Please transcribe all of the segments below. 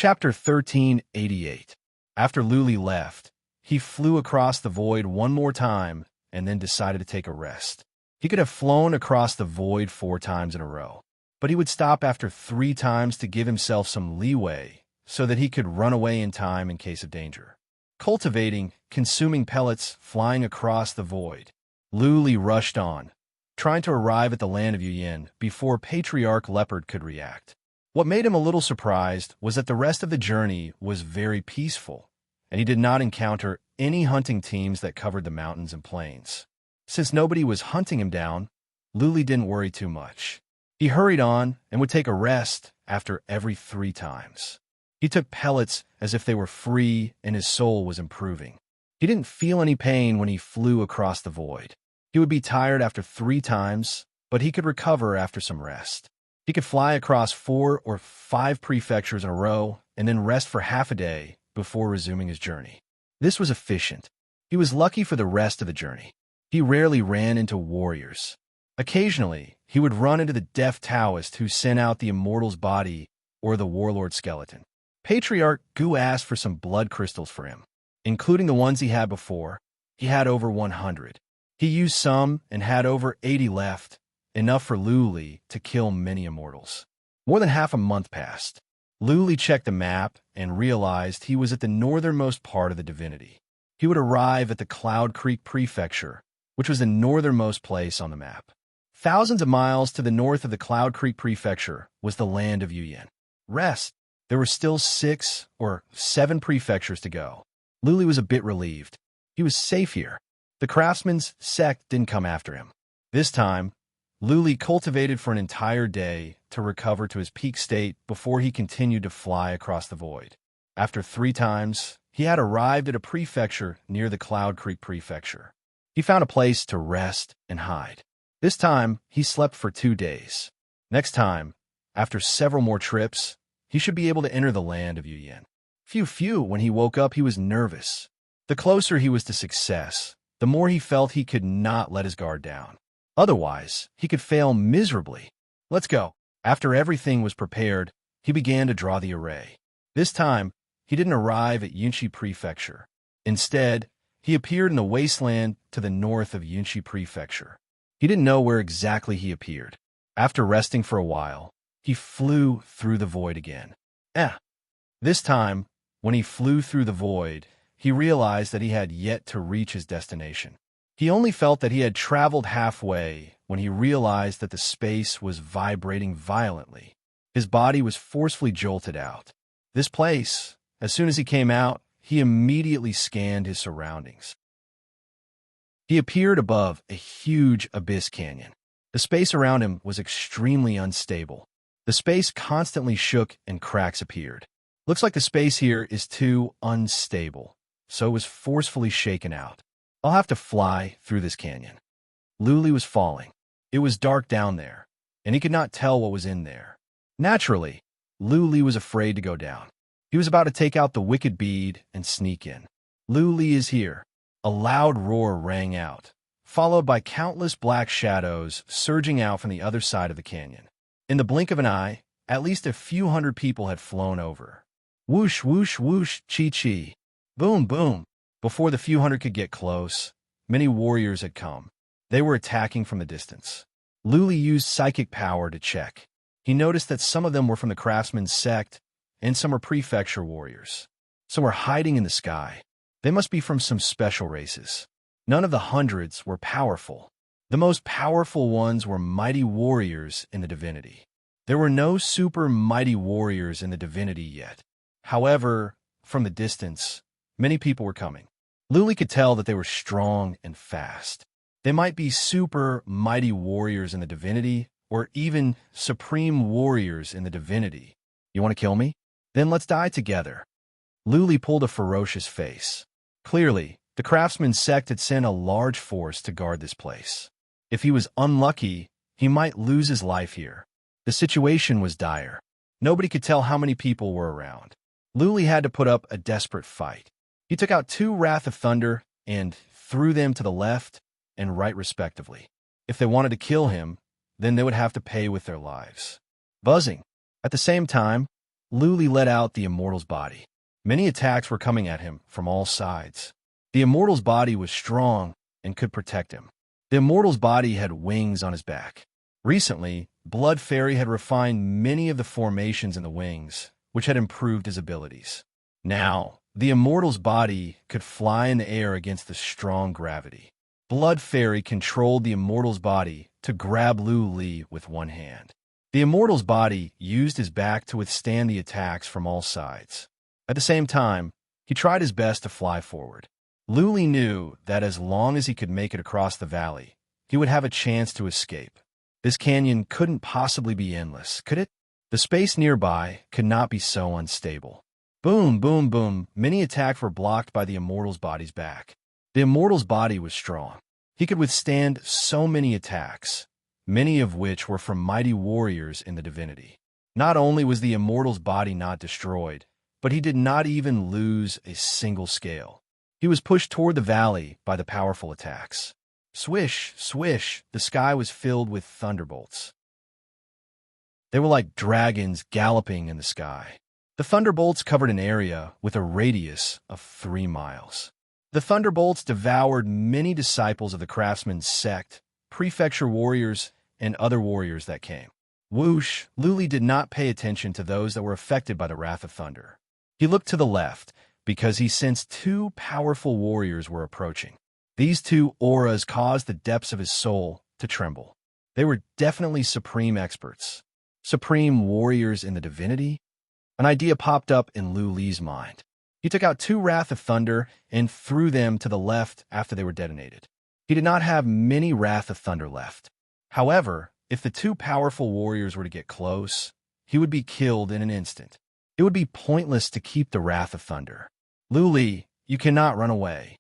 Chapter 1388. After Luli left, he flew across the void one more time and then decided to take a rest. He could have flown across the void 4 times in a row, but he would stop after 3 times to give himself some leeway so that he could run away in time in case of danger. Cultivating, consuming pellets, flying across the void, Luli rushed on, trying to arrive at the land of Yuyin before Patriarch Leopard could react. What made him a little surprised was that the rest of the journey was very peaceful, and he did not encounter any hunting teams that covered the mountains and plains. Since nobody was hunting him down, Luli didn't worry too much. He hurried on and would take a rest after every 3 times. He took pellets as if they were free and his soul was improving. He didn't feel any pain when he flew across the void. He would be tired after 3 times, but he could recover after some rest. He could fly across 4 or 5 prefectures in a row and then rest for half a day before resuming his journey. This was efficient. He was lucky for the rest of the journey. He rarely ran into warriors. Occasionally, he would run into the deaf Taoist who sent out the immortal's body or the warlord skeleton. Patriarch Gu asked for some blood crystals for him, including the ones he had before. He had over 100. He used some and had over 80 left, enough for Luli to kill many immortals. More than half a month passed. Luli checked the map and realized he was at the northernmost part of the divinity. He would arrive at the Cloud Creek Prefecture, which was the northernmost place on the map. Thousands of miles to the north of the Cloud Creek Prefecture was the land of Yuyin. Rest. There were still 6 or 7 prefectures to go. Luli was a bit relieved. He was safe here. The craftsman's sect didn't come after him. This time, Luli cultivated for an entire day to recover to his peak state before he continued to fly across the void. After 3 times, he had arrived at a prefecture near the Cloud Creek Prefecture. He found a place to rest and hide. This time, he slept for 2 days. Next time, after several more trips, he should be able to enter the land of Yuyin. When he woke up, he was nervous. The closer he was to success, the more he felt he could not let his guard down. Otherwise, he could fail miserably. Let's go. After everything was prepared, he began to draw the array. This time, he didn't arrive at Yunshi Prefecture. Instead, he appeared in the wasteland to the north of Yunshi Prefecture. He didn't know where exactly he appeared. After resting for a while, he flew through the void again. This time, when he flew through the void, he realized that he had yet to reach his destination. He only felt that he had traveled halfway when he realized that the space was vibrating violently. His body was forcefully jolted out. This place, as soon as he came out, he immediately scanned his surroundings. He appeared above a huge abyss canyon. The space around him was extremely unstable. The space constantly shook and cracks appeared. Looks like the space here is too unstable, so it was forcefully shaken out. I'll have to fly through this canyon. Luli was falling. It was dark down there, and he could not tell what was in there. Naturally, Luli was afraid to go down. He was about to take out the wicked bead and sneak in. Luli is here. A loud roar rang out, followed by countless black shadows surging out from the other side of the canyon. In the blink of an eye, at least a few hundred people had flown over. Whoosh, whoosh, whoosh, chi-chi. Boom, boom. Before the few hundred could get close, many warriors had come. They were attacking from the distance. Luli used psychic power to check. He noticed that some of them were from the craftsman's sect, and some were prefecture warriors. Some were hiding in the sky. They must be from some special races. None of the hundreds were powerful. The most powerful ones were mighty warriors in the divinity. There were no super mighty warriors in the divinity yet. However, from the distance, many people were coming. Luli could tell that they were strong and fast. They might be super mighty warriors in the divinity, or even supreme warriors in the divinity. You want to kill me? Then let's die together. Luli pulled a ferocious face. Clearly, the craftsman's sect had sent a large force to guard this place. If he was unlucky, he might lose his life here. The situation was dire. Nobody could tell how many people were around. Luli had to put up a desperate fight. He took out 2 Wrath of Thunder and threw them to the left and right respectively. If they wanted to kill him, then they would have to pay with their lives. Buzzing. At the same time, Luli let out the immortal's body. Many attacks were coming at him from all sides. The immortal's body was strong and could protect him. The immortal's body had wings on his back. Recently, Blood Fairy had refined many of the formations in the wings, which had improved his abilities. Now, the immortal's body could fly in the air against the strong gravity. Blood Fairy controlled the immortal's body to grab Luli with one hand. The immortal's body used his back to withstand the attacks from all sides. At the same time, he tried his best to fly forward. Luli knew that as long as he could make it across the valley, he would have a chance to escape. This canyon couldn't possibly be endless, could it? The space nearby could not be so unstable. Boom, boom, boom. Many attacks were blocked by the immortal's body's back. The immortal's body was strong. He could withstand so many attacks, many of which were from mighty warriors in the divinity. Not only was the immortal's body not destroyed, but he did not even lose a single scale. He was pushed toward the valley by the powerful attacks. Swish, swish, the sky was filled with thunderbolts. They were like dragons galloping in the sky. The thunderbolts covered an area with a radius of 3 miles. The thunderbolts devoured many disciples of the craftsman's sect, prefecture warriors, and other warriors that came. Whoosh, Luli did not pay attention to those that were affected by the wrath of thunder. He looked to the left because he sensed 2 powerful warriors were approaching. These 2 auras caused the depths of his soul to tremble. They were definitely supreme experts. Supreme warriors in the divinity? An idea popped up in Luli's mind. He took out 2 Wrath of Thunder and threw them to the left after they were detonated. He did not have many Wrath of Thunder left. However, if the 2 powerful warriors were to get close, he would be killed in an instant. It would be pointless to keep the Wrath of Thunder. Luli, you cannot run away.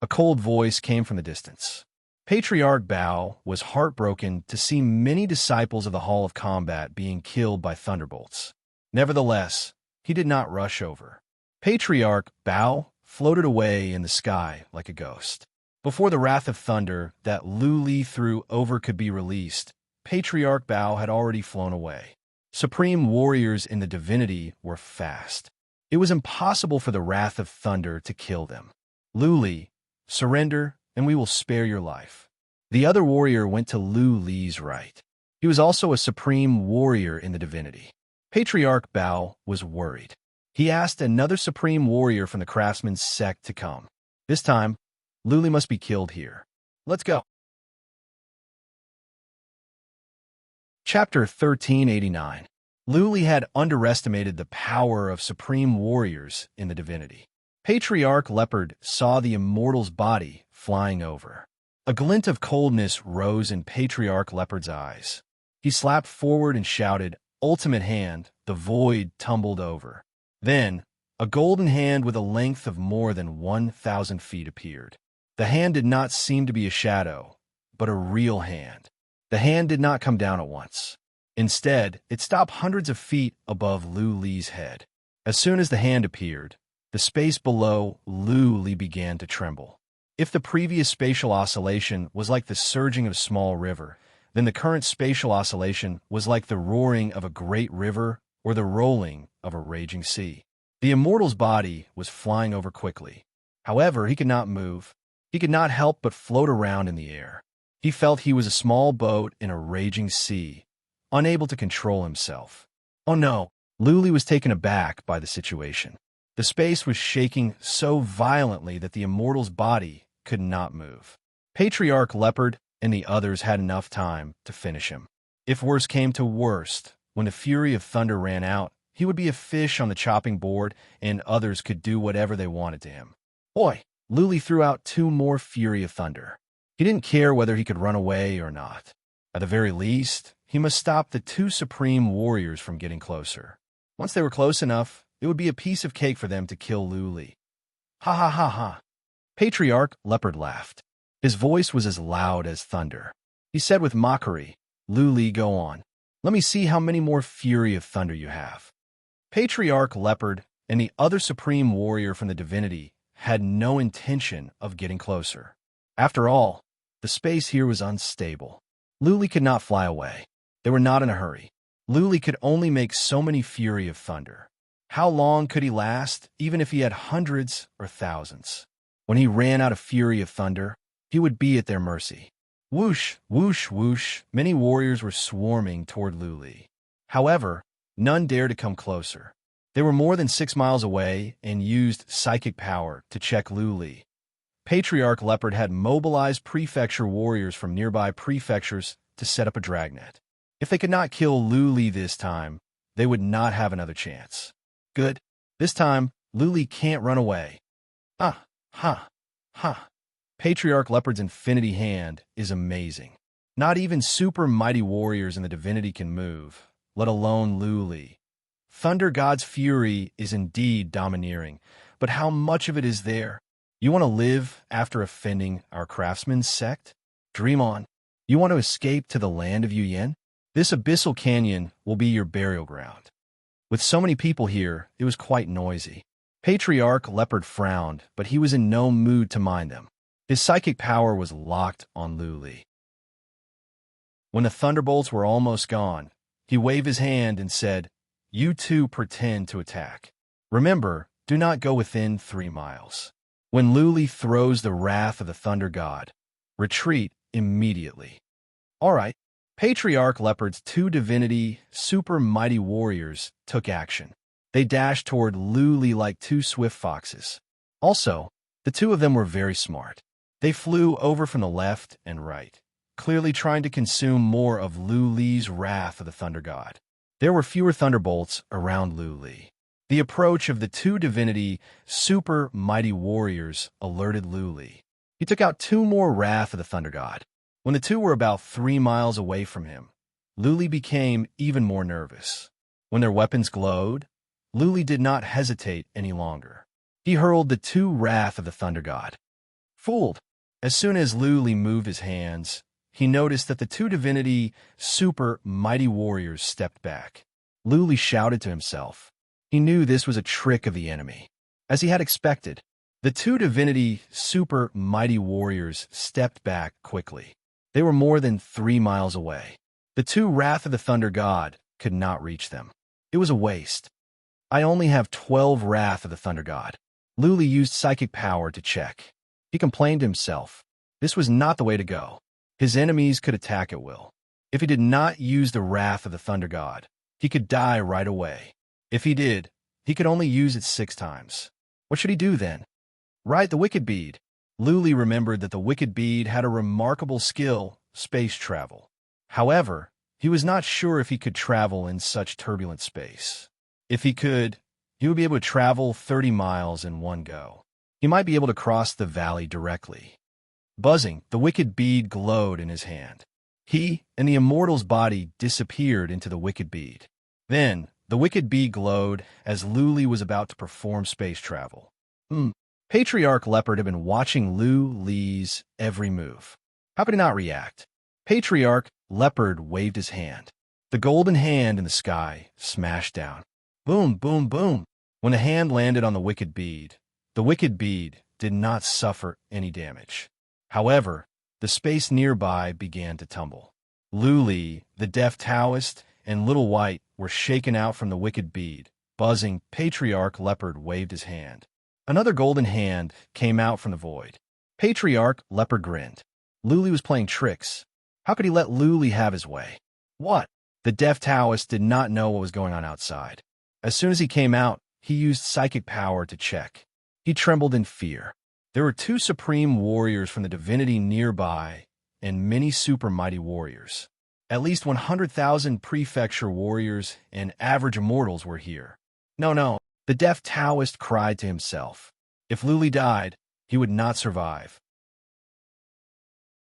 A cold voice came from the distance. Patriarch Bao was heartbroken to see many disciples of the Hall of Combat being killed by thunderbolts. Nevertheless, he did not rush over. Patriarch Bao floated away in the sky like a ghost. Before the Wrath of Thunder that Luli threw over could be released, Patriarch Bao had already flown away. Supreme warriors in the divinity were fast. It was impossible for the Wrath of Thunder to kill them. Luli, surrender, and we will spare your life. The other warrior went to Luli's right. He was also a supreme warrior in the divinity. Patriarch Bao was worried. He asked another supreme warrior from the craftsman's sect to come. This time, Luli must be killed here. Let's go. Chapter 1389. Luli had underestimated the power of supreme warriors in the divinity. Patriarch Leopard saw the immortal's body flying over. A glint of coldness rose in Patriarch Leopard's eyes. He slapped forward and shouted, "Ultimate hand!" The void tumbled over. Then, a golden hand with a length of more than 1,000 feet appeared. The hand did not seem to be a shadow, but a real hand. The hand did not come down at once. Instead, it stopped hundreds of feet above Luli's head. As soon as the hand appeared, the space below Luli began to tremble. If the previous spatial oscillation was like the surging of a small river, then the current spatial oscillation was like the roaring of a great river or the rolling of a raging sea. The immortal's body was flying over quickly. However, he could not move. He could not help but float around in the air. He felt he was a small boat in a raging sea, unable to control himself. Oh no! Luli was taken aback by the situation. The space was shaking so violently that the immortal's body could not move. Patriarch Leopard and the others had enough time to finish him. If worse came to worst, when the fury of thunder ran out, he would be a fish on the chopping board and others could do whatever they wanted to him. Oi! Luli threw out 2 more fury of thunder. He didn't care whether he could run away or not. At the very least, he must stop the 2 supreme warriors from getting closer. Once they were close enough, it would be a piece of cake for them to kill Luli. Ha ha ha ha! Patriarch Leopard laughed. His voice was as loud as thunder. He said with mockery, "Luli, go on. Let me see how many more fury of thunder you have." Patriarch Leopard and the other supreme warrior from the divinity had no intention of getting closer. After all, the space here was unstable. Luli could not fly away. They were not in a hurry. Luli could only make so many fury of thunder. How long could he last, even if he had hundreds or thousands? When he ran out of fury of thunder, he would be at their mercy. Whoosh, whoosh, whoosh, many warriors were swarming toward Luli. However, none dared to come closer. They were more than 6 miles away and used psychic power to check Luli. Patriarch Leopard had mobilized prefecture warriors from nearby prefectures to set up a dragnet. If they could not kill Luli this time, they would not have another chance. Good. This time, Luli can't run away. Ha, ha, ha. Patriarch Leopard's infinity hand is amazing. Not even super mighty warriors in the divinity can move, let alone Luli. Thunder God's fury is indeed domineering, but how much of it is there? You want to live after offending our craftsman's sect? Dream on. You want to escape to the land of Yuyen? This abyssal canyon will be your burial ground. With so many people here, it was quite noisy. Patriarch Leopard frowned, but he was in no mood to mind them. His psychic power was locked on Luli. When the thunderbolts were almost gone, he waved his hand and said, "You two pretend to attack. Remember, do not go within 3 miles. When Luli throws the wrath of the thunder god, retreat immediately." All right. Patriarch Leopard's 2 divinity, super mighty warriors took action. They dashed toward Luli like 2 swift foxes. Also, the 2 of them were very smart. They flew over from the left and right, clearly trying to consume more of Luli's wrath of the thunder god. There were fewer thunderbolts around Luli. The approach of the 2 divinity, super mighty warriors alerted Luli. He took out 2 more wrath of the thunder god. When the 2 were about 3 miles away from him, Luli became even more nervous. When their weapons glowed, Luli did not hesitate any longer. He hurled the 2 wrath of the thunder god. Fooled. As soon as Luli moved his hands, he noticed that the 2 divinity, super mighty warriors stepped back. Luli shouted to himself. He knew this was a trick of the enemy. As he had expected, the 2 divinity, super mighty warriors stepped back quickly. They were more than 3 miles away. The 2 wrath of the thunder god could not reach them. It was a waste. I only have 12 wrath of the thunder god. Luli used psychic power to check. He complained to himself. This was not the way to go. His enemies could attack at will. If he did not use the wrath of the thunder god, he could die right away. If he did, he could only use it 6 times. What should he do then? Right, the wicked bead. Luli remembered that the wicked bead had a remarkable skill, space travel. However, he was not sure if he could travel in such turbulent space. If he could, he would be able to travel 30 miles in one go. He might be able to cross the valley directly. Buzzing, the wicked bead glowed in his hand. He and the immortal's body disappeared into the wicked bead. Then, the wicked bead glowed as Luli was about to perform space travel. Patriarch Leopard had been watching Luli's every move. How could he not react? Patriarch Leopard waved his hand. The golden hand in the sky smashed down. Boom, boom, boom. When the hand landed on the wicked bead did not suffer any damage. However, the space nearby began to tumble. Luli, the deaf Taoist, and Little White were shaken out from the wicked bead. Buzzing, Patriarch Leopard waved his hand. Another golden hand came out from the void. Patriarch Leopard grinned. Luli was playing tricks. How could he let Luli have his way? What? The deaf Taoist did not know what was going on outside. As soon as he came out, he used psychic power to check. He trembled in fear. There were 2 supreme warriors from the divinity nearby and many super mighty warriors. At least 100,000 prefecture warriors and average immortals were here. No, the deaf Taoist cried to himself. If Luli died, he would not survive.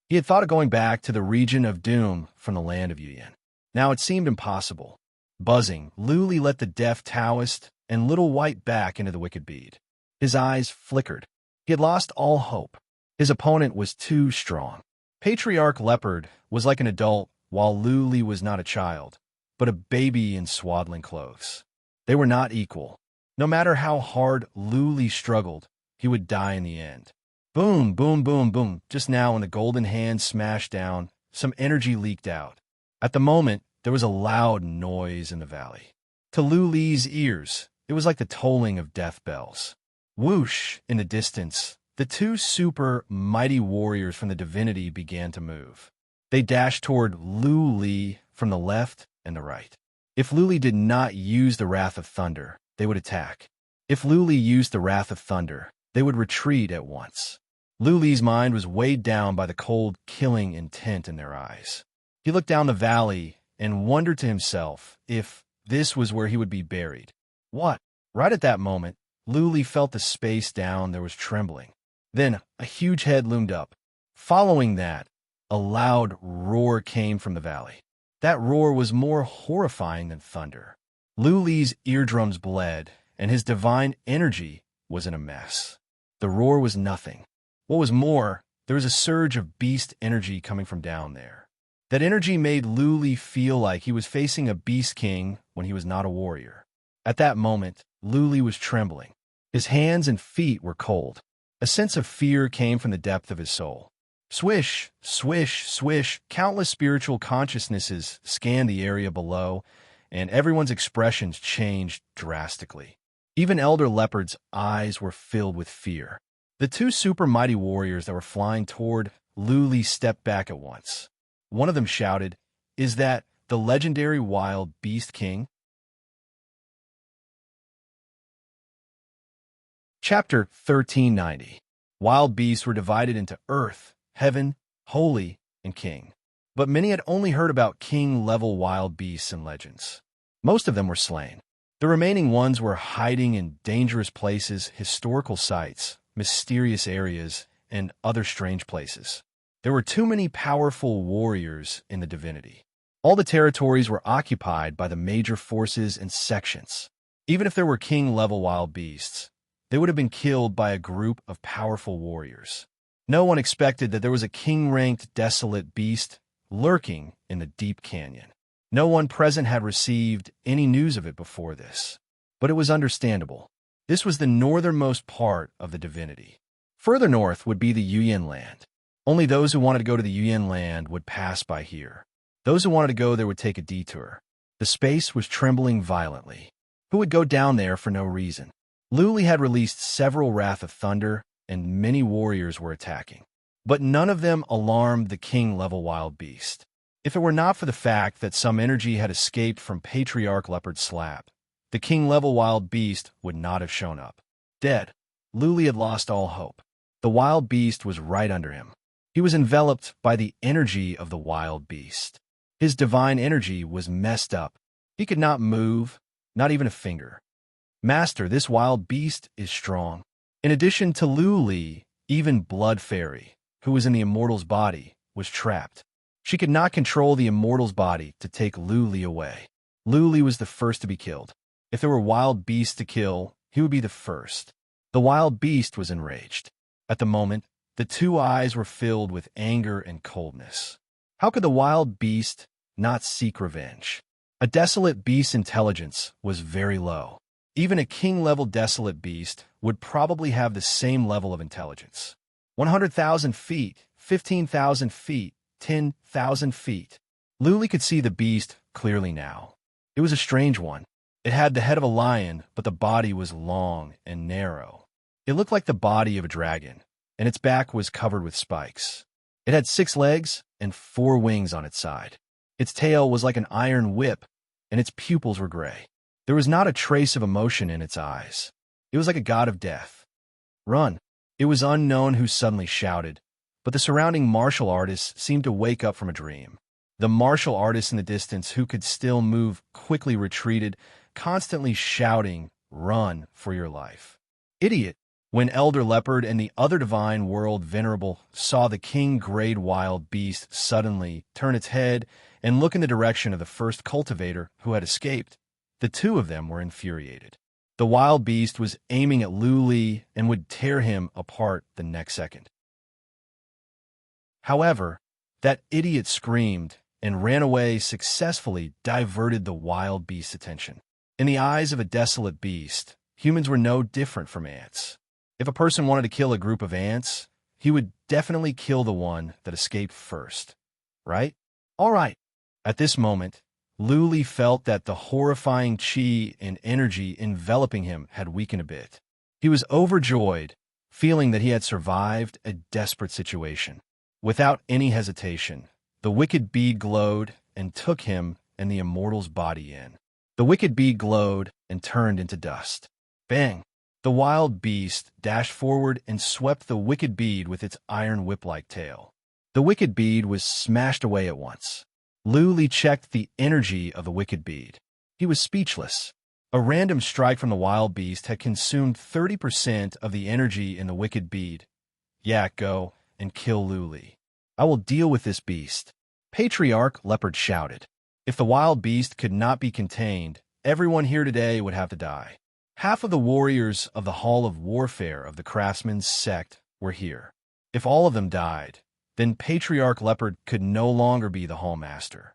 He had thought of going back to the region of doom from the land of Yuyen. Now it seemed impossible. Buzzing, Luli let the deaf Taoist and Little White back into the wicked bead. His eyes flickered. He had lost all hope. His opponent was too strong. Patriarch Leopard was like an adult, while Luli was not a child, but a baby in swaddling clothes. They were not equal. No matter how hard Luli struggled, he would die in the end. Boom, boom, boom, boom. Just now, when the golden hand smashed down, some energy leaked out. At the moment, there was a loud noise in the valley. To Luli's ears, It was like the tolling of death bells. Whoosh! In the distance, the two super mighty warriors from the divinity began to move. They dashed toward Luli from the left and the right. If Luli did not use the Wrath of Thunder, they would attack. If Luli used the Wrath of Thunder, they would retreat at once. Luli's mind was weighed down by the cold, killing intent in their eyes. He looked down the valley and wondered to himself if this was where he would be buried. What? Right at that moment, Luli felt the space down there was trembling. Then a huge head loomed up. Following that, a loud roar came from the valley. That roar was more horrifying than thunder. Luli's eardrums bled, and his divine energy was in a mess. The roar was nothing. What was more, there was a surge of beast energy coming from down there. That energy made Luli feel like he was facing a beast king when he was not a warrior. At that moment, Luli was trembling. His hands and feet were cold. A sense of fear came from the depth of his soul. Swish, swish, swish, countless spiritual consciousnesses scanned the area below, and everyone's expressions changed drastically. Even Elder Leopard's eyes were filled with fear. The two super mighty warriors that were flying toward Luli stepped back at once. One of them shouted, "Is that the legendary wild beast king?" Chapter 1390. Wild beasts were divided into Earth, Heaven, Holy, and King. But many had only heard about king-level wild beasts and legends. Most of them were slain. The remaining ones were hiding in dangerous places, historical sites, mysterious areas, and other strange places. There were too many powerful warriors in the divinity. All the territories were occupied by the major forces and sections. Even if there were king-level wild beasts, they would have been killed by a group of powerful warriors. No one expected that there was a king-ranked desolate beast lurking in the deep canyon. No one present had received any news of it before this. But it was understandable. This was the northernmost part of the divinity. Further north would be the Yuyan land. Only those who wanted to go to the Yuyan land would pass by here. Those who wanted to go there would take a detour. The space was trembling violently. Who would go down there for no reason? Luli had released several Wrath of Thunder, and many warriors were attacking. But none of them alarmed the king-level wild beast. If it were not for the fact that some energy had escaped from Patriarch Leopard's slab, the king-level wild beast would not have shown up. Dead, Luli had lost all hope. The wild beast was right under him. He was enveloped by the energy of the wild beast. His divine energy was messed up. He could not move, not even a finger. Master, this wild beast is strong. In addition to Luli, even Blood Fairy, who was in the immortal's body, was trapped. She could not control the immortal's body to take Luli away. Luli was the first to be killed. If there were wild beasts to kill, he would be the first. The wild beast was enraged. At the moment, the two eyes were filled with anger and coldness. How could the wild beast not seek revenge? A desolate beast's intelligence was very low. Even a king-level desolate beast would probably have the same level of intelligence. 100,000 feet, 15,000 feet, 10,000 feet. Luli could see the beast clearly now. It was a strange one. It had the head of a lion, but the body was long and narrow. It looked like the body of a dragon, and its back was covered with spikes. It had 6 legs and 4 wings on its side. Its tail was like an iron whip, and its pupils were gray. There was not a trace of emotion in its eyes. It was like a god of death. Run! It was unknown who suddenly shouted, but the surrounding martial artists seemed to wake up from a dream. The martial artists in the distance who could still move quickly retreated, constantly shouting, "Run for your life." Idiot! When Elder Leopard and the other divine world venerable saw the king-grade wild beast suddenly turn its head and look in the direction of the first cultivator who had escaped, the two of them were infuriated. The wild beast was aiming at Luli and would tear him apart the next second. However, that idiot screamed and ran away, successfully diverted the wild beast's attention. In the eyes of a desolate beast, humans were no different from ants. If a person wanted to kill a group of ants, he would definitely kill the one that escaped first, right? All right. At this moment, Luli felt that the horrifying chi and energy enveloping him had weakened a bit. He was overjoyed, feeling that he had survived a desperate situation. Without any hesitation, the wicked bead glowed and took him and the immortal's body in. The wicked bead glowed and turned into dust. Bang! The wild beast dashed forward and swept the wicked bead with its iron whip-like tail. The wicked bead was smashed away at once. Luli checked the energy of the wicked bead. He was speechless. A random strike from the wild beast had consumed 30% of the energy in the wicked bead. Yak, go and kill Luli. I will deal with this beast. Patriarch Leopard shouted. If the wild beast could not be contained, everyone here today would have to die. Half of the warriors of the Hall of Warfare of the Craftsman's sect were here. If all of them died, then Patriarch Leopard could no longer be the Hall Master.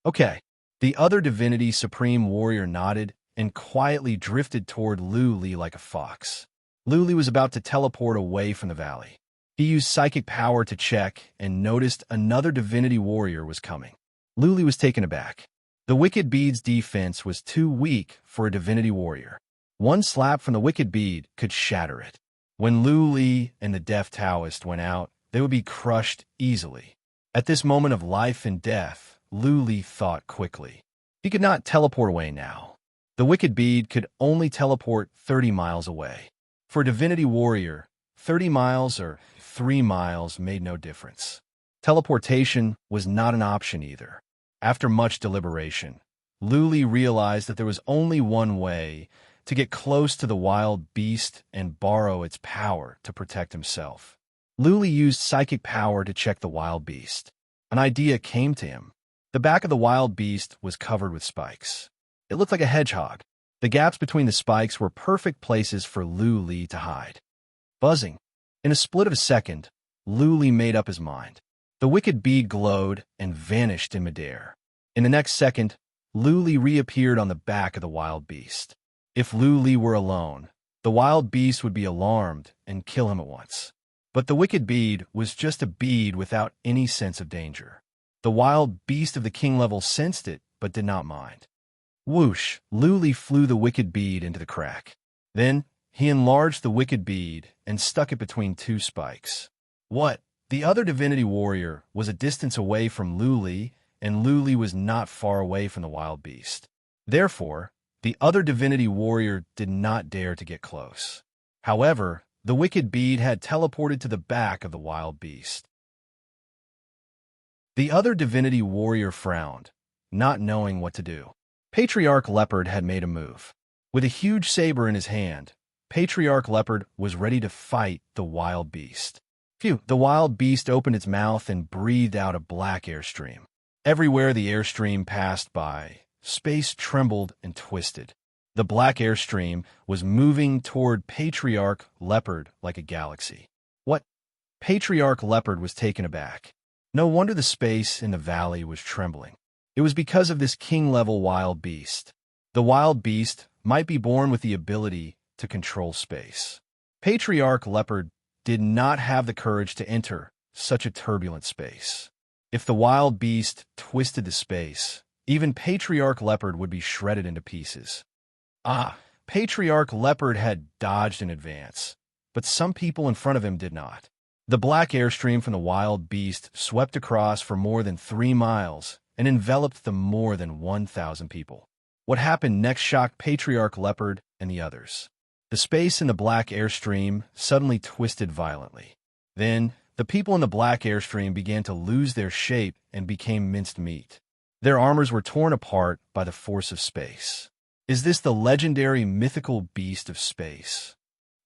Okay. The other Divinity Supreme Warrior nodded and quietly drifted toward Luli like a fox. Luli was about to teleport away from the valley. He used psychic power to check and noticed another Divinity Warrior was coming. Luli was taken aback. The Wicked Bead's defense was too weak for a Divinity Warrior. One slap from the Wicked Bead could shatter it. When Luli and the Deaf Taoist went out, they would be crushed easily. At this moment of life and death, Luli thought quickly. He could not teleport away now. The Wicked Bead could only teleport 30 miles away. For a Divinity Warrior, 30 miles or 3 miles made no difference. Teleportation was not an option either. After much deliberation, Luli realized that there was only one way to get close to the wild beast and borrow its power to protect himself. Luli used psychic power to check the wild beast. An idea came to him. The back of the wild beast was covered with spikes. It looked like a hedgehog. The gaps between the spikes were perfect places for Luli to hide. Buzzing. In a split of a second, Luli made up his mind. The wicked bead glowed and vanished in midair. In the next second, Luli reappeared on the back of the wild beast. If Luli were alone, the wild beast would be alarmed and kill him at once. But the wicked bead was just a bead without any sense of danger. The wild beast of the king level sensed it, but did not mind. Whoosh! Luli flew the wicked bead into the crack. Then, he enlarged the wicked bead and stuck it between two spikes. What? The other Divinity Warrior was a distance away from Luli, and Luli was not far away from the wild beast. Therefore, the other Divinity Warrior did not dare to get close. However, the wicked bead had teleported to the back of the wild beast. The other Divinity Warrior frowned, not knowing what to do. Patriarch Leopard had made a move. With a huge saber in his hand, Patriarch Leopard was ready to fight the wild beast. Phew! The wild beast opened its mouth and breathed out a black airstream. Everywhere the airstream passed by, space trembled and twisted. The black airstream was moving toward Patriarch Leopard like a galaxy. What? Patriarch Leopard was taken aback. No wonder the space in the valley was trembling. It was because of this king-level wild beast. The wild beast might be born with the ability to control space. Patriarch Leopard did not have the courage to enter such a turbulent space. If the wild beast twisted the space, even Patriarch Leopard would be shredded into pieces. Patriarch Leopard had dodged in advance, but some people in front of him did not. The black airstream from the wild beast swept across for more than 3 miles and enveloped the more than 1,000 people. What happened next shocked Patriarch Leopard and the others. The space in the black airstream suddenly twisted violently. Then, the people in the black airstream began to lose their shape and became minced meat. Their armors were torn apart by the force of space. Is this the legendary mythical beast of space?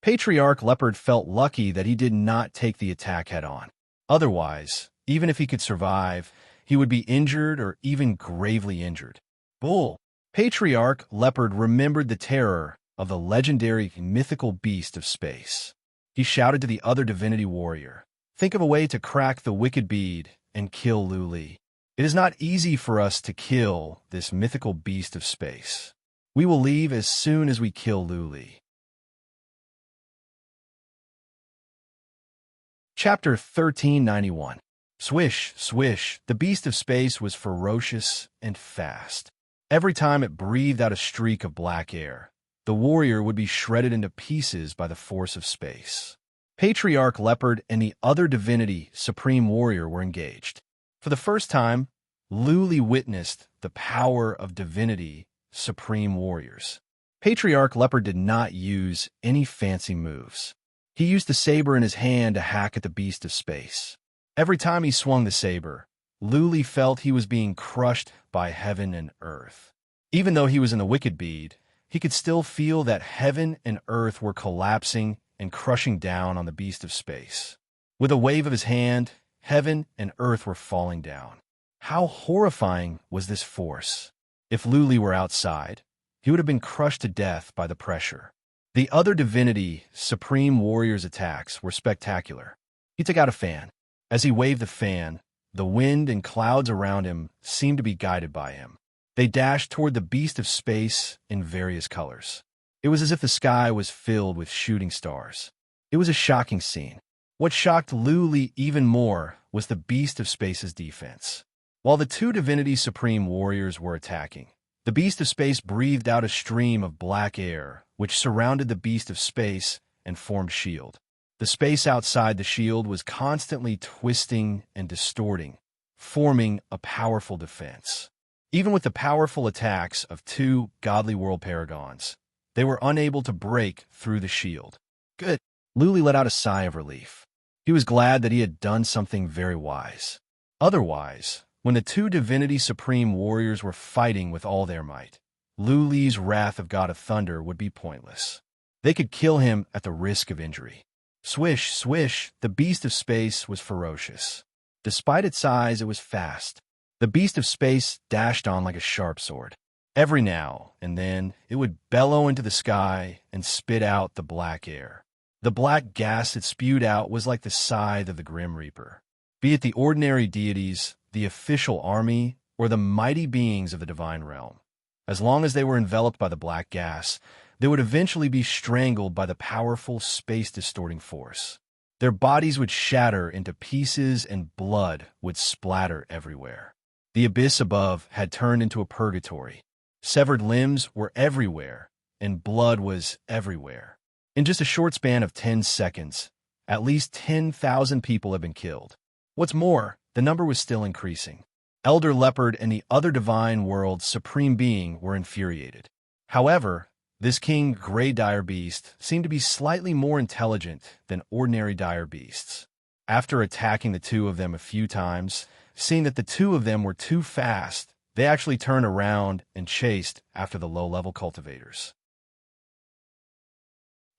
Patriarch Leopard felt lucky that he did not take the attack head-on. Otherwise, even if he could survive, he would be injured or even gravely injured. Bull! Patriarch Leopard remembered the terror of the legendary mythical beast of space. He shouted to the other Divinity Warrior, "Think of a way to crack the wicked bead and kill Luli. It is not easy for us to kill this mythical beast of space. We will leave as soon as we kill Luli." Chapter 1391. Swish, swish, the beast of space was ferocious and fast. Every time it breathed out a streak of black air, the warrior would be shredded into pieces by the force of space. Patriarch Leopard and the other divinity, Supreme Warrior, were engaged. For the first time, Luli witnessed the power of divinity, Supreme Warriors. Patriarch Leopard did not use any fancy moves. He used the saber in his hand to hack at the beast of space. Every time he swung the saber, Luli felt he was being crushed by heaven and earth. Even though he was in the wicked bead, he could still feel that heaven and earth were collapsing and crushing down on the beast of space. With a wave of his hand, heaven and earth were falling down. How horrifying was this force? If Luli were outside, he would have been crushed to death by the pressure. The other divinity, Supreme Warrior's attacks were spectacular. He took out a fan. As he waved the fan, the wind and clouds around him seemed to be guided by him. They dashed toward the beast of space in various colors. It was as if the sky was filled with shooting stars. It was a shocking scene. What shocked Luli even more was the beast of space's defense. While the two divinity Supreme Warriors were attacking, the beast of space breathed out a stream of black air, which surrounded the beast of space and formed shield. The space outside the shield was constantly twisting and distorting, forming a powerful defense. Even with the powerful attacks of two godly world paragons, they were unable to break through the shield. Good. Luli let out a sigh of relief. He was glad that he had done something very wise. Otherwise, when the two divinity Supreme Warriors were fighting with all their might, Luli's wrath of God of Thunder would be pointless. They could kill him at the risk of injury. Swish, swish, the beast of space was ferocious. Despite its size, it was fast. The beast of space dashed on like a sharp sword. Every now and then, it would bellow into the sky and spit out the black air. The black gas it spewed out was like the scythe of the Grim Reaper. Be it the ordinary deities, the official army, or the mighty beings of the divine realm, as long as they were enveloped by the black gas, they would eventually be strangled by the powerful space-distorting force. Their bodies would shatter into pieces and blood would splatter everywhere. The abyss above had turned into a purgatory. Severed limbs were everywhere, and blood was everywhere. In just a short span of 10 seconds, at least 10,000 people had been killed. What's more, the number was still increasing. Elder Leopard and the other divine world's supreme being were infuriated. However, this king gray dire beast seemed to be slightly more intelligent than ordinary dire beasts. After attacking the two of them a few times, seeing that the two of them were too fast, they actually turned around and chased after the low-level cultivators.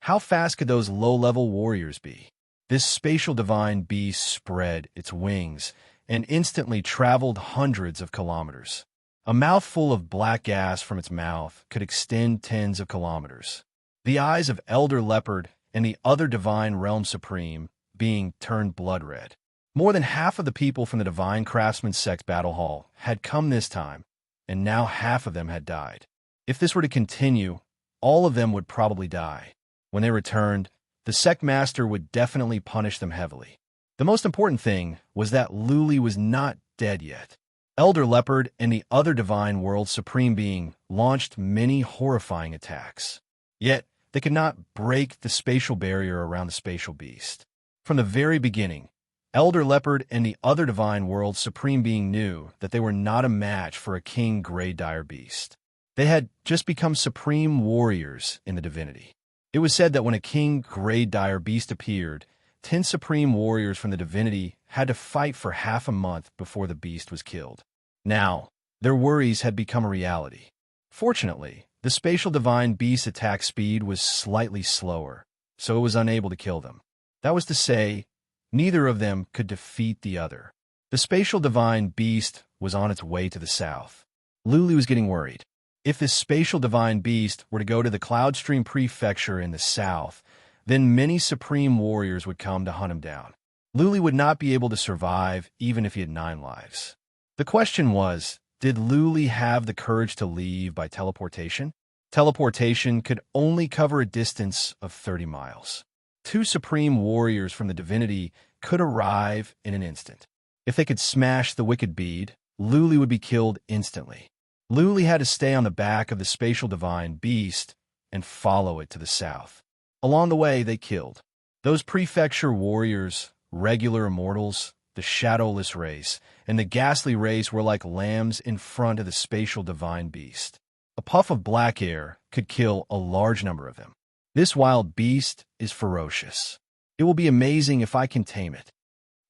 How fast could those low-level warriors be? This spatial divine beast spread its wings and instantly traveled hundreds of kilometers. A mouthful of black gas from its mouth could extend tens of kilometers. The eyes of Elder Leopard and the other divine realm supreme being turned blood red. More than half of the people from the divine craftsman sect battle hall had come this time, and now half of them had died. If this were to continue, all of them would probably die. When they returned, the sect master would definitely punish them heavily. The most important thing was that Luli was not dead yet. Elder Leopard and the other divine world supreme being launched many horrifying attacks. Yet, they could not break the spatial barrier around the spatial beast. From the very beginning, Elder Leopard and the other divine world supreme being knew that they were not a match for a king gray dire beast. They had just become supreme warriors in the divinity. It was said that when a king gray dire beast appeared, 10 supreme warriors from the divinity had to fight for half a month before the beast was killed. Now, their worries had become a reality. Fortunately, the spatial divine beast's attack speed was slightly slower, so it was unable to kill them. That was to say, neither of them could defeat the other. The spatial divine beast was on its way to the south. Luli was getting worried. If this spatial divine beast were to go to the Cloudstream Prefecture in the south, then many supreme warriors would come to hunt him down. Luli would not be able to survive even if he had 9 lives. The question was, did Luli have the courage to leave by teleportation? Teleportation could only cover a distance of 30 miles. 2 supreme warriors from the divinity could arrive in an instant. If they could smash the wicked bead, Luli would be killed instantly. Luli had to stay on the back of the spatial divine beast and follow it to the south. Along the way, they killed those prefecture warriors, regular immortals, the shadowless race, and the ghastly race were like lambs in front of the spatial divine beast. A puff of black air could kill a large number of them. This wild beast is ferocious. It will be amazing if I can tame it.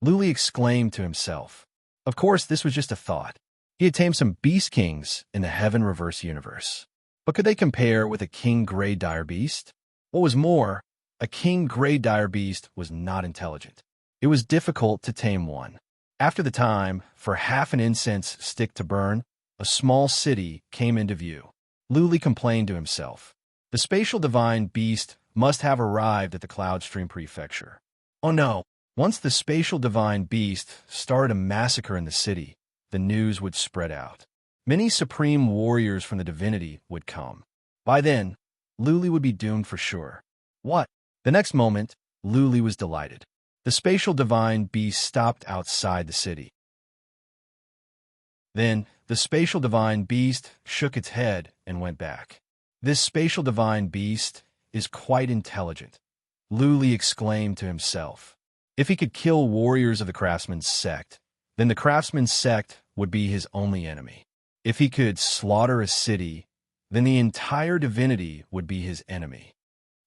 Luli exclaimed to himself. Of course, this was just a thought. He had tamed some beast kings in the Heaven Reverse universe. But could they compare with a King Grey Dire Beast? What was more, a King Grey Dire Beast was not intelligent. It was difficult to tame one. After the time for half an incense stick to burn, a small city came into view. Luli complained to himself. The spatial divine beast must have arrived at the Cloudstream Prefecture. Oh no! Once the spatial divine beast started a massacre in the city, the news would spread out. Many supreme warriors from the divinity would come. By then, Luli would be doomed for sure. What? The next moment, Luli was delighted. The spatial divine beast stopped outside the city. Then, the spatial divine beast shook its head and went back. This spatial divine beast is quite intelligent, Luli exclaimed to himself. If he could kill warriors of the craftsman's sect, then the craftsman's sect would be his only enemy. If he could slaughter a city, then the entire divinity would be his enemy.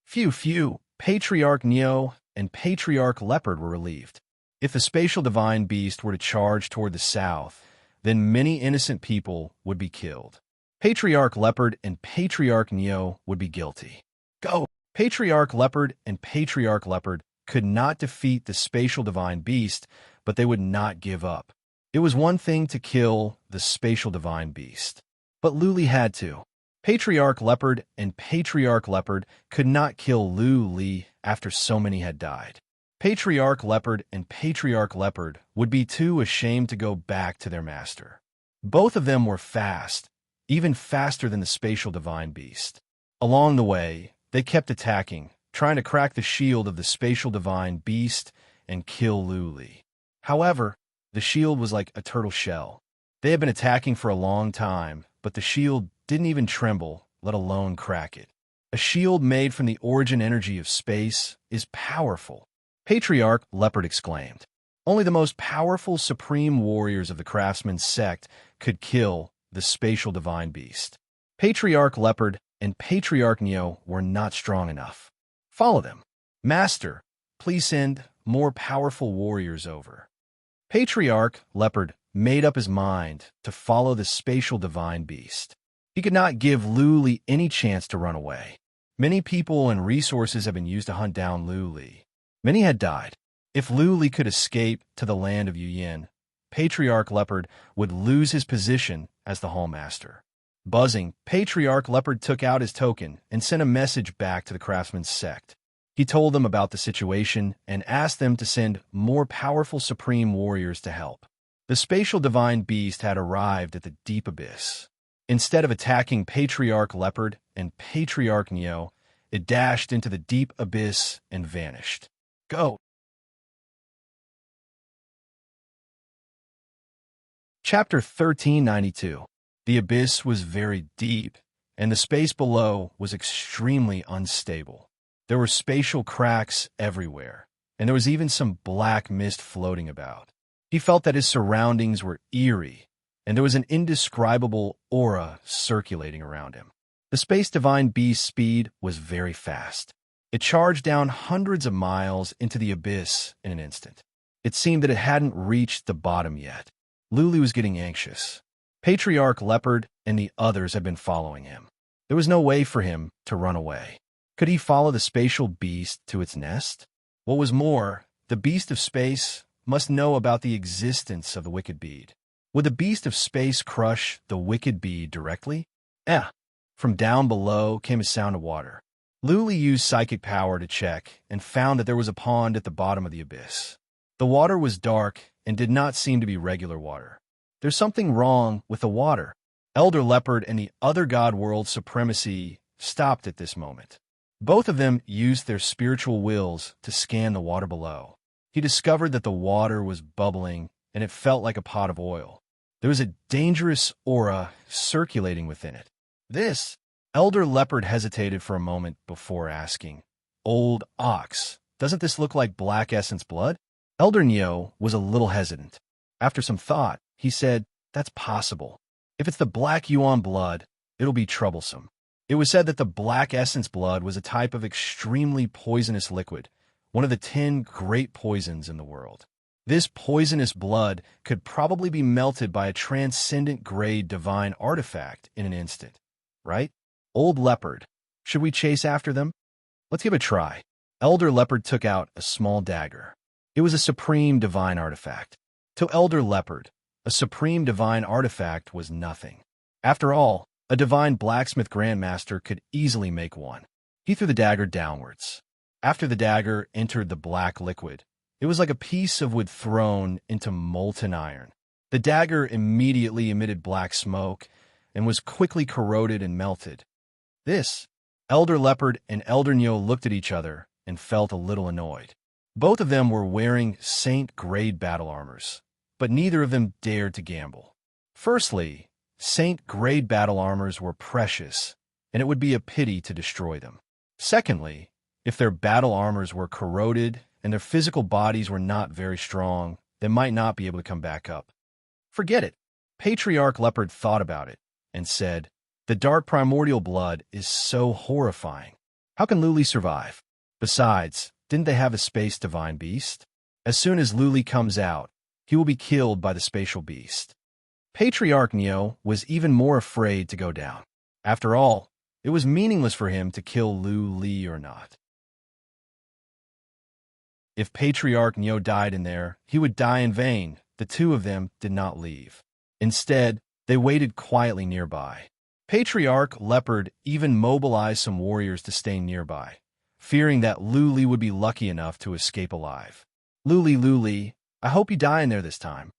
Phew, Patriarch Neo and Patriarch Leopard were relieved. If the spatial divine beast were to charge toward the south, then many innocent people would be killed. Patriarch Leopard and Patriarch Neo would be guilty. Go! Patriarch Leopard and Patriarch Leopard could not defeat the spatial divine beast, but they would not give up. It was one thing to kill the spatial divine beast, but Luli had to. Patriarch Leopard and Patriarch Leopard could not kill Luli after so many had died. Patriarch Leopard and Patriarch Leopard would be too ashamed to go back to their master. Both of them were fast, even faster than the spatial divine beast. Along the way, they kept attacking, trying to crack the shield of the spatial divine beast and kill Luli. However, the shield was like a turtle shell. They had been attacking for a long time, but the shield didn't even tremble, let alone crack it. A shield made from the origin energy of space is powerful, Patriarch Leopard exclaimed. Only the most powerful supreme warriors of the craftsman's sect could kill the spatial divine beast. Patriarch Leopard and Patriarch Neo were not strong enough. Follow them. Master, please send more powerful warriors over. Patriarch Leopard made up his mind to follow the spatial divine beast. He could not give Luli any chance to run away. Many people and resources have been used to hunt down Luli. Many had died. If Luli could escape to the land of Yuyin, Patriarch Leopard would lose his position as the Hallmaster. Buzzing, Patriarch Leopard took out his token and sent a message back to the craftsman's sect. He told them about the situation and asked them to send more powerful supreme warriors to help. The spatial divine beast had arrived at the deep abyss. Instead of attacking Patriarch Leopard and Patriarch Neo, it dashed into the deep abyss and vanished. Go! Chapter 1392. The abyss was very deep, and the space below was extremely unstable. There were spatial cracks everywhere, and there was even some black mist floating about. He felt that his surroundings were eerie, and there was an indescribable aura circulating around him. The space divine beast's speed was very fast. It charged down hundreds of miles into the abyss in an instant. It seemed that it hadn't reached the bottom yet. Luli was getting anxious. Patriarch Leopard and the others had been following him. There was no way for him to run away. Could he follow the spatial beast to its nest? What was more, the beast of space must know about the existence of the wicked bead. Would the beast of space crush the wicked bead directly? From down below came a sound of water. Luli used psychic power to check and found that there was a pond at the bottom of the abyss. The water was dark and did not seem to be regular water. There's something wrong with the water. Elder Leopard and the other God World Supremacy stopped at this moment. Both of them used their spiritual wills to scan the water below. He discovered that the water was bubbling and it felt like a pot of oil. There was a dangerous aura circulating within it. This elder leopard hesitated for a moment before asking, "Old ox, doesn't this look like black essence blood?" Elder Neo was a little hesitant. After some thought, he said, "That's possible. If it's the black yuan blood, it'll be troublesome." It was said that the black essence blood was a type of extremely poisonous liquid, one of the 10 great poisons in the world. This poisonous blood could probably be melted by a transcendent grade divine artifact in an instant, right? Old leopard, should we chase after them? Let's give it a try. Elder leopard took out a small dagger. It was a supreme divine artifact. To Elder leopard, a supreme divine artifact was nothing. After all, a divine blacksmith grandmaster could easily make one. He threw the dagger downwards. After the dagger entered the black liquid, it was like a piece of wood thrown into molten iron. The dagger immediately emitted black smoke and was quickly corroded and melted. This, Elder Leopard and Elder Neo looked at each other and felt a little annoyed. Both of them were wearing Saint-grade battle armors, but neither of them dared to gamble. Firstly, Saint-grade battle armors were precious, and it would be a pity to destroy them. Secondly, if their battle armors were corroded and their physical bodies were not very strong, they might not be able to come back up. Forget it. Patriarch Leopard thought about it and said, "The dark primordial blood is so horrifying. How can Luli survive? Besides, didn't they have a space divine beast? As soon as Luli comes out, he will be killed by the spatial beast." Patriarch Neo was even more afraid to go down. After all, it was meaningless for him to kill Luli or not. If Patriarch Neo died in there, he would die in vain. The two of them did not leave. Instead, they waited quietly nearby. Patriarch Leopard even mobilized some warriors to stay nearby, fearing that Luli would be lucky enough to escape alive. Luli, I hope you die in there this time."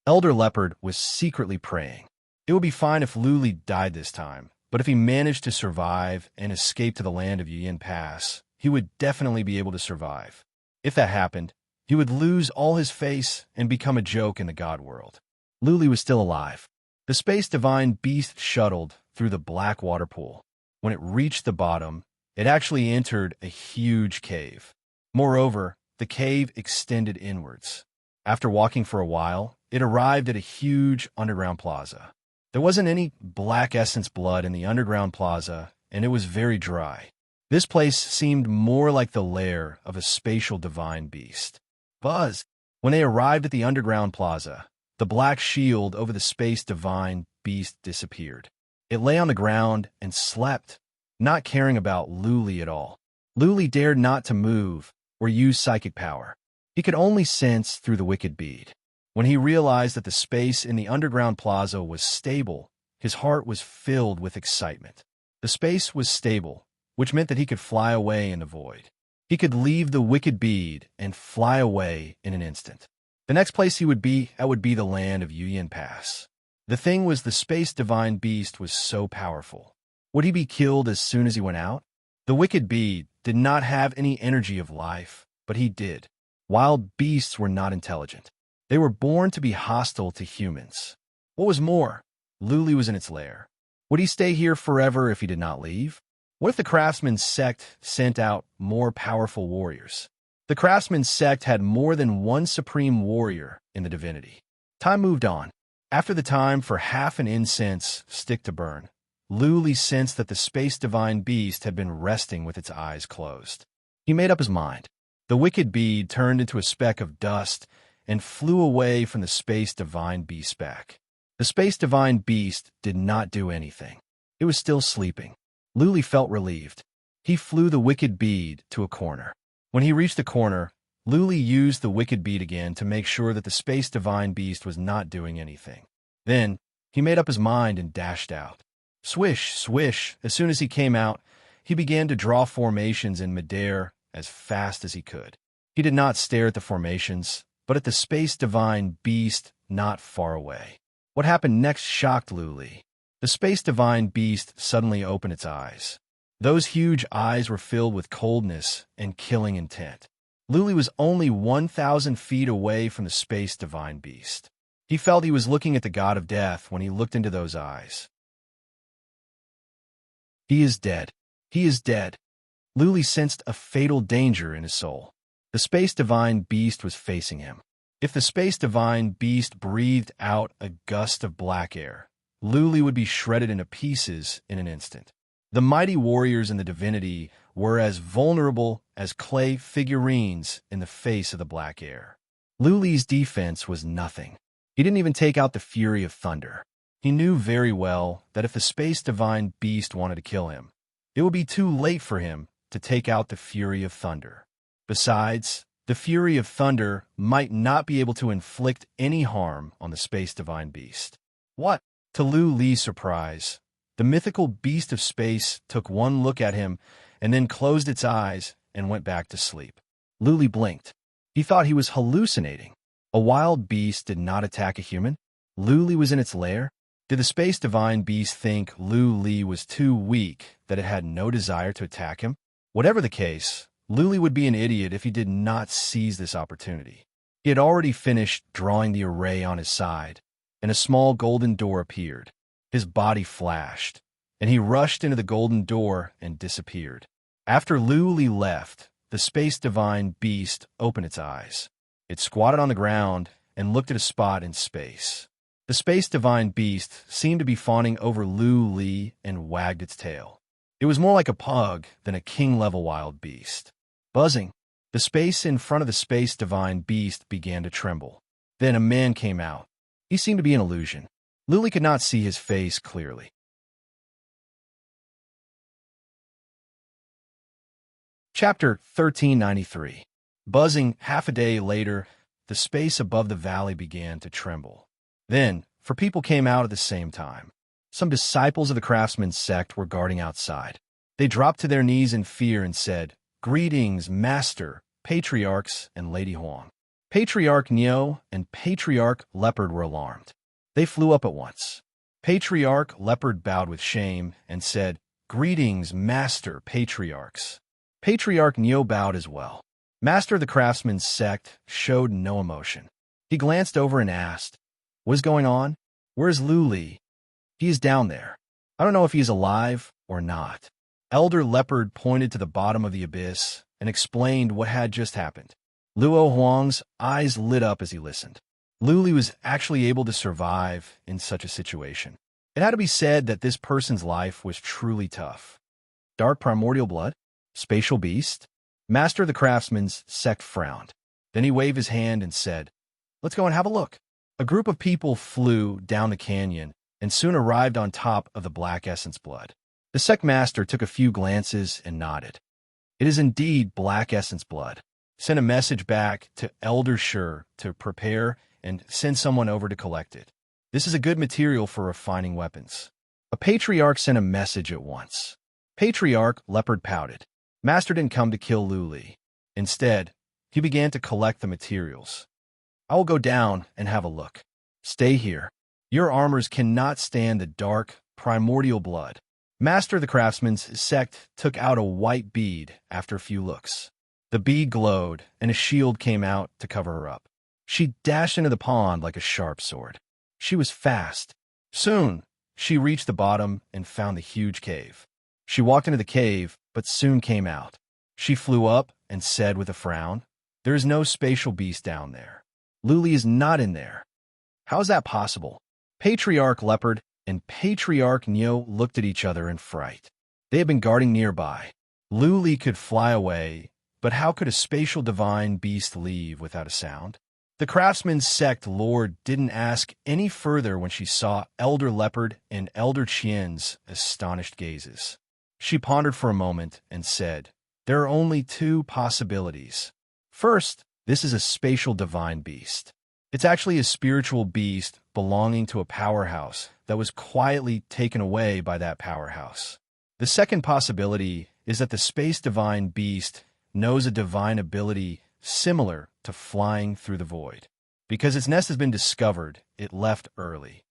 Elder Leopard was secretly praying. It would be fine if Luli died this time, but if he managed to survive and escape to the land of Yuyin Pass, he would definitely be able to survive. If that happened, he would lose all his face and become a joke in the god world. Luli was still alive. The space divine beast shuttled through the black water pool. When it reached the bottom, it actually entered a huge cave. Moreover, the cave extended inwards. After walking for a while, it arrived at a huge underground plaza. There wasn't any black essence blood in the underground plaza, and it was very dry. This place seemed more like the lair of a spatial divine beast. Buzz! When they arrived at the underground plaza, the black shield over the space divine beast disappeared. It lay on the ground and slept, not caring about Luli at all. Luli dared not to move or use psychic power. He could only sense through the wicked bead. When he realized that the space in the underground plaza was stable, his heart was filled with excitement. The space was stable, which meant that he could fly away in the void. He could leave the wicked bead and fly away in an instant. The next place he would be at would be the land of Yuyin Pass. The thing was, the space divine beast was so powerful. Would he be killed as soon as he went out? The wicked bead did not have any energy of life, but he did. Wild beasts were not intelligent. They were born to be hostile to humans. What was more, Luli was in its lair. Would he stay here forever if he did not leave? What if the craftsman sect sent out more powerful warriors? The craftsman sect had more than one supreme warrior in the divinity. Time moved on. After the time for half an incense stick to burn, Luli sensed that the space divine beast had been resting with its eyes closed. He made up his mind. The wicked bead turned into a speck of dust and flew away from the space divine beast's back. The space divine beast did not do anything. It was still sleeping. Luli felt relieved. He flew the wicked bead to a corner. When he reached the corner, Luli used the wicked bead again to make sure that the space divine beast was not doing anything. Then, he made up his mind and dashed out. Swish, swish, as soon as he came out, he began to draw formations in midair as fast as he could. He did not stare at the formations, but at the space divine beast not far away. What happened next shocked Luli. The space divine beast suddenly opened its eyes. Those huge eyes were filled with coldness and killing intent. Luli was only 1,000 feet away from the space divine beast. He felt he was looking at the god of death when he looked into those eyes. He is dead. He is dead. Luli sensed a fatal danger in his soul. The space divine beast was facing him. If the space divine beast breathed out a gust of black air, Luli would be shredded into pieces in an instant. The mighty warriors in the divinity were as vulnerable as clay figurines in the face of the black air. Luli's defense was nothing. He didn't even take out the fury of thunder. He knew very well that if the space divine beast wanted to kill him, it would be too late for him to take out the fury of thunder. Besides, the fury of thunder might not be able to inflict any harm on the space divine beast. What? To Luli's surprise, the mythical beast of space took one look at him and then closed its eyes and went back to sleep. Luli blinked. He thought he was hallucinating. A wild beast did not attack a human. Luli was in its lair. Did the space divine beast think Luli was too weak, that it had no desire to attack him? Whatever the case, Luli would be an idiot if he did not seize this opportunity. He had already finished drawing the array on his side, and a small golden door appeared. His body flashed, and he rushed into the golden door and disappeared. After Luli left, the space divine beast opened its eyes. It squatted on the ground and looked at a spot in space. The space divine beast seemed to be fawning over Luli and wagged its tail. It was more like a pug than a king-level wild beast. Buzzing, the space in front of the space divine beast began to tremble. Then a man came out. He seemed to be an illusion. Luli could not see his face clearly. Chapter 1393. Buzzing, half a day later, the space above the valley began to tremble. Then, 4 people came out at the same time. Some disciples of the craftsman's sect were guarding outside. They dropped to their knees in fear and said, "Greetings, Master, Patriarchs, and Lady Huang." Patriarch Neo and Patriarch Leopard were alarmed. They flew up at once. Patriarch Leopard bowed with shame and said, "Greetings, Master, Patriarchs." Patriarch Neo bowed as well. Master of the craftsman's sect showed no emotion. He glanced over and asked, "What is going on? Where's Luli?" "He is down there. I don't know if he is alive or not." Elder Leopard pointed to the bottom of the abyss and explained what had just happened. Luo Huang's eyes lit up as he listened. Luli was actually able to survive in such a situation. It had to be said that this person's life was truly tough. Dark primordial blood? Spatial beast? Master of the craftsman's sect frowned. Then he waved his hand and said, "Let's go and have a look." A group of people flew down the canyon and soon arrived on top of the black essence blood. The sect master took a few glances and nodded. "It is indeed black essence blood." Sent a message back to Elder Shur to prepare and send someone over to collect it. This is a good material for refining weapons. A patriarch sent a message at once. Patriarch Leopard pouted. Master didn't come to kill Luli. Instead, he began to collect the materials. "I will go down and have a look. Stay here. Your armors cannot stand the dark, primordial blood." Master of the craftsman's sect took out a white bead after a few looks. The bead glowed, and a shield came out to cover her up. She dashed into the pond like a sharp sword. She was fast. Soon, she reached the bottom and found the huge cave. She walked into the cave, but soon came out. She flew up and said with a frown, "There is no spatial beast down there. Luli is not in there." "How is that possible?" Patriarch Leopard and Patriarch Neo looked at each other in fright. They had been guarding nearby. Luli could fly away, but how could a spatial divine beast leave without a sound? The craftsman's sect lord didn't ask any further when she saw Elder Leopard and Elder Qian's astonished gazes. She pondered for a moment and said, "There are only 2 possibilities. First, this is a spatial divine beast. It's actually a spiritual beast belonging to a powerhouse that was quietly taken away by that powerhouse. The second possibility is that the space divine beast knows a divine ability similar to flying through the void. Because its nest has been discovered, it left early."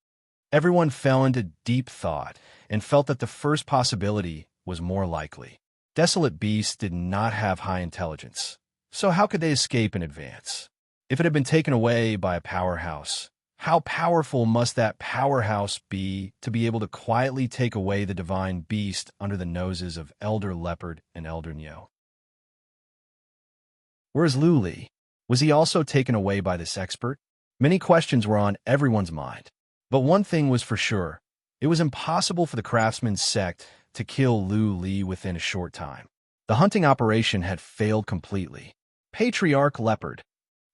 Everyone fell into deep thought and felt that the first possibility was more likely. Desolate beasts did not have high intelligence, So how could they escape in advance? If it had been taken away by a powerhouse, how powerful must that powerhouse be to be able to quietly take away the divine beast under the noses of Elder Leopard and Elder Nyo? Whereas Luli, was he also taken away by this expert? Many questions were on everyone's mind. But one thing was for sure. It was impossible for the craftsman's sect to kill Lu Li within a short time. The hunting operation had failed completely. Patriarch Leopard.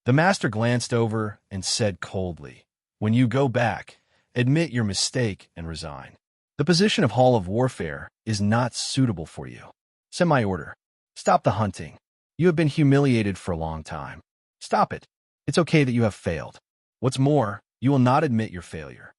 The master glanced over and said coldly, "When you go back, admit your mistake and resign. The position of Hall of Warfare is not suitable for you. Send my order. Stop the hunting. You have been humiliated for a long time. Stop it. It's okay that you have failed. What's more, you will not admit your failure."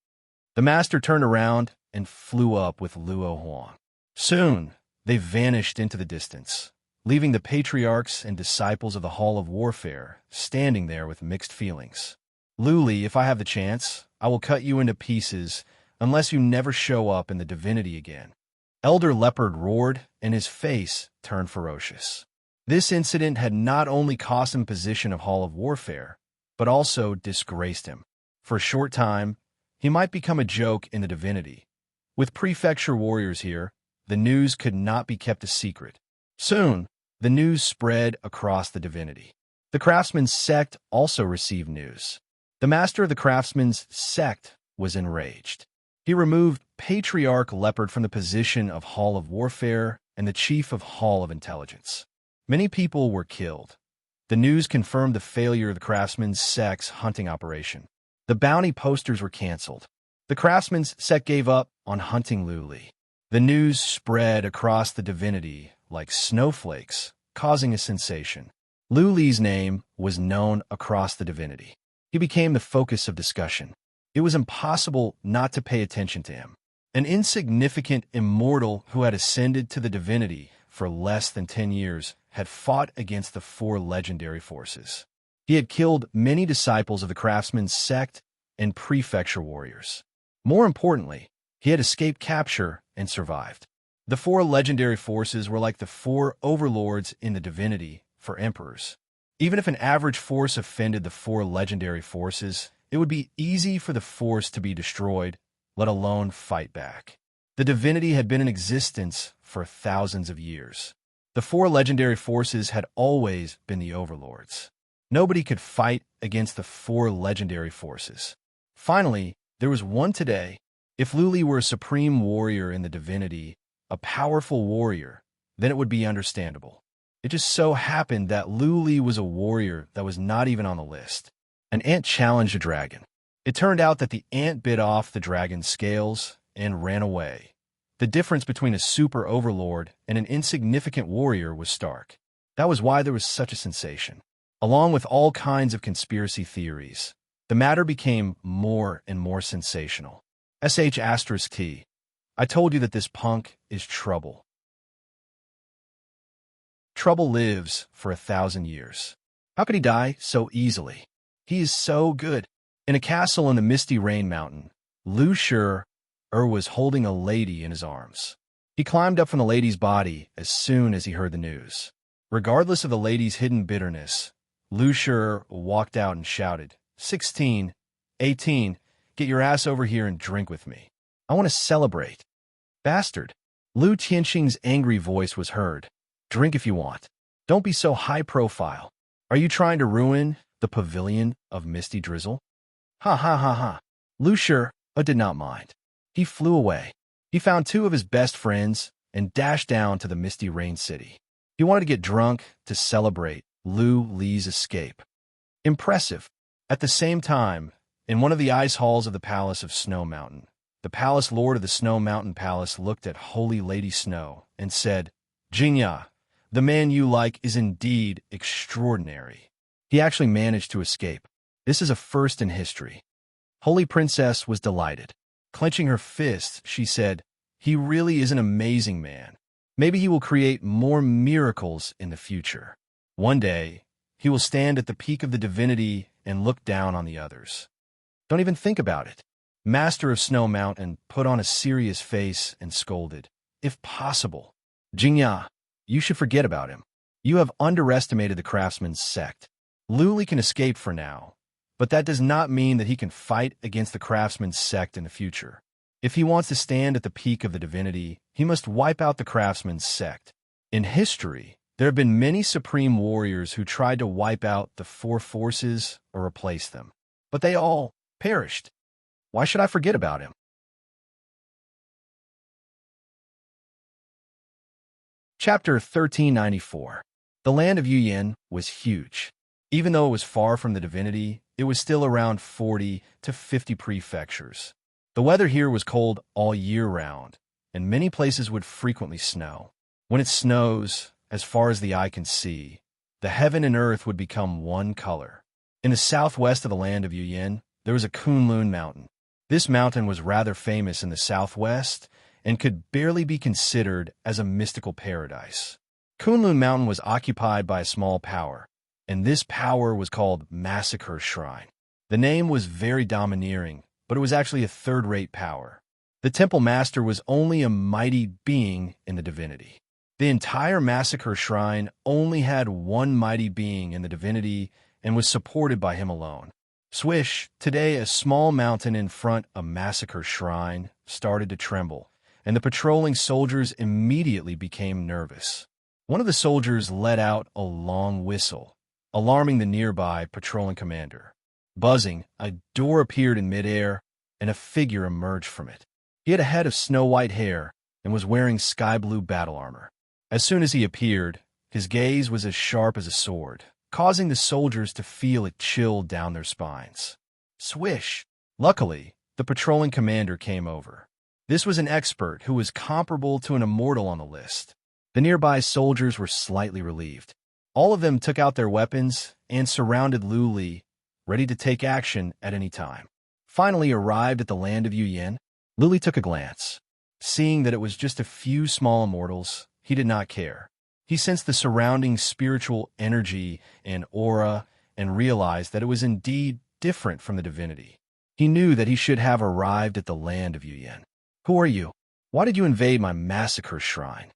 The master turned around and flew up with Luo Huang. Soon, they vanished into the distance, leaving the patriarchs and disciples of the Hall of Warfare standing there with mixed feelings. "Luli, if I have the chance, I will cut you into pieces unless you never show up in the divinity again." Elder Leopard roared, and his face turned ferocious. This incident had not only cost him position of Hall of Warfare, but also disgraced him. For a short time, he might become a joke in the divinity. With prefecture warriors here, the news could not be kept a secret. Soon, the news spread across the divinity. The craftsman's sect also received news. The master of the craftsman's sect was enraged. He removed Patriarch Leopard from the position of Hall of Warfare and the chief of Hall of Intelligence. Many people were killed. The news confirmed the failure of the craftsman's sect's hunting operation. The bounty posters were canceled. The craftsman's sect gave up on hunting Luli. The news spread across the divinity like snowflakes, causing a sensation. Luli's name was known across the divinity. He became the focus of discussion. It was impossible not to pay attention to him. An insignificant immortal who had ascended to the divinity for less than 10 years had fought against the 4 legendary forces. He had killed many disciples of the craftsman's sect and prefecture warriors. More importantly, he had escaped capture and survived. The 4 legendary forces were like the 4 overlords in the divinity for emperors. Even if an average force offended the 4 legendary forces, it would be easy for the force to be destroyed, let alone fight back. The divinity had been in existence for thousands of years. The 4 legendary forces had always been the overlords. Nobody could fight against the 4 legendary forces. Finally, there was one today. If Luli were a supreme warrior in the divinity, a powerful warrior, then it would be understandable. It just so happened that Luli was a warrior that was not even on the list. An ant challenged a dragon. It turned out that the ant bit off the dragon's scales and ran away. The difference between a super overlord and an insignificant warrior was stark. That was why there was such a sensation. Along with all kinds of conspiracy theories, the matter became more and more sensational. *T. I told you that this punk is trouble. Trouble lives for 1,000 years. How could he die so easily? He is so good. In a castle in the misty rain mountain, Lu Shi was holding a lady in his arms. He climbed up from the lady's body as soon as he heard the news. Regardless of the lady's hidden bitterness, Lu Shi walked out and shouted, 16, 18, get your ass over here and drink with me. I want to celebrate. Bastard. Lu Tianxing's angry voice was heard. Drink if you want. Don't be so high profile. Are you trying to ruin the pavilion of misty drizzle? Ha ha ha ha. Lu Shi did not mind. He flew away. He found 2 of his best friends and dashed down to the misty rain city. He wanted to get drunk to celebrate Lu Li's escape. Impressive. At the same time, in one of the ice halls of the Palace of Snow Mountain, the Palace Lord of the Snow Mountain Palace looked at Holy Lady Snow and said, Jingya, the man you like is indeed extraordinary. He actually managed to escape. This is a first in history. Holy Princess was delighted. Clenching her fists, she said, he really is an amazing man. Maybe he will create more miracles in the future. One day, he will stand at the peak of the divinity and look down on the others. Don't even think about it. Master of Snow Mountain put on a serious face and scolded, if possible. Jingya, you should forget about him. You have underestimated the craftsman's sect. Luli can escape for now, but that does not mean that he can fight against the craftsman's sect in the future. If he wants to stand at the peak of the divinity, he must wipe out the craftsman's sect. In history, there have been many supreme warriors who tried to wipe out the four forces or replace them, but they all perished. Why should I forget about him? Chapter 1394. The land of Yuyan was huge. Even though it was far from the divinity, it was still around 40 to 50 prefectures. The weather here was cold all year round, and many places would frequently snow. When it snows, as far as the eye can see, the heaven and earth would become one color. In the southwest of the land of Yuyan, there was a Kunlun mountain. This mountain was rather famous in the southwest and could barely be considered as a mystical paradise. Kunlun Mountain was occupied by a small power, and this power was called Massacre Shrine. The name was very domineering, but it was actually a third-rate power. The temple master was only a mighty being in the divinity. The entire Massacre Shrine only had one mighty being in the divinity and was supported by him alone. Swish, today a small mountain in front of Massacre Shrine started to tremble, and the patrolling soldiers immediately became nervous. One of the soldiers let out a long whistle, alarming the nearby patrolling commander. Buzzing, a door appeared in midair, and a figure emerged from it. He had a head of snow-white hair and was wearing sky-blue battle armor. As soon as he appeared, his gaze was as sharp as a sword, causing the soldiers to feel it chill down their spines. Swish! Luckily, the patrolling commander came over. This was an expert who was comparable to an immortal on the list. The nearby soldiers were slightly relieved. All of them took out their weapons and surrounded Luli, ready to take action at any time. Finally arrived at the land of Yuyan, Luli took a glance. Seeing that it was just a few small immortals, he did not care. He sensed the surrounding spiritual energy and aura and realized that it was indeed different from the divinity. He knew that he should have arrived at the land of Yuyan. Who are you? Why did you invade my Massacre Shrine?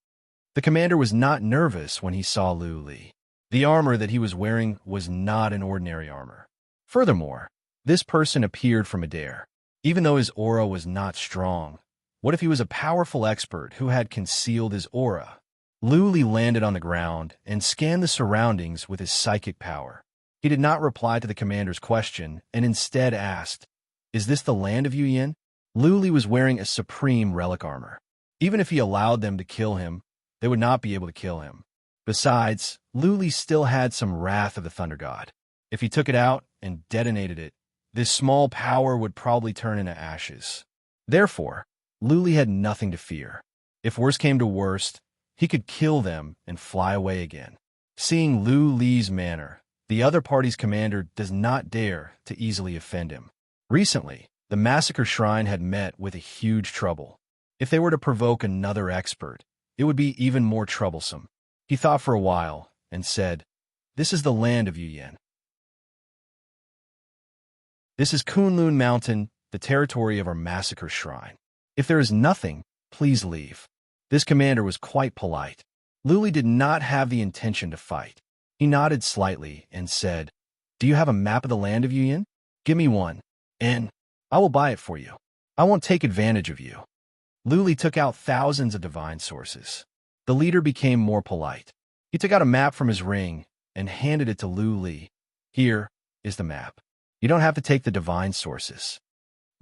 The commander was not nervous when he saw Luli. The armor that he was wearing was not an ordinary armor. Furthermore, this person appeared from midair. Even though his aura was not strong, what if he was a powerful expert who had concealed his aura? Luli landed on the ground and scanned the surroundings with his psychic power. He did not reply to the commander's question and instead asked, "Is this the land of Yuyan?" Luli was wearing a supreme relic armor. Even if he allowed them to kill him, they would not be able to kill him. Besides, Luli still had some wrath of the Thunder God. If he took it out and detonated it, this small power would probably turn into ashes. Therefore, Luli had nothing to fear. If worse came to worst, he could kill them and fly away again. Seeing Luli's manner, the other party's commander does not dare to easily offend him. Recently, the Massacre Shrine had met with a huge trouble. If they were to provoke another expert, it would be even more troublesome. He thought for a while and said, "This is the land of Yuyan. This is Kunlun Mountain, the territory of our Massacre Shrine. If there is nothing, please leave." This commander was quite polite. Luli did not have the intention to fight. He nodded slightly and said, "Do you have a map of the land of Yuyan? Give me one, and I will buy it for you. I won't take advantage of you." Luli took out thousands of divine sources. The leader became more polite. He took out a map from his ring and handed it to Luli. "Here is the map. You don't have to take the divine sources."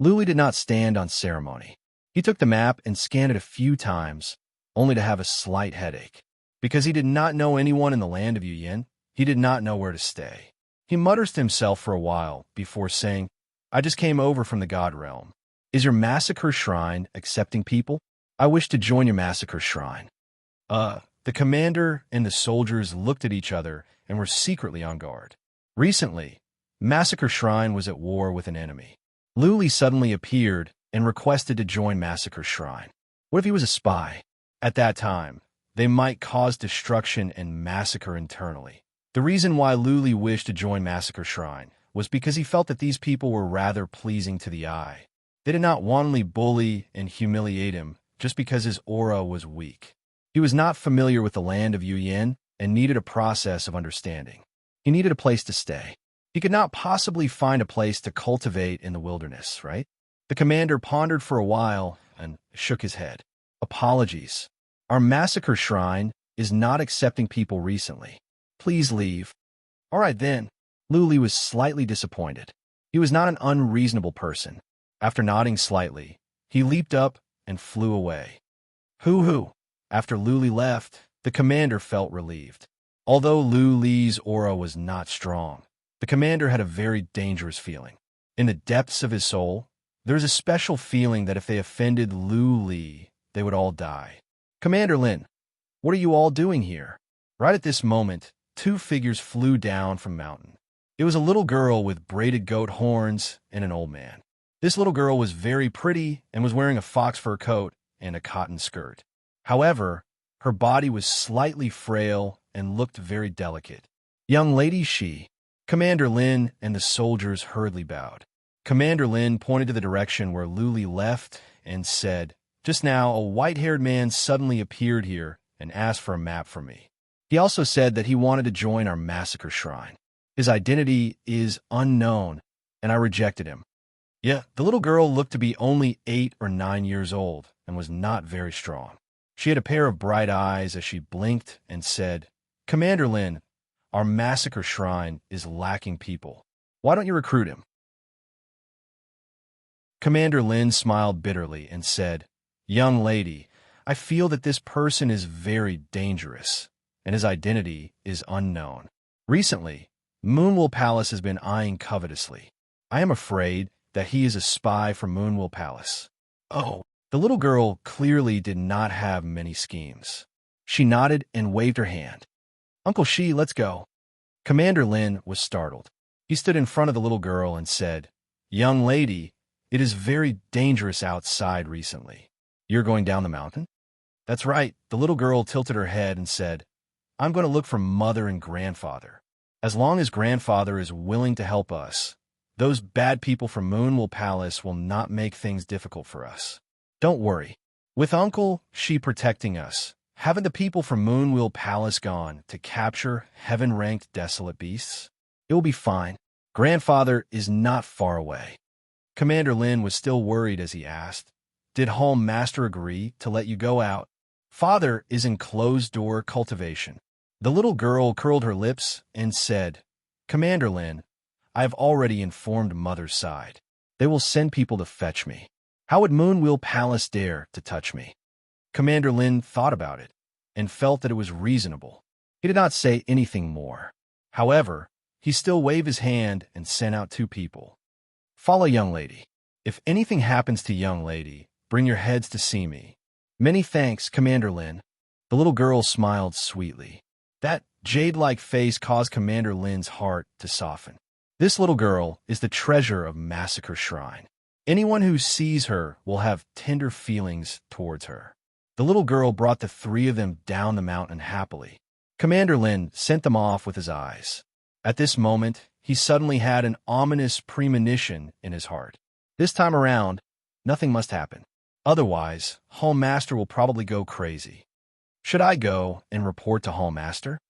Luli did not stand on ceremony. He took the map and scanned it a few times, only to have a slight headache. Because he did not know anyone in the land of Yuyan, he did not know where to stay. He mutters to himself for a while before saying, "I just came over from the God Realm. Is your Massacre Shrine accepting people? I wish to join your Massacre Shrine." The commander and the soldiers looked at each other and were secretly on guard. Recently, Massacre Shrine was at war with an enemy. Luli suddenly appeared and requested to join Massacre Shrine. What if he was a spy? At that time, they might cause destruction and massacre internally. The reason why Luli wished to join Massacre Shrine was because he felt that these people were rather pleasing to the eye. They did not wantonly bully and humiliate him just because his aura was weak. He was not familiar with the land of Yuyan and needed a process of understanding. He needed a place to stay. He could not possibly find a place to cultivate in the wilderness, right? The commander pondered for a while and shook his head. Apologies. Our massacre shrine is not accepting people recently. Please leave. All right then. Luli was slightly disappointed. He was not an unreasonable person. After nodding slightly, he leaped up and flew away. Hoo-hoo. After Luli left, the commander felt relieved. Although Luli's aura was not strong, the commander had a very dangerous feeling. In the depths of his soul, there was a special feeling that if they offended Luli, they would all die. Commander Lin, what are you all doing here? Right at this moment, two figures flew down from mountain. It was a little girl with braided goat horns and an old man. This little girl was very pretty and was wearing a fox fur coat and a cotton skirt. However, her body was slightly frail and looked very delicate. Young lady, she. Commander Lin and the soldiers hurriedly bowed. Commander Lin pointed to the direction where Luli left and said, "Just now, a white-haired man suddenly appeared here and asked for a map from me. He also said that he wanted to join our massacre shrine. His identity is unknown, and I rejected him." Yeah, the little girl looked to be only 8 or 9 years old and was not very strong. She had a pair of bright eyes as she blinked and said, "Commander Lin, our massacre shrine is lacking people. Why don't you recruit him?" Commander Lin smiled bitterly and said, "Young lady, I feel that this person is very dangerous, and his identity is unknown. Recently, Moonwell Palace has been eyeing covetously. I am afraid that he is a spy from Moonwell Palace." Oh, the little girl clearly did not have many schemes. She nodded and waved her hand. "Uncle Shi, let's go." Commander Lin was startled. He stood in front of the little girl and said, "Young lady, it is very dangerous outside recently. You're going down the mountain?" "That's right." The little girl tilted her head and said, "I'm going to look for mother and grandfather. As long as grandfather is willing to help us, those bad people from Moonwell Palace will not make things difficult for us. Don't worry. With Uncle Shi protecting us, haven't the people from Moonwell Palace gone to capture heaven-ranked desolate beasts? It will be fine. Grandfather is not far away." Commander Lin was still worried as he asked, "Did Hall Master agree to let you go out?" "Father is in closed-door cultivation." The little girl curled her lips and said, "Commander Lin, I have already informed Mother's side. They will send people to fetch me. How would Moonwell Palace dare to touch me?" Commander Lin thought about it and felt that it was reasonable. He did not say anything more. However, he still waved his hand and sent out 2 people. "Follow young lady. If anything happens to young lady, bring your heads to see me." "Many thanks, Commander Lin." The little girl smiled sweetly. That jade-like face caused Commander Lin's heart to soften. This little girl is the treasure of Massacre Shrine. Anyone who sees her will have tender feelings towards her. The little girl brought the 3 of them down the mountain happily. Commander Lin sent them off with his eyes. At this moment, he suddenly had an ominous premonition in his heart. This time around, nothing must happen. Otherwise, Hall Master will probably go crazy. Should I go and report to Hall Master?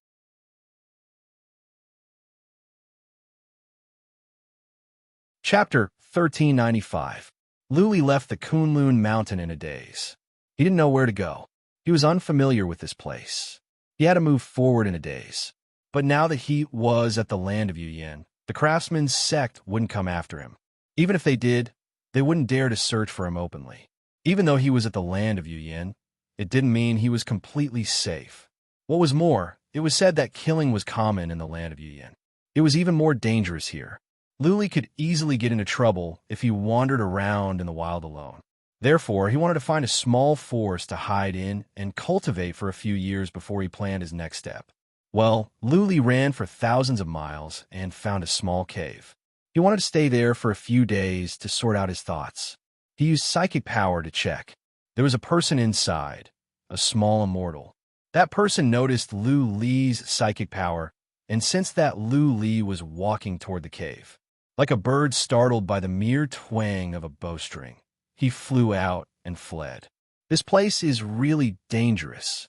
Chapter 1395. Luli left the Kunlun Mountain in a daze. He didn't know where to go. He was unfamiliar with this place. He had to move forward in a daze. But now that he was at the land of Yuyin, the craftsman's sect wouldn't come after him. Even if they did, they wouldn't dare to search for him openly. Even though he was at the land of Yuyin, it didn't mean he was completely safe. What was more, it was said that killing was common in the land of Yuyin. It was even more dangerous here. Luli could easily get into trouble if he wandered around in the wild alone. Therefore, he wanted to find a small forest to hide in and cultivate for a few years before he planned his next step. Well, Luli ran for thousands of miles and found a small cave. He wanted to stay there for a few days to sort out his thoughts. He used psychic power to check. There was a person inside, a small immortal. That person noticed Lu Li's psychic power and sensed that Lu Li was walking toward the cave. Like a bird startled by the mere twang of a bowstring, he flew out and fled. This place is really dangerous.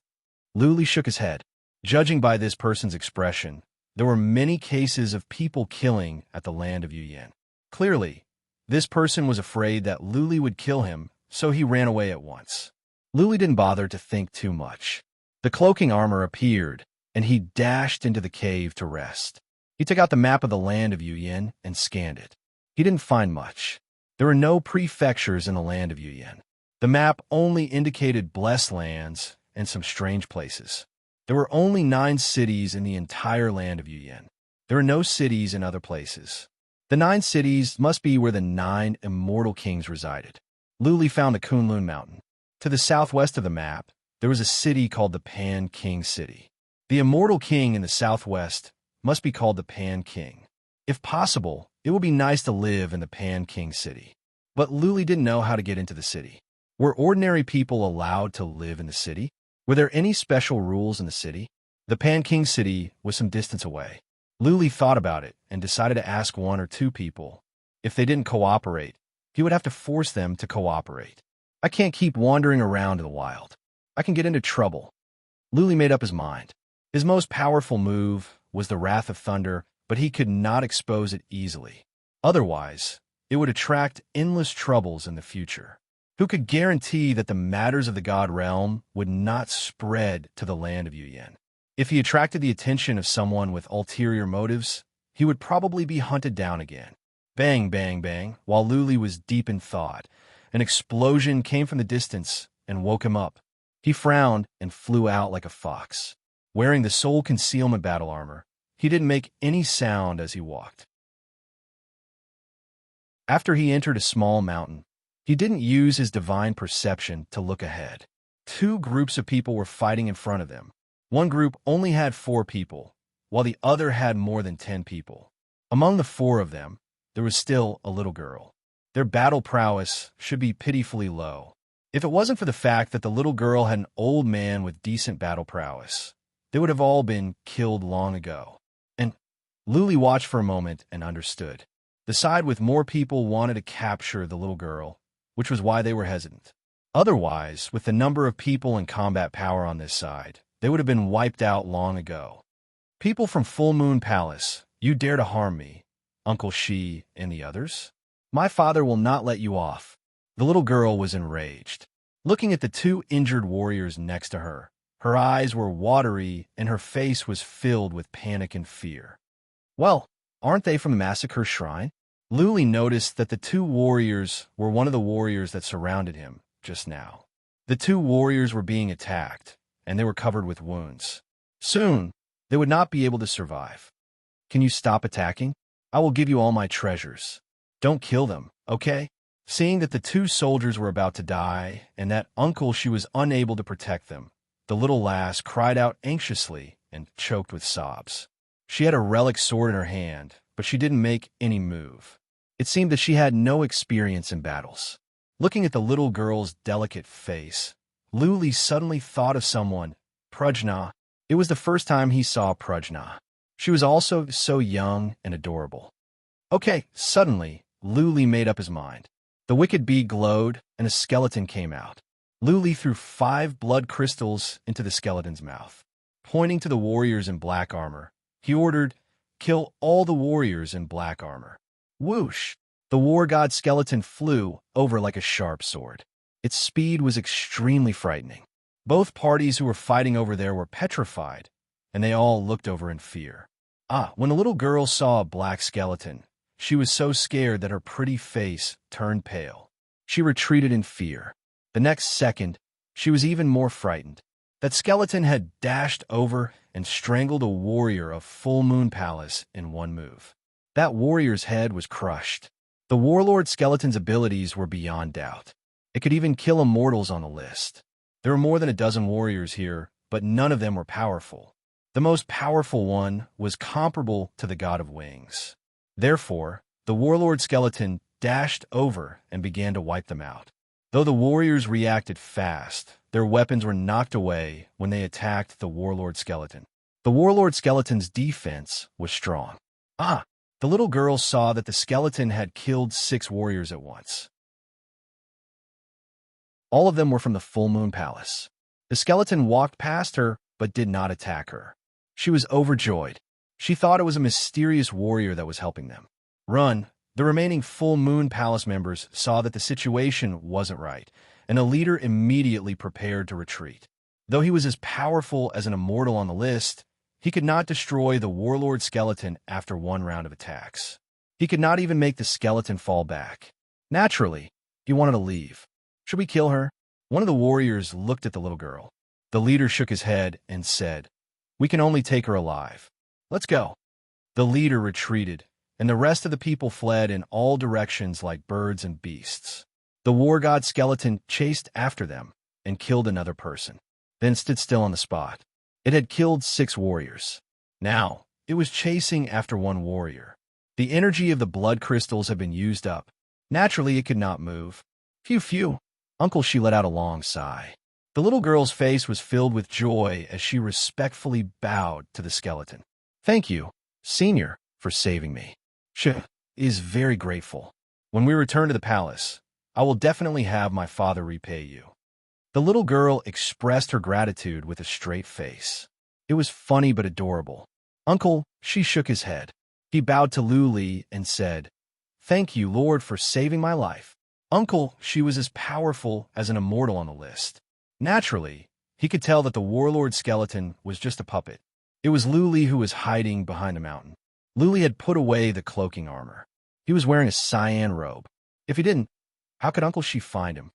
Lu Li shook his head. Judging by this person's expression, there were many cases of people killing at the land of Yuyin. Clearly, this person was afraid that Luli would kill him, so he ran away at once. Luli didn't bother to think too much. The cloaking armor appeared, and he dashed into the cave to rest. He took out the map of the land of Yuyin and scanned it. He didn't find much. There were no prefectures in the land of Yuyin. The map only indicated blessed lands and some strange places. There were only 9 cities in the entire land of Yuyin. There were no cities in other places. The 9 cities must be where the 9 immortal kings resided. Luli found the Kunlun Mountain. To the southwest of the map, there was a city called the Pan King City. The immortal king in the southwest must be called the Pan King. If possible, it would be nice to live in the Pan King City. But Luli didn't know how to get into the city. Were ordinary people allowed to live in the city? Were there any special rules in the city? The Pan King City was some distance away. Luli thought about it and decided to ask 1 or 2 people. If they didn't cooperate, he would have to force them to cooperate. I can't keep wandering around in the wild. I can get into trouble. Luli made up his mind. His most powerful move was the Wrath of Thunder, but he could not expose it easily. Otherwise, it would attract endless troubles in the future. Who could guarantee that the matters of the God realm would not spread to the land of Yuyin? If he attracted the attention of someone with ulterior motives, he would probably be hunted down again. Bang, bang, bang. While Luli was deep in thought, an explosion came from the distance and woke him up. He frowned and flew out like a fox. Wearing the soul concealment battle armor, he didn't make any sound as he walked. After he entered a small mountain, he didn't use his divine perception to look ahead. 2 groups of people were fighting in front of them. One group only had 4 people, while the other had more than 10 people. Among the 4 of them, there was still a little girl. Their battle prowess should be pitifully low. If it wasn't for the fact that the little girl had an old man with decent battle prowess, they would have all been killed long ago. And Luli watched for a moment and understood. The side with more people wanted to capture the little girl, which was why they were hesitant. Otherwise, with the number of people and combat power on this side, they would have been wiped out long ago. People from Full Moon Palace, you dare to harm me, Uncle Shi and the others? My father will not let you off. The little girl was enraged. Looking at the 2 injured warriors next to her, her eyes were watery and her face was filled with panic and fear. Well, aren't they from the Massacre Shrine? Luli noticed that the 2 warriors were one of the warriors that surrounded him just now. The 2 warriors were being attacked, and they were covered with wounds. Soon, they would not be able to survive. Can you stop attacking? I will give you all my treasures. Don't kill them, okay? Seeing that the 2 soldiers were about to die, and that Uncle She was unable to protect them, the little lass cried out anxiously and choked with sobs. She had a relic sword in her hand, but she didn't make any move. It seemed that she had no experience in battles. Looking at the little girl's delicate face, Luli suddenly thought of someone, Prajna. It was the first time he saw Prajna. She was also so young and adorable. Okay, suddenly, Luli made up his mind. The wicked bee glowed, and a skeleton came out. Luli threw 5 blood crystals into the skeleton's mouth. Pointing to the warriors in black armor, he ordered, "Kill all the warriors in black armor." Whoosh! The war god skeleton flew over like a sharp sword. Its speed was extremely frightening. Both parties who were fighting over there were petrified, and they all looked over in fear. When the little girl saw a black skeleton, she was so scared that her pretty face turned pale. She retreated in fear. The next second, she was even more frightened. That skeleton had dashed over and strangled a warrior of Full Moon Palace in one move. That warrior's head was crushed. The warlord skeleton's abilities were beyond doubt. It could even kill immortals on the list. There were more than a dozen warriors here, but none of them were powerful. The most powerful one was comparable to the god of wings. Therefore, the warlord skeleton dashed over and began to wipe them out. Though the warriors reacted fast, their weapons were knocked away when they attacked the warlord skeleton. The warlord skeleton's defense was strong. The little girl saw that the skeleton had killed 6 warriors at once. All of them were from the Full Moon Palace. The skeleton walked past her but did not attack her. She was overjoyed. She thought it was a mysterious warrior that was helping them. Run! The remaining Full Moon Palace members saw that the situation wasn't right, and the leader immediately prepared to retreat. Though he was as powerful as an immortal on the list, he could not destroy the warlord skeleton after one round of attacks. He could not even make the skeleton fall back. Naturally, he wanted to leave. Should we kill her? One of the warriors looked at the little girl. The leader shook his head and said, "We can only take her alive. Let's go." The leader retreated, and the rest of the people fled in all directions like birds and beasts. The war god skeleton chased after them and killed another person, then stood still on the spot. It had killed 6 warriors. Now, it was chasing after one warrior. The energy of the blood crystals had been used up. Naturally, it could not move. Phew. Uncle, she let out a long sigh. The little girl's face was filled with joy as she respectfully bowed to the skeleton. "Thank you, Senior, for saving me. She is very grateful. When we return to the palace, I will definitely have my father repay you." The little girl expressed her gratitude with a straight face. It was funny but adorable. Uncle, she shook his head. He bowed to Luli and said, "Thank you, Lord, for saving my life." Uncle, she was as powerful as an immortal on the list. Naturally, he could tell that the warlord skeleton was just a puppet. It was Luli who was hiding behind a mountain. Luli had put away the cloaking armor. He was wearing a cyan robe. If he didn't, how could Uncle She find him?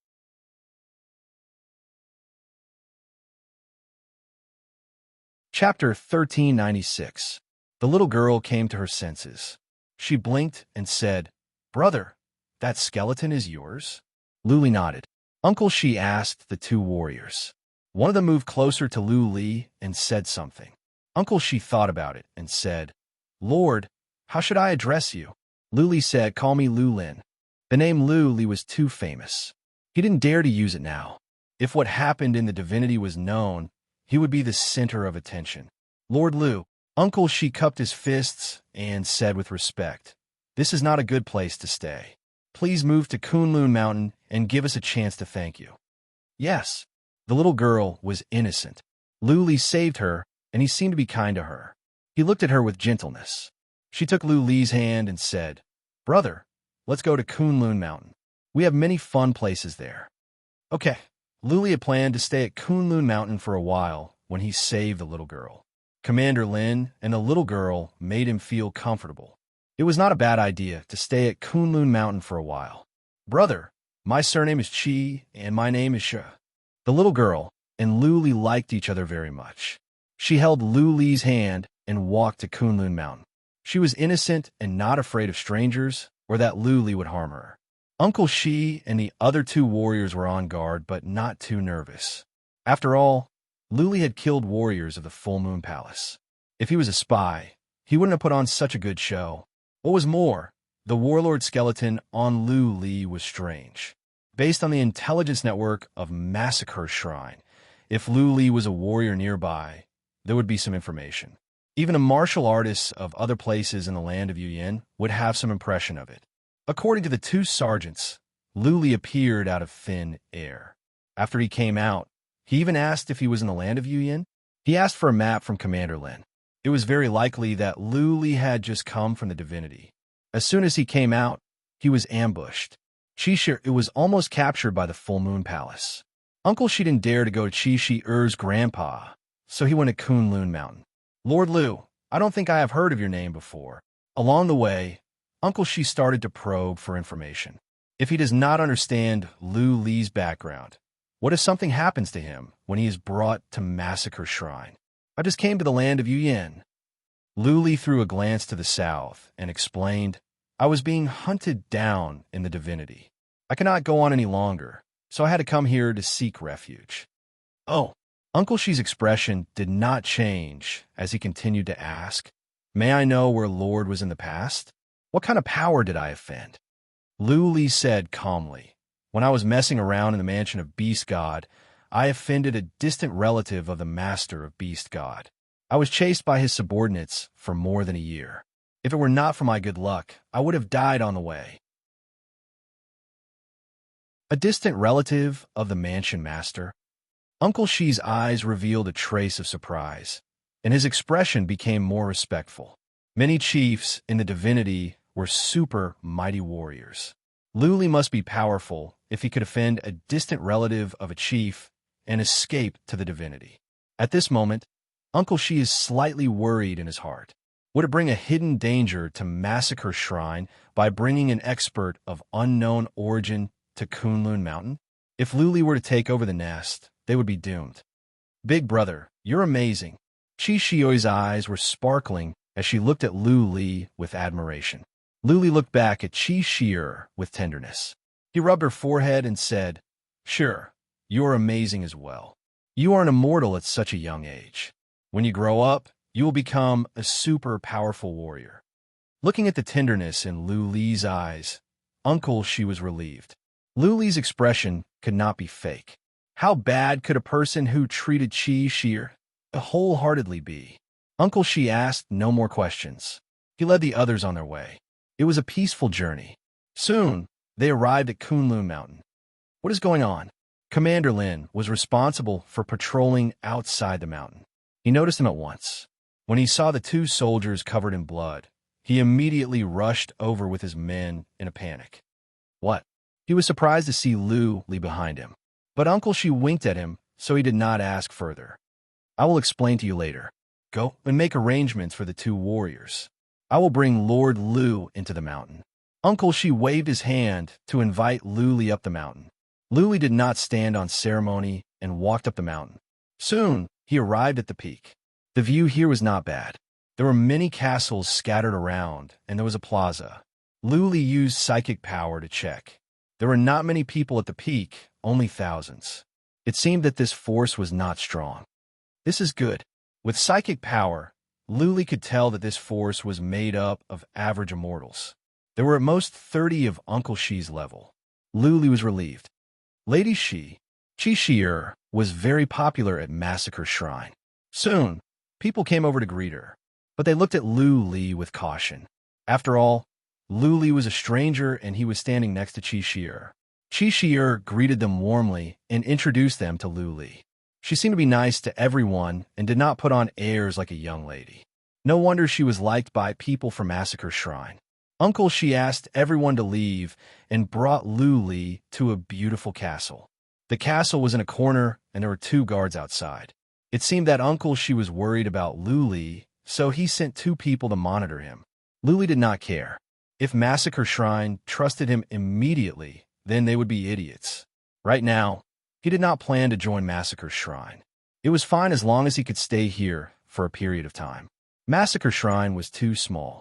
Chapter 1396. The little girl came to her senses. She blinked and said, "Brother, that skeleton is yours?" Luli nodded. Uncle, she asked the 2 warriors. One of them moved closer to Luli and said something. Uncle, she thought about it and said, "Lord, how should I address you?" Luli said, "Call me Lulin." The name Luli was too famous. He didn't dare to use it now. If what happened in the divinity was known, he would be the center of attention. "Lord Lu." Uncle, she cupped his fists and said with respect, "This is not a good place to stay. Please move to Kunlun Mountain and give us a chance to thank you." Yes, the little girl was innocent. Luli saved her, and he seemed to be kind to her. He looked at her with gentleness. She took Luli's hand and said, "Brother, let's go to Kunlun Mountain. We have many fun places there." Okay, Luli had planned to stay at Kunlun Mountain for a while when he saved the little girl. Commander Lin and the little girl made him feel comfortable. It was not a bad idea to stay at Kunlun Mountain for a while. "Brother, my surname is Chi, and my name is Sha." The little girl and Luli liked each other very much. She held Luli's hand and walked to Kunlun Mountain. She was innocent and not afraid of strangers or that Luli would harm her. Uncle Shi and the other 2 warriors were on guard, but not too nervous. After all, Luli had killed warriors of the Full Moon Palace. If he was a spy, he wouldn't have put on such a good show. What was more, the warlord skeleton on Luli was strange. Based on the intelligence network of Massacre Shrine, if Luli was a warrior nearby, there would be some information. Even a martial artist of other places in the land of Yuyin would have some impression of it. According to the 2 sergeants, Luli appeared out of thin air. After he came out, he even asked if he was in the land of Yuyin. He asked for a map from Commander Lin. It was very likely that Luli had just come from the divinity. As soon as he came out, he was ambushed. It was almost captured by the Full Moon Palace. Uncle Shi didn't dare to go to Chi-Shi-Er's grandpa, so he went to Kunlun Mountain. "Lord Lu, I don't think I have heard of your name before." Along the way, Uncle Shi started to probe for information. If he does not understand Lu Li's background, what if something happens to him when he is brought to Massacre Shrine? "I just came to the land of Yuyin." Lu Li threw a glance to the south and explained, "I was being hunted down in the divinity. I cannot go on any longer, so I had to come here to seek refuge." Oh, Uncle Shi's expression did not change as he continued to ask, "May I know where Lord was in the past? What kind of power did I offend?" Lu Li said calmly, "When I was messing around in the mansion of Beast God, I offended a distant relative of the master of Beast God. I was chased by his subordinates for more than a year. If it were not for my good luck, I would have died on the way." A distant relative of the mansion master? Uncle Shi's eyes revealed a trace of surprise, and his expression became more respectful. Many chiefs in the divinity were super mighty warriors. Luli must be powerful if he could offend a distant relative of a chief and escape to the divinity. At this moment, Uncle Shi is slightly worried in his heart. Would it bring a hidden danger to Massacre Shrine by bringing an expert of unknown origin to Kunlun Mountain? If Luli were to take over the nest, they would be doomed. Big brother, you're amazing. Chi Shioi's eyes were sparkling as she looked at Lu Li with admiration. Luli looked back at Chi Shier with tenderness. He rubbed her forehead and said, "Sure, you're amazing as well. You are an immortal at such a young age. When you grow up, you will become a super powerful warrior." Looking at the tenderness in Lu Li's eyes, Uncle Shi was relieved. Lu Li's expression could not be fake. How bad could a person who treated Chi Shier wholeheartedly be? Uncle Shi asked no more questions. He led the others on their way. It was a peaceful journey. Soon, they arrived at Kunlun Mountain. What is going on? Commander Lin was responsible for patrolling outside the mountain. He noticed them at once. When he saw the two soldiers covered in blood, he immediately rushed over with his men in a panic. What? He was surprised to see Lu Li behind him. But Uncle Shi winked at him, so he did not ask further. I will explain to you later. Go and make arrangements for the two warriors. I will bring Lord Lu into the mountain. Uncle Shi waved his hand to invite Lu Li up the mountain. Lu Li did not stand on ceremony and walked up the mountain. Soon, he arrived at the peak. The view here was not bad. There were many castles scattered around, and there was a plaza. Lu Li used psychic power to check. There were not many people at the peak, only thousands. It seemed that this force was not strong. This is good. With psychic power, Lu Li could tell that this force was made up of average immortals. There were at most 30 of Uncle Shi's level. Lu Li was relieved. Lady Chi Shier, was very popular at Massacre Shrine. Soon, people came over to greet her, but they looked at Lu Li with caution. After all, Lu Li was a stranger and he was standing next to Chi Shier. Chi Shier greeted them warmly and introduced them to Lu Li. She seemed to be nice to everyone and did not put on airs like a young lady. No wonder she was liked by people from Massacre Shrine. Uncle Shi asked everyone to leave and brought Lu Li to a beautiful castle. The castle was in a corner and there were 2 guards outside. It seemed that Uncle Shi was worried about Lu Li, so he sent 2 people to monitor him. Lu Li did not care. If Massacre Shrine trusted him immediately, then they would be idiots. Right now, he did not plan to join Massacre Shrine. It was fine as long as he could stay here for a period of time. Massacre Shrine was too small.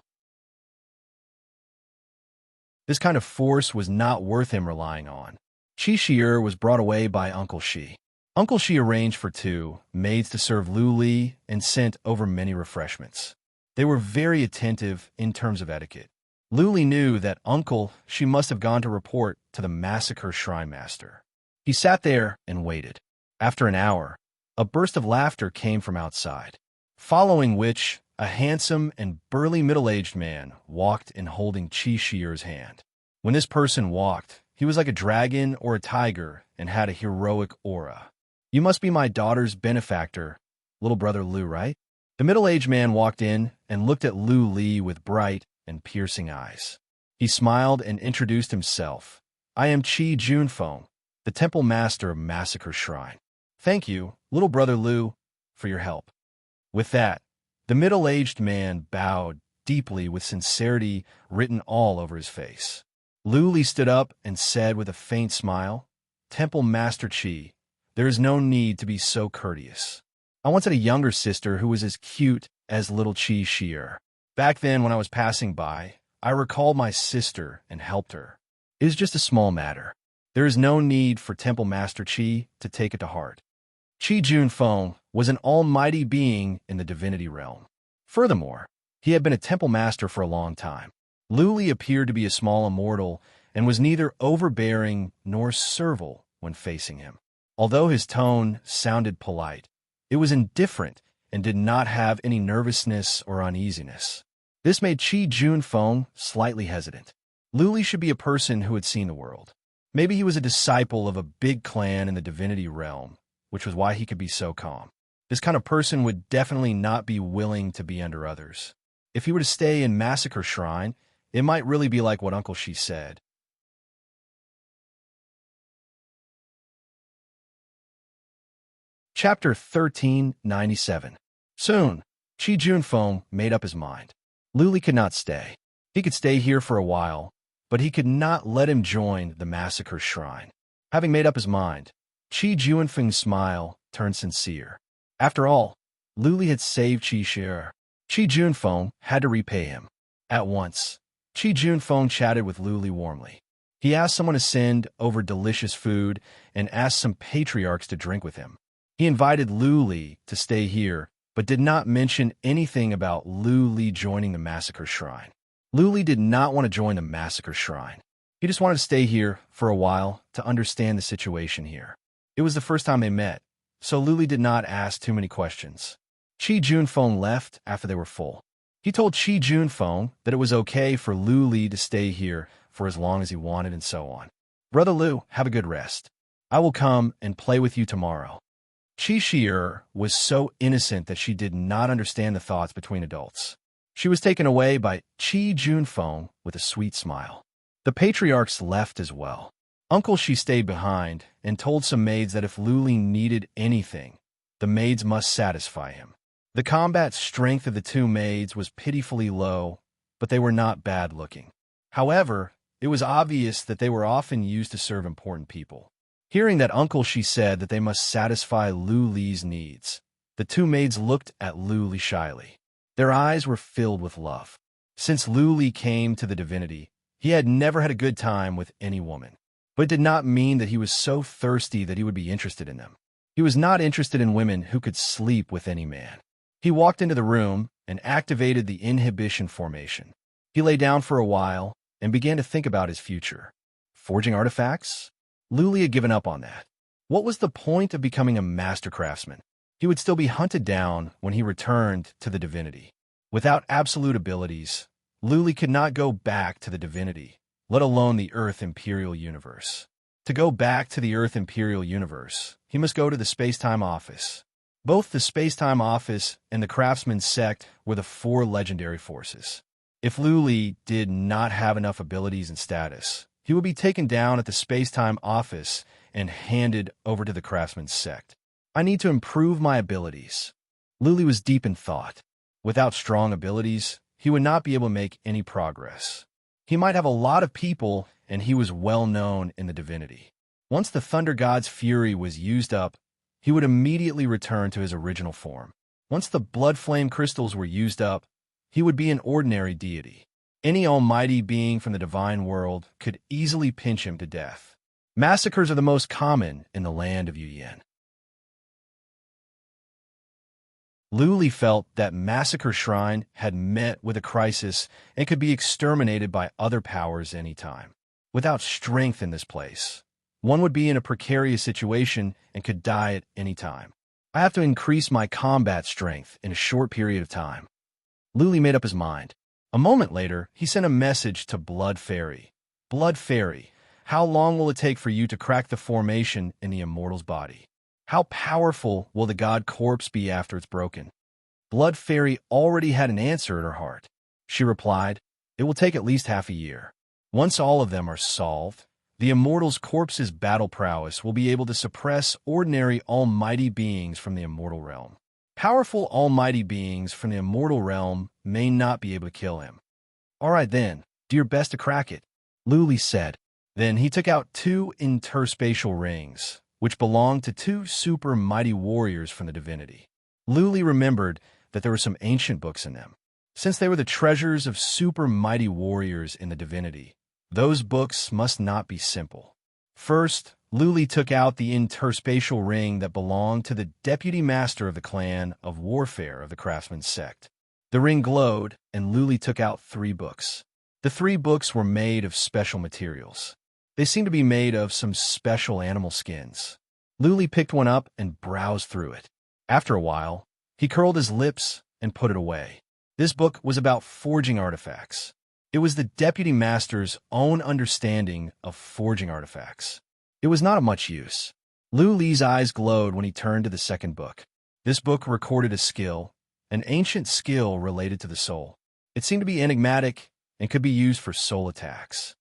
This kind of force was not worth him relying on. Chi Shier was brought away by Uncle Shi. Uncle Shi arranged for 2 maids to serve Lu Li and sent over many refreshments. They were very attentive in terms of etiquette. Lu Li knew that Uncle Shi must have gone to report to the Massacre Shrine Master. He sat there and waited. After an hour, a burst of laughter came from outside, following which a handsome and burly middle-aged man walked in holding Chi Shier's hand. When this person walked, he was like a dragon or a tiger and had a heroic aura. You must be my daughter's benefactor, little brother Lu, right? The middle-aged man walked in and looked at Lu Li with bright and piercing eyes. He smiled and introduced himself. I am Chi Junfeng, the temple master of Massacre Shrine. Thank you, little brother Lu, for your help. With that, the middle-aged man bowed deeply with sincerity written all over his face. Lu Li stood up and said with a faint smile, Temple Master Chi, there is no need to be so courteous. I once had a younger sister who was as cute as little Chi Shier. Back then, when I was passing by, I recalled my sister and helped her. It is just a small matter. There is no need for Temple Master Chi to take it to heart. Chi Junfeng was an almighty being in the divinity realm. Furthermore, he had been a temple master for a long time. Lu Li appeared to be a small immortal and was neither overbearing nor servile when facing him. Although his tone sounded polite, it was indifferent and did not have any nervousness or uneasiness. This made Chi Junfeng slightly hesitant. Lu Li should be a person who had seen the world. Maybe he was a disciple of a big clan in the divinity realm, which was why he could be so calm. This kind of person would definitely not be willing to be under others. If he were to stay in Massacre Shrine, it might really be like what Uncle Shi said. Chapter 1397. Soon, Chi Junfeng made up his mind. Luli could not stay. He could stay here for a while, but he could not let him join the Massacre Shrine. Having made up his mind, Chi Junfeng's smile turned sincere. After all, Luli had saved Chi Shi. Chi Junfeng had to repay him. At once, Chi Junfeng chatted with Luli warmly. He asked someone to send over delicious food and asked some patriarchs to drink with him. He invited Luli to stay here, but did not mention anything about Luli joining the Massacre Shrine. Luli did not want to join the Massacre Shrine. He just wanted to stay here for a while to understand the situation here. It was the first time they met, so Luli did not ask too many questions. Chi Junfeng left after they were full. He told Chi Junfeng that it was okay for Luli to stay here for as long as he wanted and so on. Brother Lu, have a good rest. I will come and play with you tomorrow. Chi Shi was so innocent that she did not understand the thoughts between adults. She was taken away by Chi Junfeng with a sweet smile. The patriarchs left as well. Uncle Shi stayed behind and told some maids that if Luli needed anything, the maids must satisfy him. The combat strength of the two maids was pitifully low, but they were not bad-looking. However, it was obvious that they were often used to serve important people. Hearing that Uncle Shi said that they must satisfy Luli's needs, the two maids looked at Luli shyly. Their eyes were filled with love. Since Luli came to the divinity, he had never had a good time with any woman. But it did not mean that he was so thirsty that he would be interested in them. He was not interested in women who could sleep with any man. He walked into the room and activated the inhibition formation. He lay down for a while and began to think about his future. Forging artifacts? Luli had given up on that. What was the point of becoming a master craftsman? He would still be hunted down when he returned to the divinity. Without absolute abilities, Luli could not go back to the divinity, let alone the Earth Imperial Universe. To go back to the Earth Imperial Universe, he must go to the Space-Time Office. Both the Space-Time Office and the Craftsman Sect were the four legendary forces. If Luli did not have enough abilities and status, he would be taken down at the Space-Time Office and handed over to the Craftsman Sect. I need to improve my abilities. Luli was deep in thought. Without strong abilities, he would not be able to make any progress. He might have a lot of people, and he was well known in the divinity. Once the Thunder God's fury was used up, he would immediately return to his original form. Once the blood flame crystals were used up, he would be an ordinary deity. Any almighty being from the divine world could easily pinch him to death. Massacres are the most common in the land of Yuyan. Luli felt that Massacre Shrine had met with a crisis and could be exterminated by other powers any time. Without strength in this place, one would be in a precarious situation and could die at any time. I have to increase my combat strength in a short period of time. Luli made up his mind. A moment later, he sent a message to Blood Fairy. Blood Fairy, how long will it take for you to crack the formation in the immortal's body? How powerful will the god corpse be after it's broken? Blood Fairy already had an answer at her heart. She replied, it will take at least half a year. Once all of them are solved, the immortal's corpse's battle prowess will be able to suppress ordinary almighty beings from the immortal realm. Powerful almighty beings from the immortal realm may not be able to kill him. All right then, do your best to crack it, Luli said. Then he took out 2 interspatial rings, which belonged to 2 super mighty warriors from the divinity. Luli remembered that there were some ancient books in them. Since they were the treasures of super mighty warriors in the divinity, those books must not be simple. First, Luli took out the interspatial ring that belonged to the deputy master of the clan of warfare of the Craftsman Sect. The ring glowed, and Luli took out 3 books. The 3 books were made of special materials. They seemed to be made of some special animal skins. Luli picked one up and browsed through it. After a while, he curled his lips and put it away. This book was about forging artifacts. It was the deputy master's own understanding of forging artifacts. It was not of much use. Lu Li's eyes glowed when he turned to the second book. This book recorded a skill, an ancient skill related to the soul. It seemed to be enigmatic and could be used for soul attacks.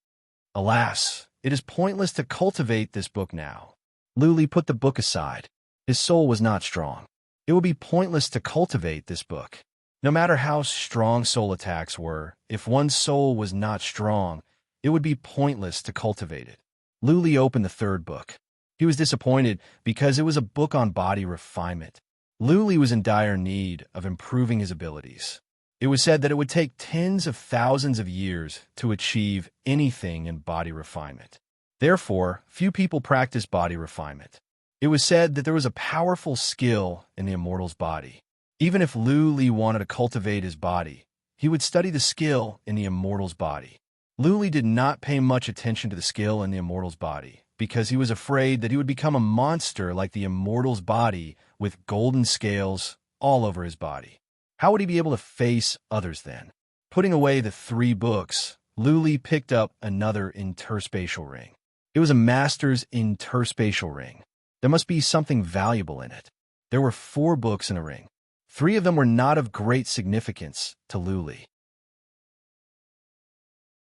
Alas, it is pointless to cultivate this book now. Lu Li put the book aside. His soul was not strong. It would be pointless to cultivate this book. No matter how strong soul attacks were, if one's soul was not strong, it would be pointless to cultivate it. Lu Li opened the third book. He was disappointed because it was a book on body refinement. Lu Li was in dire need of improving his abilities. It was said that it would take tens of thousands of years to achieve anything in body refinement. Therefore, few people practice body refinement. It was said that there was a powerful skill in the immortal's body. Even if Lu Li wanted to cultivate his body, he would study the skill in the immortal's body. Lu Li did not pay much attention to the skill in the immortal's body, because he was afraid that he would become a monster like the immortal's body with golden scales all over his body. How would he be able to face others then? Putting away the 3 books, Lu Li picked up another interspatial ring. It was a master's interspatial ring. There must be something valuable in it. There were 4 books in a ring. 3 of them were not of great significance to Lu Li.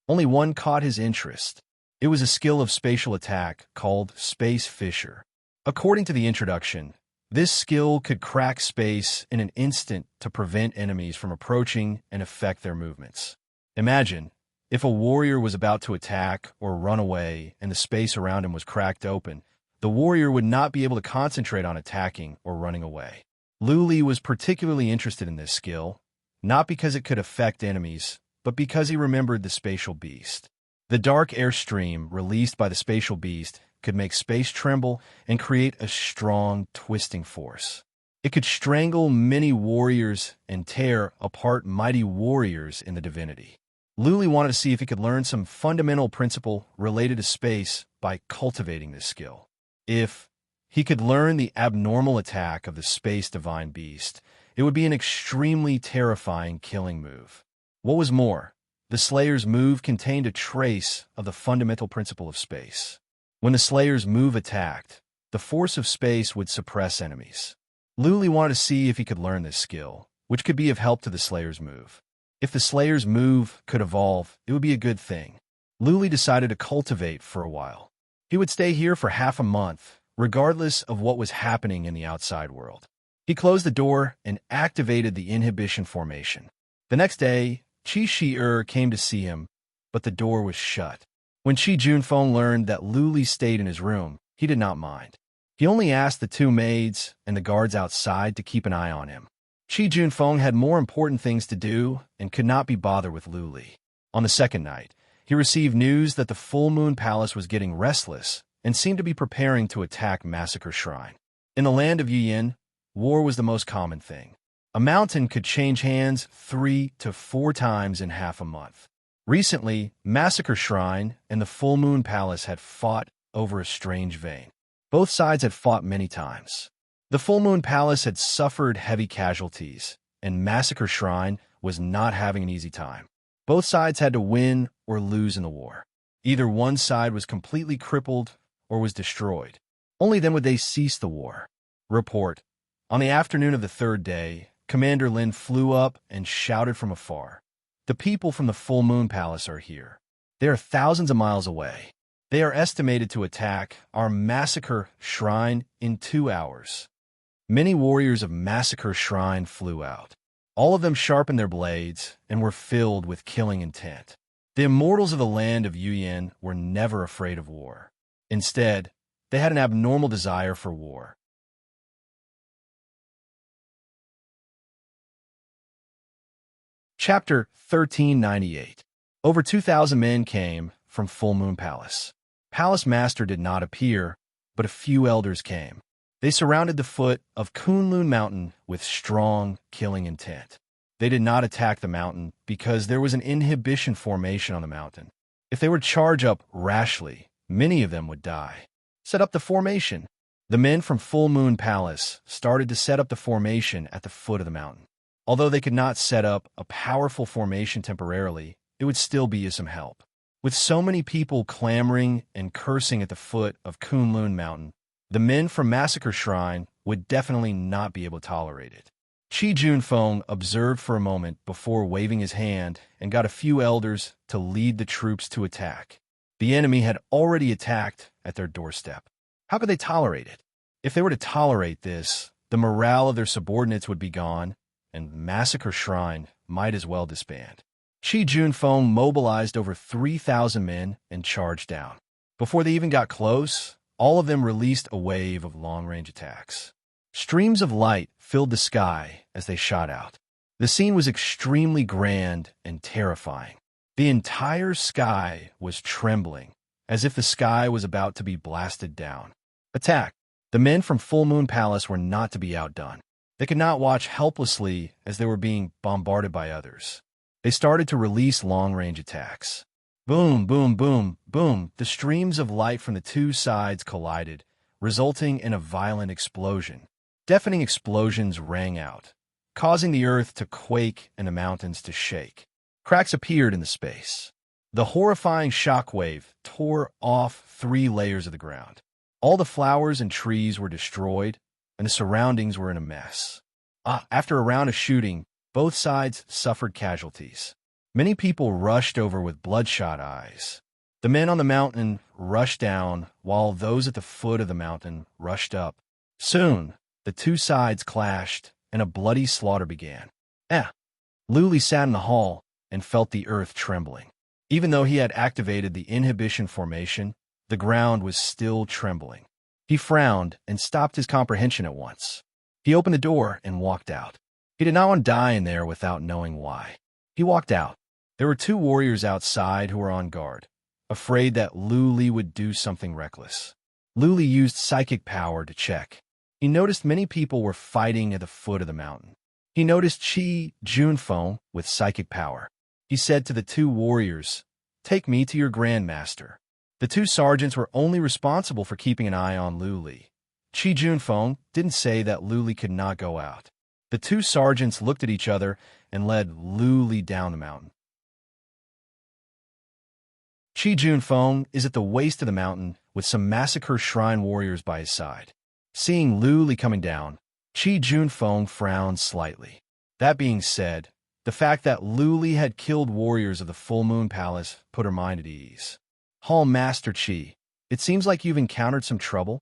Only one caught his interest. It was a skill of spatial attack called Space Fissure. According to the introduction, this skill could crack space in an instant to prevent enemies from approaching and affect their movements. Imagine, if a warrior was about to attack or run away and the space around him was cracked open, the warrior would not be able to concentrate on attacking or running away. Lu Li was particularly interested in this skill, not because it could affect enemies, but because he remembered the spatial beast. The dark air stream released by the spatial beast could make space tremble and create a strong, twisting force. It could strangle many warriors and tear apart mighty warriors in the divinity. Lu Li wanted to see if he could learn some fundamental principle related to space by cultivating this skill. If he could learn the abnormal attack of the space divine beast, it would be an extremely terrifying killing move. What was more, the Slayer's move contained a trace of the fundamental principle of space. When the Slayer's move attacked, the force of space would suppress enemies. Lu Li wanted to see if he could learn this skill, which could be of help to the Slayer's move. If the Slayer's move could evolve, it would be a good thing. Lu Li decided to cultivate for a while. He would stay here for half a month, regardless of what was happening in the outside world. He closed the door and activated the inhibition formation. The next day, Qi Shi came to see him, but the door was shut. When Qi Junfeng learned that Lu Li stayed in his room, he did not mind. He only asked the 2 maids and the guards outside to keep an eye on him. Qi Junfeng had more important things to do and could not be bothered with Lu Li. On the second night, he received news that the Full Moon Palace was getting restless and seemed to be preparing to attack Massacre Shrine. In the land of Yuyin, war was the most common thing. A mountain could change hands 3 to 4 times in half a month. Recently, Massacre Shrine and the Full Moon Palace had fought over a strange vein. Both sides had fought many times. The Full Moon Palace had suffered heavy casualties, and Massacre Shrine was not having an easy time. Both sides had to win or lose in the war. Either one side was completely crippled or was destroyed. Only then would they cease the war. Report. On the afternoon of the 3rd day, Commander Lin flew up and shouted from afar, "The people from the Full Moon Palace are here. They are thousands of miles away. They are estimated to attack our Massacre Shrine in 2 hours." Many warriors of Massacre Shrine flew out. All of them sharpened their blades and were filled with killing intent. The immortals of the land of Yuyin were never afraid of war. Instead, they had an abnormal desire for war. Chapter 1398. Over 2,000 men came from Full Moon Palace. Palace Master did not appear, but a few elders came. They surrounded the foot of Kunlun Mountain with strong, killing intent. They did not attack the mountain because there was an inhibition formation on the mountain. If they were to charge up rashly, many of them would die. Set up the formation. The men from Full Moon Palace started to set up the formation at the foot of the mountain. Although they could not set up a powerful formation temporarily, it would still be of some help. With so many people clamoring and cursing at the foot of Kunlun Mountain, The men from Massacre Shrine would definitely not be able to tolerate it. Qi Junfeng observed for a moment before waving his hand and got a few elders to lead the troops to attack. The enemy had already attacked at their doorstep. How could they tolerate it? If they were to tolerate this, the morale of their subordinates would be gone, and Massacre Shrine might as well disband. Qi Junfeng mobilized over 3,000 men and charged down. Before they even got close, all of them released a wave of long-range attacks. Streams of light filled the sky as they shot out. The scene was extremely grand and terrifying. The entire sky was trembling, as if the sky was about to be blasted down. Attack! The men from Full Moon Palace were not to be outdone. They could not watch helplessly as they were being bombarded by others. They started to release long-range attacks. Boom, boom, boom, boom. The streams of light from the two sides collided, resulting in a violent explosion. Deafening explosions rang out, causing the earth to quake and the mountains to shake. Cracks appeared in the space. The horrifying shockwave tore off 3 layers of the ground. All the flowers and trees were destroyed, and the surroundings were in a mess. After a round of shooting, both sides suffered casualties. Many people rushed over with bloodshot eyes. The men on the mountain rushed down, while those at the foot of the mountain rushed up. Soon, the two sides clashed, and a bloody slaughter began. Luli sat in the hall and felt the earth trembling. Even though he had activated the inhibition formation, the ground was still trembling. He frowned and stopped his comprehension at once. He opened the door and walked out. He did not want to die in there without knowing why. He walked out. There were 2 warriors outside who were on guard, afraid that Luli would do something reckless. Luli used psychic power to check. He noticed many people were fighting at the foot of the mountain. He noticed Qi Junfeng with psychic power. He said to the 2 warriors, "Take me to your grandmaster." The 2 sergeants were only responsible for keeping an eye on Luli. Qi Junfeng didn't say that Luli could not go out. The 2 sergeants looked at each other and led Luli down the mountain. Qi Junfeng is at the waist of the mountain with some Massacre Shrine warriors by his side. Seeing Luli coming down, Qi Junfeng frowned slightly. That being said, the fact that Luli had killed warriors of the Full Moon Palace put her mind at ease. Hall Master Qi, it seems like you've encountered some trouble.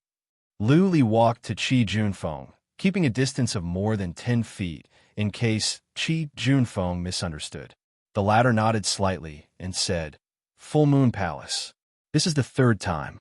Luli walked to Qi Junfeng, keeping a distance of more than 10 feet in case Qi Junfeng misunderstood. The latter nodded slightly and said, "Full Moon Palace. This is the 3rd time."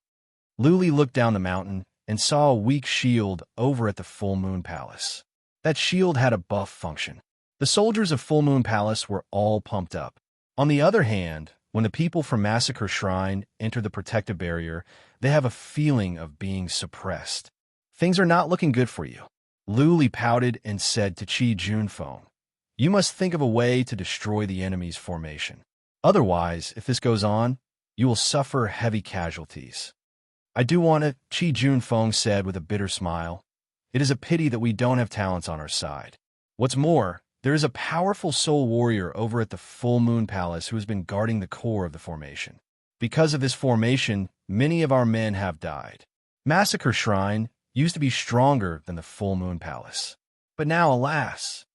Luli looked down the mountain and saw a weak shield over at the Full Moon Palace. That shield had a buff function. The soldiers of Full Moon Palace were all pumped up. On the other hand, when the people from Massacre Shrine enter the protective barrier, they have a feeling of being suppressed. Things are not looking good for you. Luli pouted and said to Qi Junfeng, "You must think of a way to destroy the enemy's formation. Otherwise, if this goes on, you will suffer heavy casualties." "I do want to," Qi Junfeng said with a bitter smile. "It is a pity that we don't have talents on our side. What's more, there is a powerful soul warrior over at the Full Moon Palace who has been guarding the core of the formation. Because of this formation, many of our men have died. Massacre Shrine used to be stronger than the Full Moon Palace. But now, alas,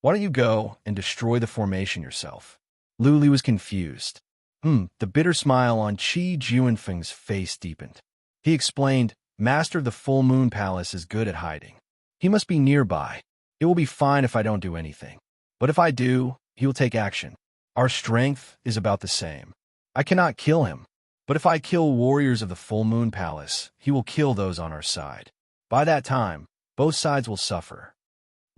why don't you go and destroy the formation yourself?" Luli was confused. The bitter smile on Qi Junfeng's face deepened. He explained, "Master of the Full Moon Palace is good at hiding. He must be nearby. It will be fine if I don't do anything. But if I do, he will take action. Our strength is about the same. I cannot kill him. But if I kill warriors of the Full Moon Palace, he will kill those on our side. By that time, both sides will suffer."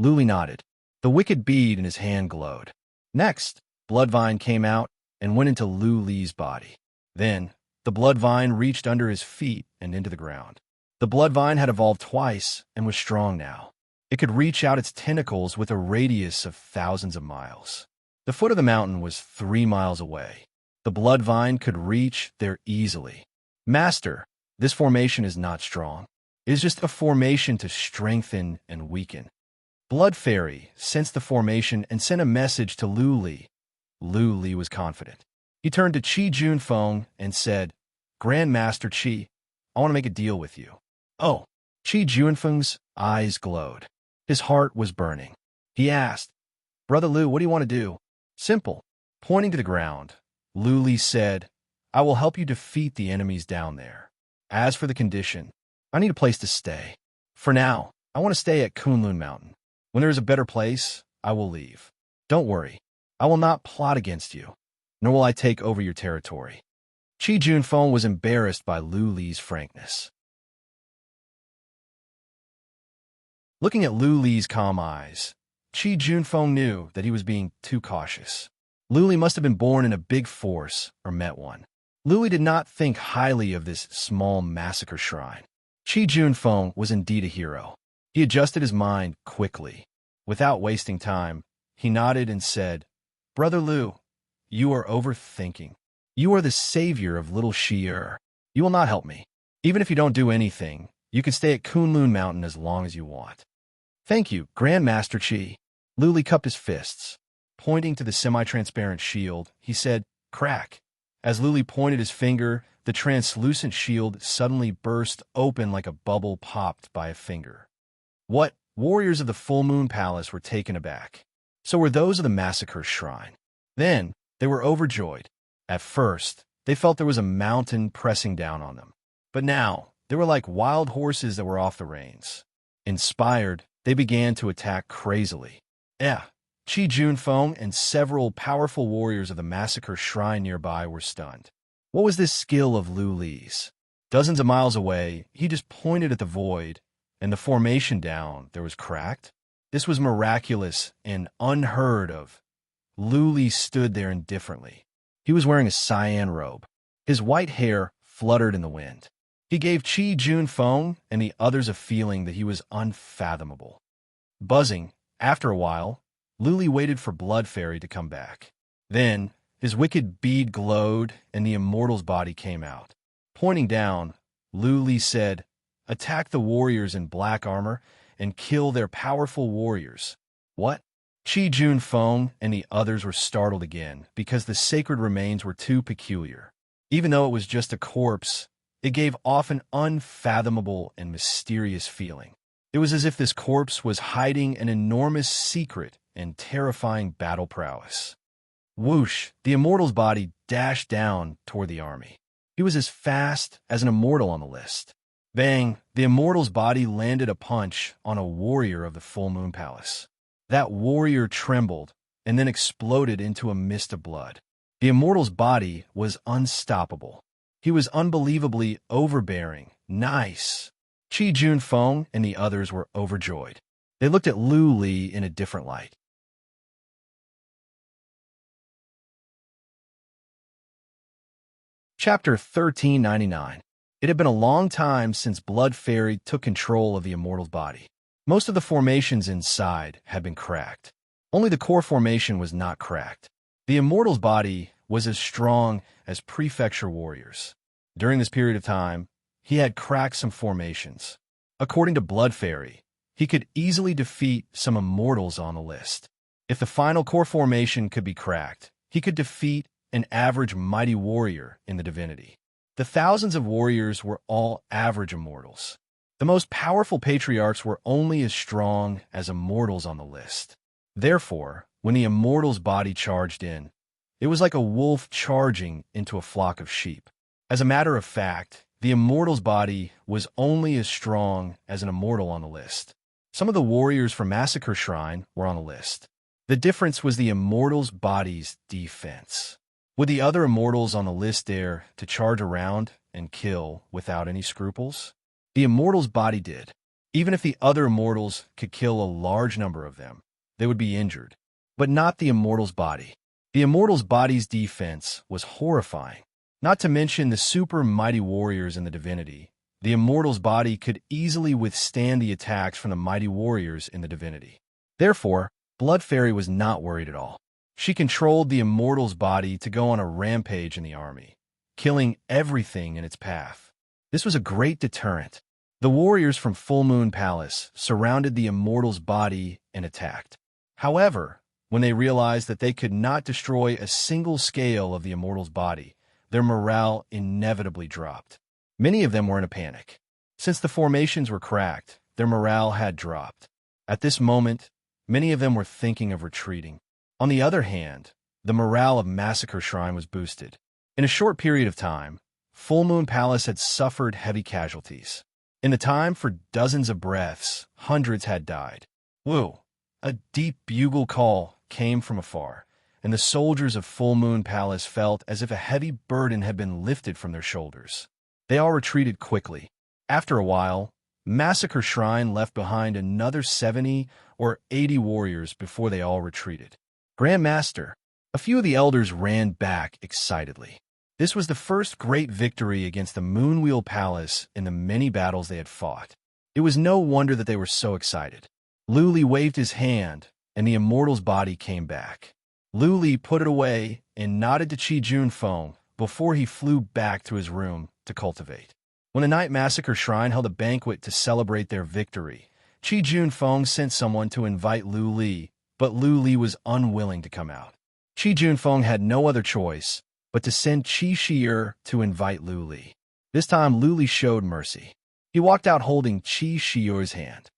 Luli nodded. The wicked bead in his hand glowed. Next, Bloodvine came out and went into Luli's body. Then, the Bloodvine reached under his feet and into the ground. The Bloodvine had evolved twice and was strong now. It could reach out its tentacles with a radius of thousands of miles. The foot of the mountain was 3 miles away. The Bloodvine could reach there easily. "Master, this formation is not strong. It is just a formation to strengthen and weaken." Blood Fairy sensed the formation and sent a message to Luli. Luli was confident. He turned to Qi Junfeng and said, "Grandmaster Qi, I want to make a deal with you." "Oh, Qi Junfeng's eyes glowed. His heart was burning. He asked, "Brother Lu, what do you want to do?" "Simple." Pointing to the ground, Lu Li said, "I will help you defeat the enemies down there. As for the condition, I need a place to stay. For now, I want to stay at Kunlun Mountain. When there is a better place, I will leave. Don't worry, I will not plot against you, nor will I take over your territory." Qi Junfeng was embarrassed by Lu Li's frankness. Looking at Lu Li's calm eyes, Qi Junfeng knew that he was being too cautious. Lu Li must have been born in a big force or met one. Lu Li did not think highly of this small massacre shrine. Qi Junfeng was indeed a hero. He adjusted his mind quickly. Without wasting time, he nodded and said, "Brother Lu, you are overthinking. You are the savior of little Shi'er. You will not help me. Even if you don't do anything, you can stay at Kunlun Mountain as long as you want." "Thank you, Grandmaster Qi." Lu Li cupped his fists. Pointing to the semi-transparent shield, he said, "Crack." As Lu Li pointed his finger, the translucent shield suddenly burst open like a bubble popped by a finger. What? Warriors of the Full Moon Palace were taken aback. So were those of the Massacre Shrine. Then, they were overjoyed. At first, they felt there was a mountain pressing down on them. But now, they were like wild horses that were off the reins. Inspired, they began to attack crazily. Qi Junfeng and several powerful warriors of the Massacre Shrine nearby were stunned. What was this skill of Lu Li's? Dozens of miles away, he just pointed at the void, and the formation down there was cracked. This was miraculous and unheard of. Lu Li stood there indifferently. He was wearing a cyan robe. His white hair fluttered in the wind. He gave Qi Junfeng and the others a feeling that he was unfathomable. Buzzing, after a while, Lu Li waited for Blood Fairy to come back. Then, his wicked bead glowed and the immortal's body came out. Pointing down, Lu Li said, "Attack the warriors in black armor and kill their powerful warriors." What? Qi Junfeng and the others were startled again because the sacred remains were too peculiar. Even though it was just a corpse, it gave off an unfathomable and mysterious feeling. It was as if this corpse was hiding an enormous secret and terrifying battle prowess. Whoosh! The immortal's body dashed down toward the army. He was as fast as an immortal on the list. Bang! The immortal's body landed a punch on a warrior of the Full Moon Palace. That warrior trembled and then exploded into a mist of blood. The immortal's body was unstoppable. He was unbelievably overbearing. Nice! Qi Junfeng and the others were overjoyed. They looked at Lu Li in a different light. Chapter 1399. It had been a long time since Blood Fairy took control of the immortal's body. Most of the formations inside had been cracked. Only the core formation was not cracked. The immortal's body was as strong as prefecture warriors. During this period of time, he had cracked some formations. According to Blood Fairy, he could easily defeat some immortals on the list. If the final core formation could be cracked, he could defeat an average mighty warrior in the divinity. The thousands of warriors were all average immortals. The most powerful patriarchs were only as strong as immortals on the list. Therefore, when the immortal's body charged in, it was like a wolf charging into a flock of sheep. As a matter of fact, the immortal's body was only as strong as an immortal on the list. Some of the warriors from Massacre Shrine were on the list. The difference was the immortal's body's defense. Would the other immortals on the list dare to charge around and kill without any scruples? The immortal's body did. Even if the other immortals could kill a large number of them, they would be injured. But not the immortal's body. The immortal's body's defense was horrifying. Not to mention the super mighty warriors in the divinity. The immortal's body could easily withstand the attacks from the mighty warriors in the divinity. Therefore, Blood Fairy was not worried at all. She controlled the immortal's body to go on a rampage in the army, killing everything in its path. This was a great deterrent. The warriors from Full Moon Palace surrounded the immortal's body and attacked. However, when they realized that they could not destroy a single scale of the immortal's body, their morale inevitably dropped. Many of them were in a panic. Since the formations were cracked, their morale had dropped. At this moment, many of them were thinking of retreating. On the other hand, the morale of Massacre Shrine was boosted. In a short period of time, Full Moon Palace had suffered heavy casualties. In the time for dozens of breaths, hundreds had died. Woo! A deep bugle call came from afar, and the soldiers of Full Moon Palace felt as if a heavy burden had been lifted from their shoulders. They all retreated quickly. After a while, Massacre Shrine left behind another 70 or 80 warriors before they all retreated. Grand Master, a few of the elders ran back excitedly. This was the first great victory against the Moonwheel Palace in the many battles they had fought. It was no wonder that they were so excited. Luli waved his hand, and the immortal's body came back. Luli put it away and nodded to Qi Junfeng before he flew back to his room to cultivate. When the Night Massacre Shrine held a banquet to celebrate their victory, Qi Junfeng sent someone to invite Lu Li, but Lu Li was unwilling to come out. Qi Junfeng had no other choice but to send Qi Shi'er to invite Lu Li. This time, Lu Li showed mercy. He walked out holding Qi Shi'er's hand.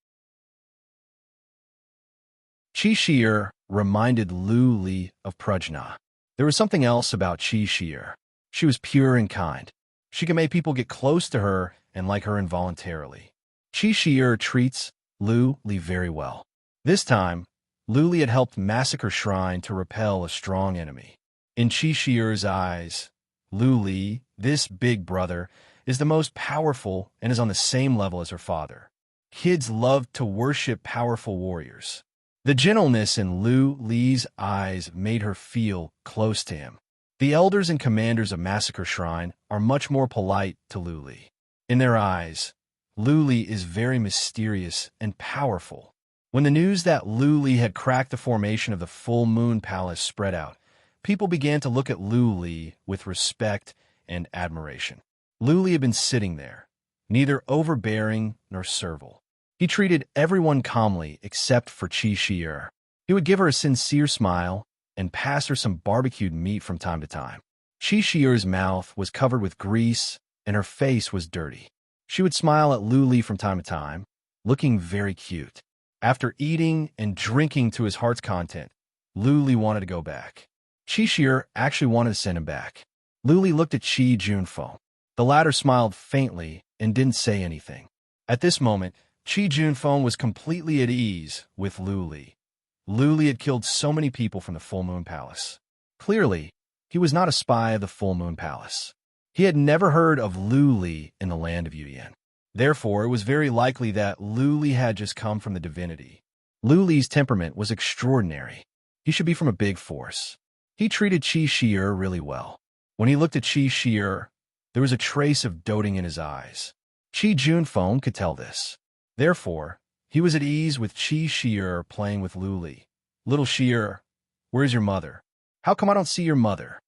Qi Shi'er reminded Lu Li of Prajna. There was something else about Qi Shi'er. She was pure and kind. She could make people get close to her and like her involuntarily. Qi Shi'er treats Lu Li very well. This time, Lu Li had helped Massacre Shrine to repel a strong enemy. In Qi Shi'er's eyes, Lu Li, this big brother, is the most powerful and is on the same level as her father. Kids love to worship powerful warriors. The gentleness in Lu Li's eyes made her feel close to him. The elders and commanders of Massacre Shrine are much more polite to Lu Li. In their eyes, Lu Li is very mysterious and powerful. When the news that Lu Li had cracked the formation of the Full Moon Palace spread out, people began to look at Lu Li with respect and admiration. Lu Li had been sitting there, neither overbearing nor servile. He treated everyone calmly except for Qi Shi'er. He would give her a sincere smile and pass her some barbecued meat from time to time. Qi Shi'er's mouth was covered with grease and her face was dirty. She would smile at Lu Li from time to time, looking very cute. After eating and drinking to his heart's content, Lu Li wanted to go back. Qi Shi'er actually wanted to send him back. Lu Li looked at Qi Junfeng. The latter smiled faintly and didn't say anything. At this moment, Qi Junfeng was completely at ease with Lu Li. Lu Li had killed so many people from the Full Moon Palace. Clearly, he was not a spy of the Full Moon Palace. He had never heard of Lu Li in the land of Yuyan. Therefore, it was very likely that Lu Li had just come from the divinity. Lu Li's temperament was extraordinary. He should be from a big force. He treated Qi Shi'er really well. When he looked at Qi Shi'er, there was a trace of doting in his eyes. Qi Junfeng could tell this. Therefore, he was at ease with Qi Shi'er playing with Lu Li. Little Shi'er, where's your mother? How come I don't see your mother?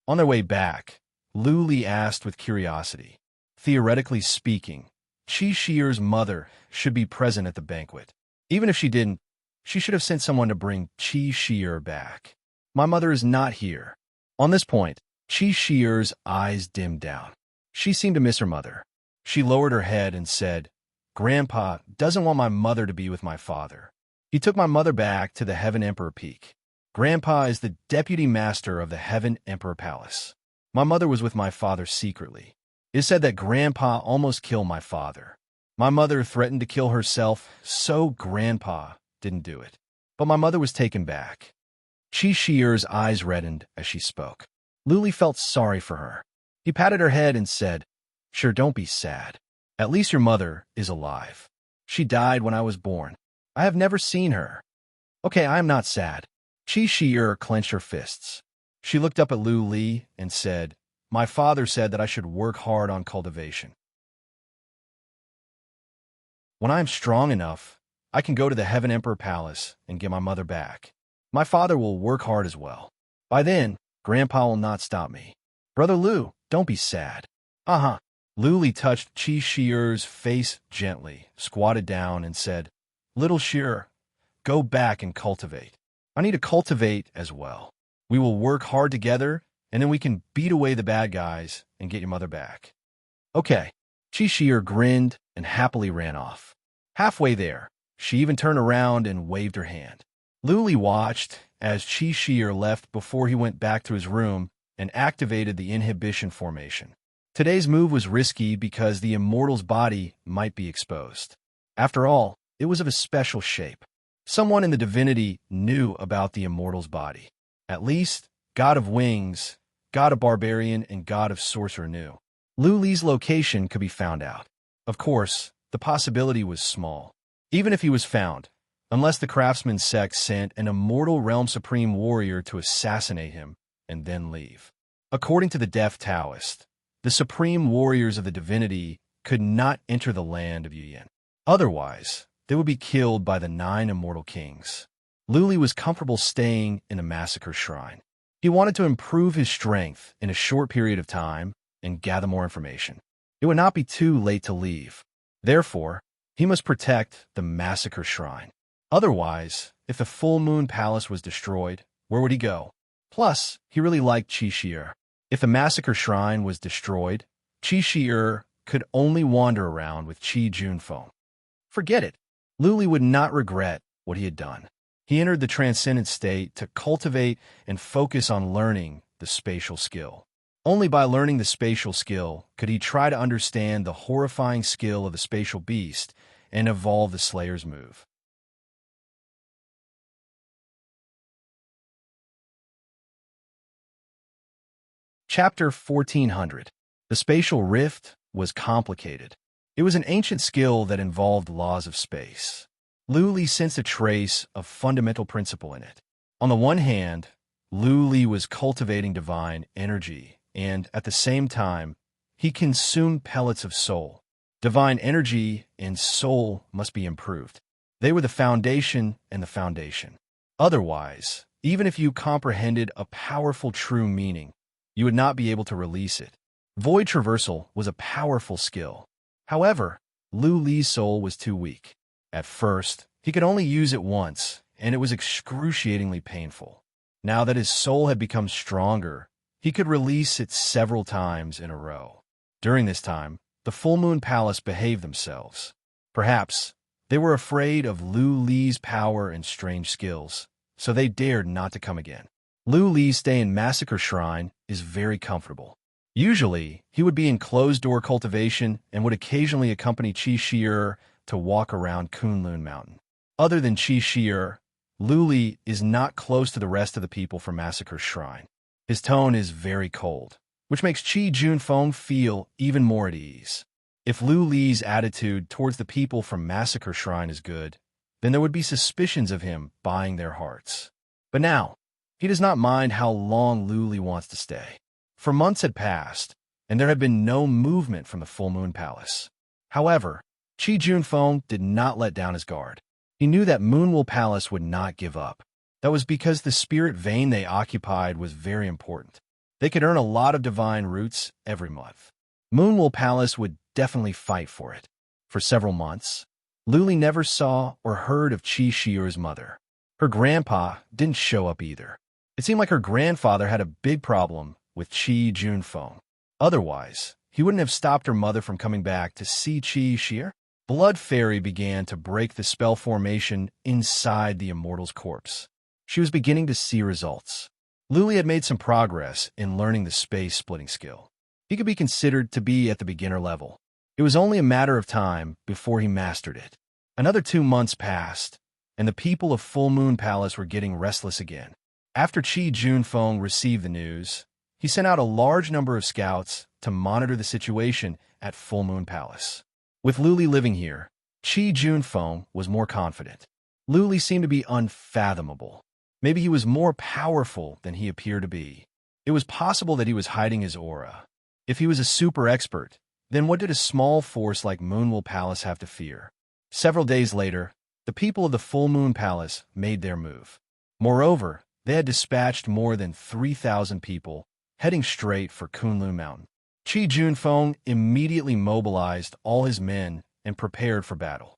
On their way back, Lu Li asked with curiosity. Theoretically speaking, Qi Shi'er's mother should be present at the banquet. Even if she didn't, she should have sent someone to bring Qi Shi'er back. My mother is not here. On this point, Qi Shi'er's eyes dimmed down. She seemed to miss her mother. She lowered her head and said, Grandpa doesn't want my mother to be with my father. He took my mother back to the Heaven Emperor Peak. Grandpa is the deputy master of the Heaven Emperor Palace. My mother was with my father secretly. It is said that Grandpa almost killed my father. My mother threatened to kill herself, so Grandpa didn't do it. But my mother was taken back. Qi Shi'er's eyes reddened as she spoke. Lu Li felt sorry for her. He patted her head and said, Sure, don't be sad. At least your mother is alive. She died when I was born. I have never seen her. Okay, I am not sad. Qi Shi'er clenched her fists. She looked up at Lu Li and said, My father said that I should work hard on cultivation. When I am strong enough, I can go to the Heaven Emperor Palace and get my mother back. My father will work hard as well. By then, Grandpa will not stop me. Brother Lu, don't be sad. Uh-huh. Lu Li touched Qi Shi'er's face gently, squatted down, and said, Little Shi'er, go back and cultivate. I need to cultivate as well. We will work hard together, and then we can beat away the bad guys and get your mother back. Okay. Qi Shi'er grinned and happily ran off. Halfway there, she even turned around and waved her hand. Luli watched as Qi Shi'er left before he went back to his room and activated the inhibition formation. Today's move was risky because the immortal's body might be exposed. After all, it was of a special shape. Someone in the divinity knew about the immortal's body. At least, God of Wings, God of Barbarian, and God of Sorcerer knew. Luli's location could be found out. Of course, the possibility was small. Even if he was found, unless the craftsman sect sent an immortal realm supreme warrior to assassinate him and then leave. According to the Deaf Taoist, the supreme warriors of the divinity could not enter the land of Yuyan. Otherwise, they would be killed by the 9 immortal kings. Luli was comfortable staying in a massacre shrine. He wanted to improve his strength in a short period of time and gather more information. It would not be too late to leave. Therefore, he must protect the massacre shrine. Otherwise, if the full moon palace was destroyed, where would he go? Plus, he really liked Qi Shi'er. If the massacre shrine was destroyed, Qi Shi'er could only wander around with Qi Junfeng. Forget it. Luli would not regret what he had done. He entered the transcendent state to cultivate and focus on learning the spatial skill. Only by learning the spatial skill could he try to understand the horrifying skill of the spatial beast and evolve the Slayer's move. Chapter 1400. The spatial rift was complicated. It was an ancient skill that involved laws of space. Luli sensed a trace of fundamental principle in it. On the one hand, Luli was cultivating divine energy, and at the same time, he consumed pellets of soul. Divine energy and soul must be improved. They were the foundation and the foundation. Otherwise, even if you comprehended a powerful true meaning, you would not be able to release it. Void traversal was a powerful skill. However, Luli's soul was too weak. At first, he could only use it once, and it was excruciatingly painful. Now that his soul had become stronger, he could release it several times in a row. During this time, the Full Moon Palace behaved themselves. Perhaps they were afraid of Luli's power and strange skills, so they dared not to come again. Luli's stay in Massacre Shrine is very comfortable. Usually, he would be in closed-door cultivation and would occasionally accompany Qi Shi'er to walk around Kunlun Mountain. Other than Qi Shi'er, Luli is not close to the rest of the people from Massacre Shrine. His tone is very cold, which makes Qi Junfeng feel even more at ease. If Luli's attitude towards the people from Massacre Shrine is good, then there would be suspicions of him buying their hearts. But now, he does not mind how long Luli wants to stay. For months had passed, and there had been no movement from the Full Moon Palace. However, Qi Junfeng did not let down his guard. He knew that Moonwell Palace would not give up. That was because the spirit vein they occupied was very important. They could earn a lot of divine roots every month. Moonwell Palace would definitely fight for it. For several months, Luli never saw or heard of Qi Shi'er's mother. Her grandpa didn't show up either. It seemed like her grandfather had a big problem with Qi Junfeng. Otherwise, he wouldn't have stopped her mother from coming back to see Qi Shi'er. Blood Fairy began to break the spell formation inside the immortal's corpse. She was beginning to see results. Luli had made some progress in learning the space-splitting skill. He could be considered to be at the beginner level. It was only a matter of time before he mastered it. Another 2 months passed, and the people of Full Moon Palace were getting restless again. After Qi Junfeng received the news, he sent out a large number of scouts to monitor the situation at Full Moon Palace. With Luli living here, Qi Junfeng was more confident. Luli seemed to be unfathomable. Maybe he was more powerful than he appeared to be. It was possible that he was hiding his aura. If he was a super expert, then what did a small force like Moonwell Palace have to fear? Several days later, the people of the Full Moon Palace made their move. Moreover, they had dispatched more than 3,000 people, heading straight for Kunlun Mountain. Qi Junfeng immediately mobilized all his men and prepared for battle.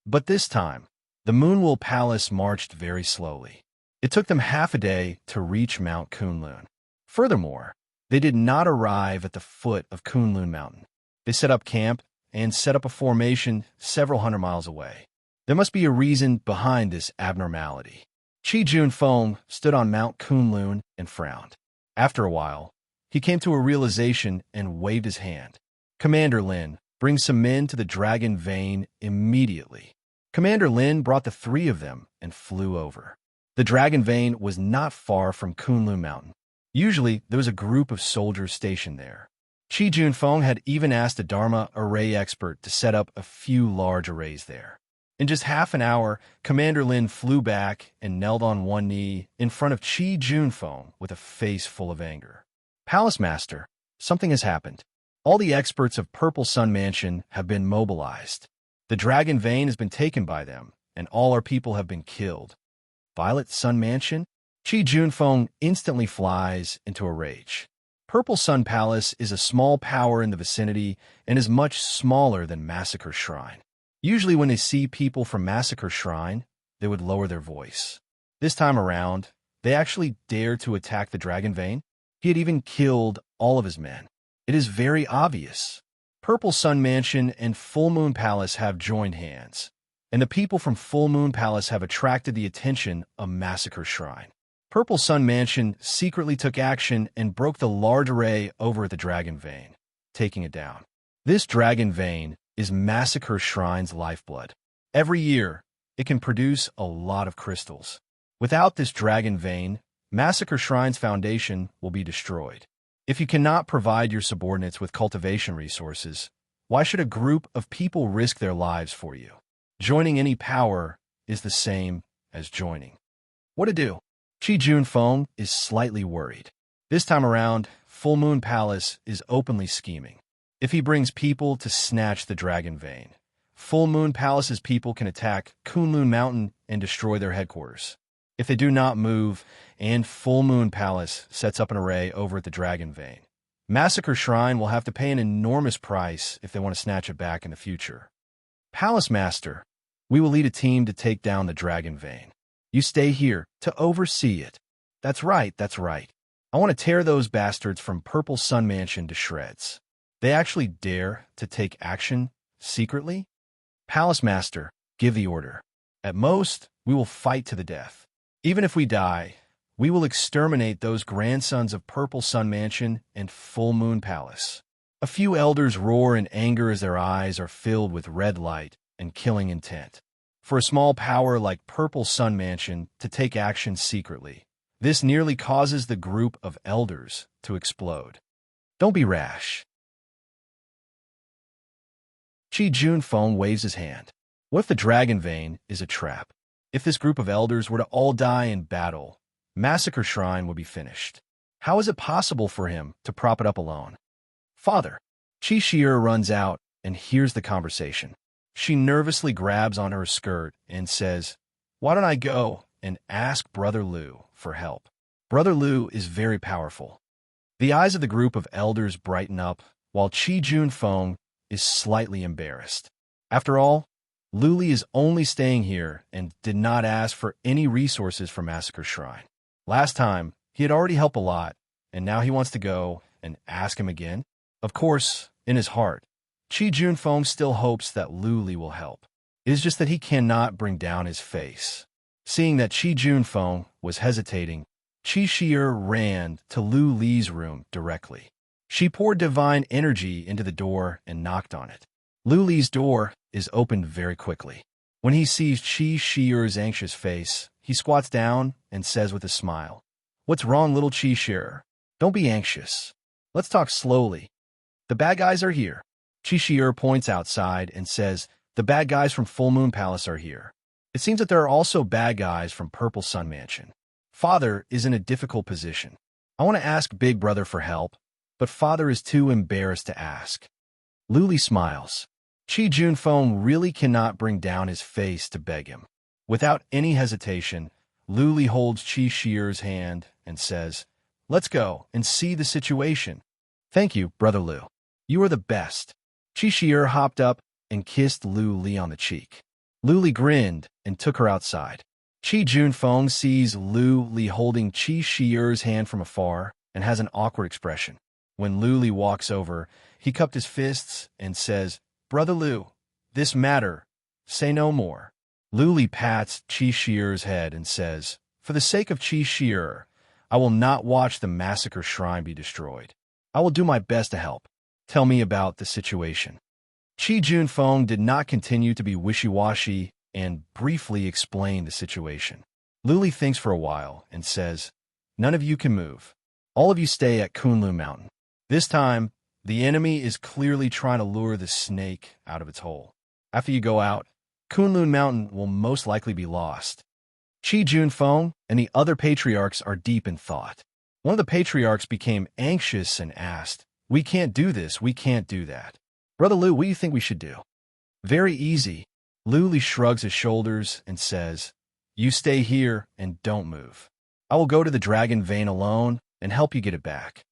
But this time, the Moonwell Palace marched very slowly. It took them half a day to reach Mount Kunlun. Furthermore, they did not arrive at the foot of Kunlun Mountain. They set up camp and set up a formation several hundred miles away. There must be a reason behind this abnormality. Chi Junfeng stood on Mount Kunlun and frowned. After a while, he came to a realization and waved his hand. Commander Lin, bring some men to the Dragon Vein immediately. Commander Lin brought the three of them and flew over. The Dragon Vein was not far from Kunlun Mountain. Usually, there was a group of soldiers stationed there. Chi Junfeng had even asked a Dharma array expert to set up a few large arrays there. In just half an hour, Commander Lin flew back and knelt on one knee in front of Chi Junfeng with a face full of anger. Palace Master, something has happened. All the experts of Purple Sun Mansion have been mobilized. The Dragon Vein has been taken by them, and all our people have been killed. Violet Sun Mansion? Chi Junfeng instantly flies into a rage. Purple Sun Palace is a small power in the vicinity and is much smaller than Massacre Shrine. Usually when they see people from Massacre Shrine, they would lower their voice. This time around, they actually dared to attack the Dragon Vein. He had even killed all of his men. It is very obvious. Purple Sun Mansion and Full Moon Palace have joined hands, and the people from Full Moon Palace have attracted the attention of Massacre Shrine. Purple Sun Mansion secretly took action and broke the large array over at the Dragon Vein, taking it down. This Dragon Vein is Massacre Shrine's lifeblood. Every year, it can produce a lot of crystals. Without this Dragon Vein, Massacre Shrine's foundation will be destroyed. If you cannot provide your subordinates with cultivation resources, why should a group of people risk their lives for you? Joining any power is the same as joining. What to do? Chi Junfeng is slightly worried. This time around, Full Moon Palace is openly scheming. If he brings people to snatch the Dragon Vein, Full Moon Palace's people can attack Kunlun Mountain and destroy their headquarters. If they do not move, and Full Moon Palace sets up an array over at the Dragon Vein, Massacre Shrine will have to pay an enormous price if they want to snatch it back in the future. Palace Master, we will lead a team to take down the Dragon Vein. You stay here to oversee it. That's right, that's right. I want to tear those bastards from Purple Sun Mansion to shreds. They actually dare to take action secretly? Palace Master, give the order. At most, we will fight to the death. Even if we die, we will exterminate those grandsons of Purple Sun Mansion and Full Moon Palace. A few elders roar in anger as their eyes are filled with red light and killing intent. For a small power like Purple Sun Mansion to take action secretly, this nearly causes the group of elders to explode. Don't be rash. Chi Junfeng waves his hand. What if the Dragon Vein is a trap? If this group of elders were to all die in battle, Massacre Shrine would be finished. How is it possible for him to prop it up alone? Father, Chi Shi'er runs out and hears the conversation. She nervously grabs on her skirt and says, "Why don't I go and ask Brother Lu for help?" Brother Lu is very powerful. The eyes of the group of elders brighten up, while Chi Junfeng is slightly embarrassed. After all, Luli is only staying here and did not ask for any resources from Massacre Shrine. Last time, he had already helped a lot, and now he wants to go and ask him again. Of course, in his heart, Chi Junfeng still hopes that Luli will help. It is just that he cannot bring down his face. Seeing that Chi Junfeng was hesitating, Chi Shi'er ran to Lu Li's room directly. She poured divine energy into the door and knocked on it. Lu Li's door is opened very quickly. When he sees Chi Shi'er's anxious face, he squats down and says with a smile, "What's wrong, little Chi Shi'er? Don't be anxious. Let's talk slowly. The bad guys are here." Chi Shi'er points outside and says, "The bad guys from Full Moon Palace are here. It seems that there are also bad guys from Purple Sun Mansion. Father is in a difficult position. I want to ask Big Brother for help, but Father is too embarrassed to ask." Luli smiles. Chi Junfeng really cannot bring down his face to beg him. Without any hesitation, Luli holds Chi Shi'er's hand and says, "Let's go and see the situation." "Thank you, Brother Lu. You are the best." Chi Shi'er hopped up and kissed Lu Li on the cheek. Lu Li grinned and took her outside. Chi Junfeng sees Lu Li holding Chi Shi'er's hand from afar and has an awkward expression. When Luli walks over, he cupped his fists and says, "Brother Lu, this matter, say no more." Luli pats Chi Shier's head and says, "For the sake of Chi Shier, I will not watch the massacre shrine be destroyed. I will do my best to help. Tell me about the situation." Chi Junfeng did not continue to be wishy-washy and briefly explained the situation. Luli thinks for a while and says, "None of you can move. All of you stay at Kunlun Mountain. This time, the enemy is clearly trying to lure the snake out of its hole. After you go out, Kunlun Mountain will most likely be lost." Chi Junfeng and the other patriarchs are deep in thought. One of the patriarchs became anxious and asked, "We can't do this, we can't do that. Brother Lu, what do you think we should do?" "Very easy." Luli shrugs his shoulders and says, "You stay here and don't move. I will go to the dragon vein alone and help you get it back."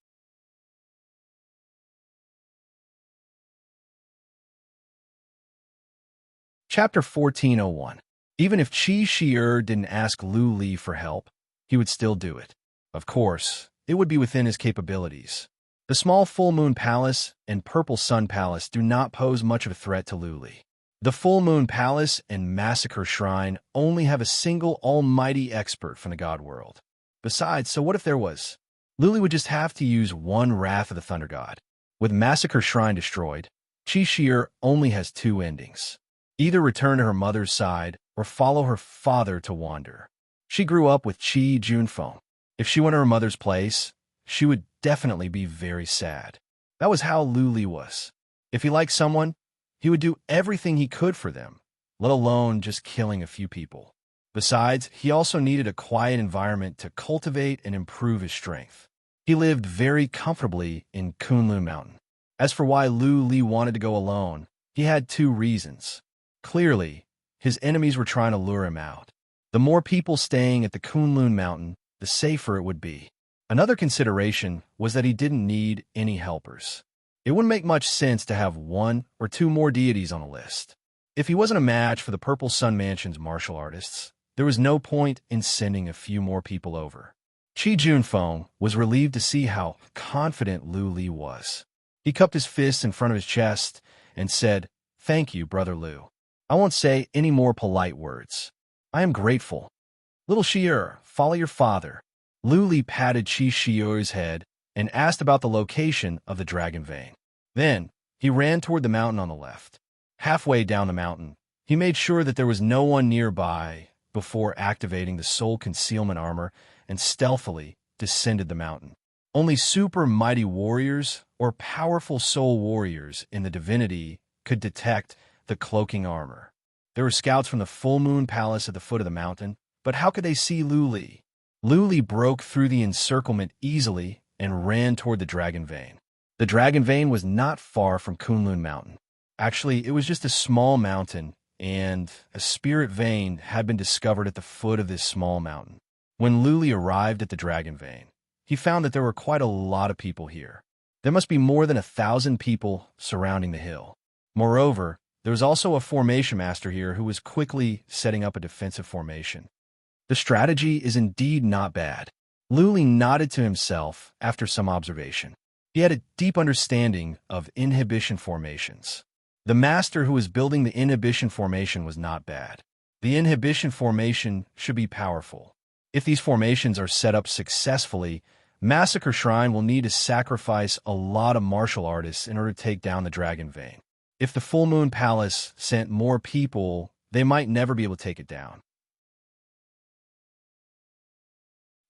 Chapter 1401. Even if Qi Shi'er didn't ask Lu Li for help, he would still do it. Of course, it would be within his capabilities. The small Full Moon Palace and Purple Sun Palace do not pose much of a threat to Lu Li. The Full Moon Palace and Massacre Shrine only have a single almighty expert from the God world. Besides, so what if there was? Lu Li would just have to use one Wrath of the Thunder God. With Massacre Shrine destroyed, Qi Shi'er only has two endings. Either return to her mother's side or follow her father to wander. She grew up with Chi Junfeng. If she went to her mother's place, she would definitely be very sad. That was how Lu Li was. If he liked someone, he would do everything he could for them, let alone just killing a few people. Besides, he also needed a quiet environment to cultivate and improve his strength. He lived very comfortably in Kunlun Mountain. As for why Lu Li wanted to go alone, he had two reasons. Clearly, his enemies were trying to lure him out. The more people staying at the Kunlun Mountain, the safer it would be. Another consideration was that he didn't need any helpers. It wouldn't make much sense to have one or two more deities on a list. If he wasn't a match for the Purple Sun Mansion's martial artists, there was no point in sending a few more people over. Qi Junfeng was relieved to see how confident Lu Li was. He cupped his fists in front of his chest and said, "Thank you, Brother Lu. I won't say any more polite words. I am grateful. Little Shi'er, follow your father." Lu Li patted Qi Shi'er's head and asked about the location of the dragon vein. Then, he ran toward the mountain on the left. Halfway down the mountain, he made sure that there was no one nearby before activating the soul concealment armor and stealthily descended the mountain. Only super mighty warriors or powerful soul warriors in the divinity could detect the cloaking armor. There were scouts from the Full Moon Palace at the foot of the mountain, but how could they see Lu Li? Lu Li broke through the encirclement easily and ran toward the dragon vein. The dragon vein was not far from Kunlun Mountain. Actually, it was just a small mountain, and a spirit vein had been discovered at the foot of this small mountain. When Lu Li arrived at the dragon vein, he found that there were quite a lot of people here. There must be more than 1,000 people surrounding the hill. Moreover, there was also a formation master here who was quickly setting up a defensive formation. The strategy is indeed not bad. Lu Li nodded to himself after some observation. He had a deep understanding of inhibition formations. The master who was building the inhibition formation was not bad. The inhibition formation should be powerful. If these formations are set up successfully, Massacre Shrine will need to sacrifice a lot of martial artists in order to take down the dragon vein. If the Full Moon Palace sent more people, they might never be able to take it down.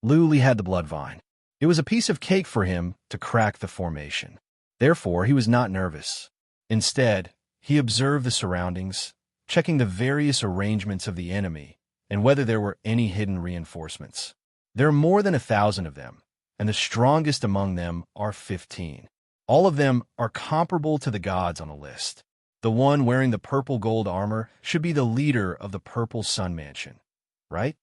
Lu Li had the blood vine. It was a piece of cake for him to crack the formation. Therefore, he was not nervous. Instead, he observed the surroundings, checking the various arrangements of the enemy and whether there were any hidden reinforcements. There are more than 1,000 of them, and the strongest among them are 15. All of them are comparable to the gods on the list. The one wearing the purple gold armor should be the leader of the Purple Sun Mansion, right?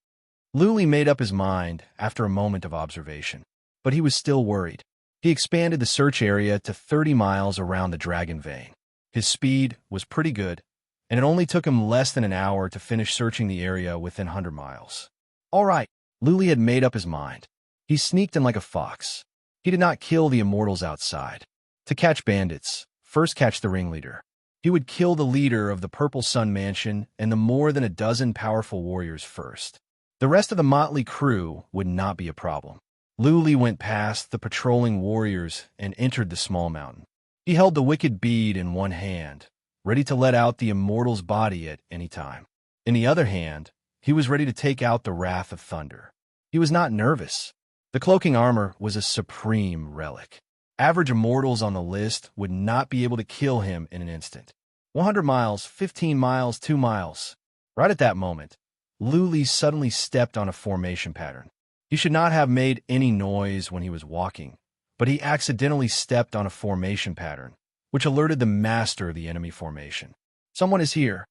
Lu Li made up his mind after a moment of observation, but he was still worried. He expanded the search area to 30 miles around the dragon vein. His speed was pretty good, and it only took him less than an hour to finish searching the area within 100 miles. All right, Lu Li had made up his mind. He sneaked in like a fox. He did not kill the immortals outside. To catch bandits, first catch the ringleader. He would kill the leader of the Purple Sun Mansion and the more than a dozen powerful warriors first. The rest of the motley crew would not be a problem. Luli went past the patrolling warriors and entered the small mountain. He held the wicked bead in one hand, ready to let out the immortal's body at any time. In the other hand, he was ready to take out the wrath of thunder. He was not nervous. The cloaking armor was a supreme relic. Average immortals on the list would not be able to kill him in an instant. 100 miles, 15 miles, 2 miles. Right at that moment, Luli suddenly stepped on a formation pattern. He should not have made any noise when he was walking, but he accidentally stepped on a formation pattern, which alerted the master of the enemy formation. Someone is here.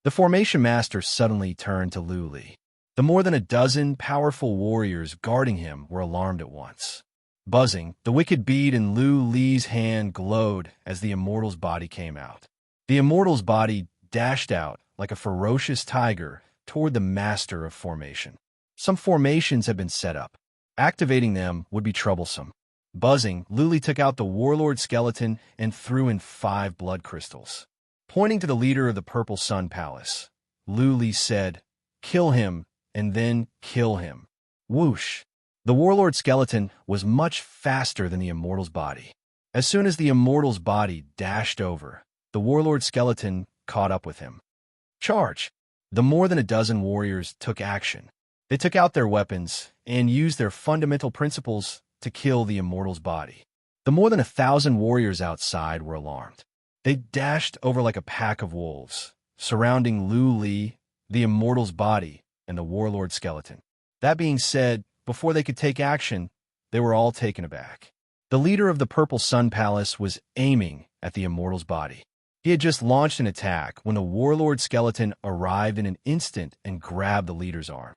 The formation master suddenly turned to Luli. The more than a dozen powerful warriors guarding him were alarmed at once. Buzzing, the wicked bead in Luli's hand glowed as the immortal's body came out. The immortal's body dashed out like a ferocious tiger toward the master of formation. Some formations had been set up. Activating them would be troublesome. Buzzing, Luli took out the warlord skeleton and threw in 5 blood crystals. Pointing to the leader of the Purple Sun Palace, Luli said, "Kill him, and then kill him." Whoosh! The warlord skeleton was much faster than the immortal's body. As soon as the immortal's body dashed over, the warlord skeleton caught up with him. Charge! The more than a dozen warriors took action. They took out their weapons and used their fundamental principles to kill the immortal's body. The more than 1,000 warriors outside were alarmed. They dashed over like a pack of wolves, surrounding Luli, the immortal's body, and the warlord skeleton. That being said, before they could take action, they were all taken aback. The leader of the Purple Sun Palace was aiming at the immortal's body. He had just launched an attack when the warlord skeleton arrived in an instant and grabbed the leader's arm.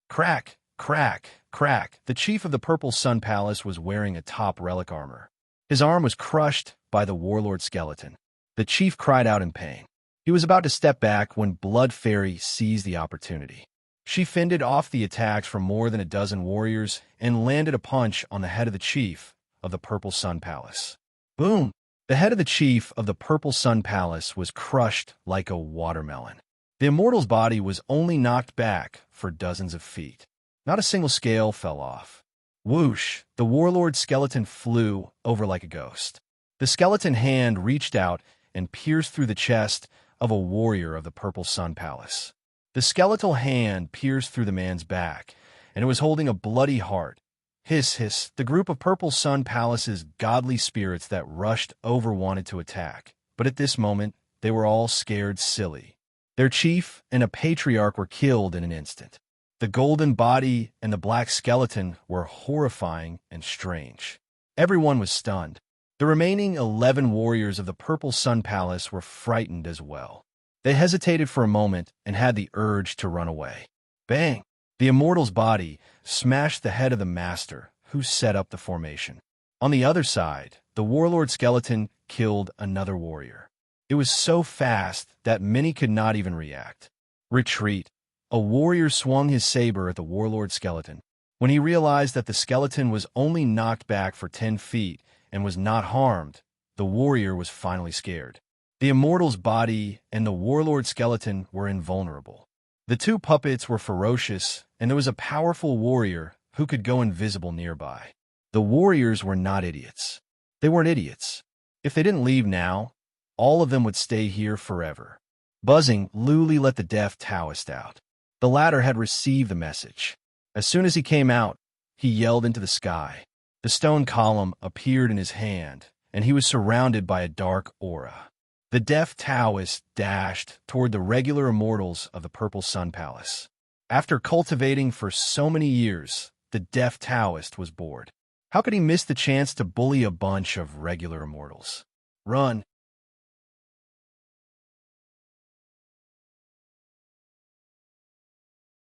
Crack, crack, crack. The chief of the Purple Sun Palace was wearing a top relic armor. His arm was crushed by the warlord skeleton. The chief cried out in pain. He was about to step back when Blood Fairy seized the opportunity. She fended off the attacks from more than a dozen warriors and landed a punch on the head of the chief of the Purple Sun Palace. Boom! The head of the chief of the Purple Sun Palace was crushed like a watermelon. The immortal's body was only knocked back for dozens of feet. Not a single scale fell off. Whoosh! The warlord skeleton flew over like a ghost. The skeleton hand reached out and pierced through the chest of a warrior of the Purple Sun Palace. The skeletal hand pierced through the man's back, and it was holding a bloody heart. Hiss, hiss, the group of Purple Sun Palace's godly spirits that rushed over wanted to attack, but at this moment, they were all scared silly. Their chief and a patriarch were killed in an instant. The golden body and the black skeleton were horrifying and strange. Everyone was stunned. The remaining 11 warriors of the Purple Sun Palace were frightened as well. They hesitated for a moment and had the urge to run away. Bang! The immortal's body smashed the head of the master, who set up the formation. On the other side, the warlord skeleton killed another warrior. It was so fast that many could not even react. Retreat. A warrior swung his saber at the warlord skeleton. When he realized that the skeleton was only knocked back for 10 feet and was not harmed, the warrior was finally scared. The immortal's body and the warlord skeleton were invulnerable. The two puppets were ferocious, and there was a powerful warrior who could go invisible nearby. The warriors were not idiots. They weren't idiots. If they didn't leave now, all of them would stay here forever. Buzzing, Luli let the deaf Taoist out. The latter had received the message. As soon as he came out, he yelled into the sky. The stone column appeared in his hand, and he was surrounded by a dark aura. The deaf Taoist dashed toward the regular immortals of the Purple Sun Palace. After cultivating for so many years, the deaf Taoist was bored. How could he miss the chance to bully a bunch of regular immortals? Run!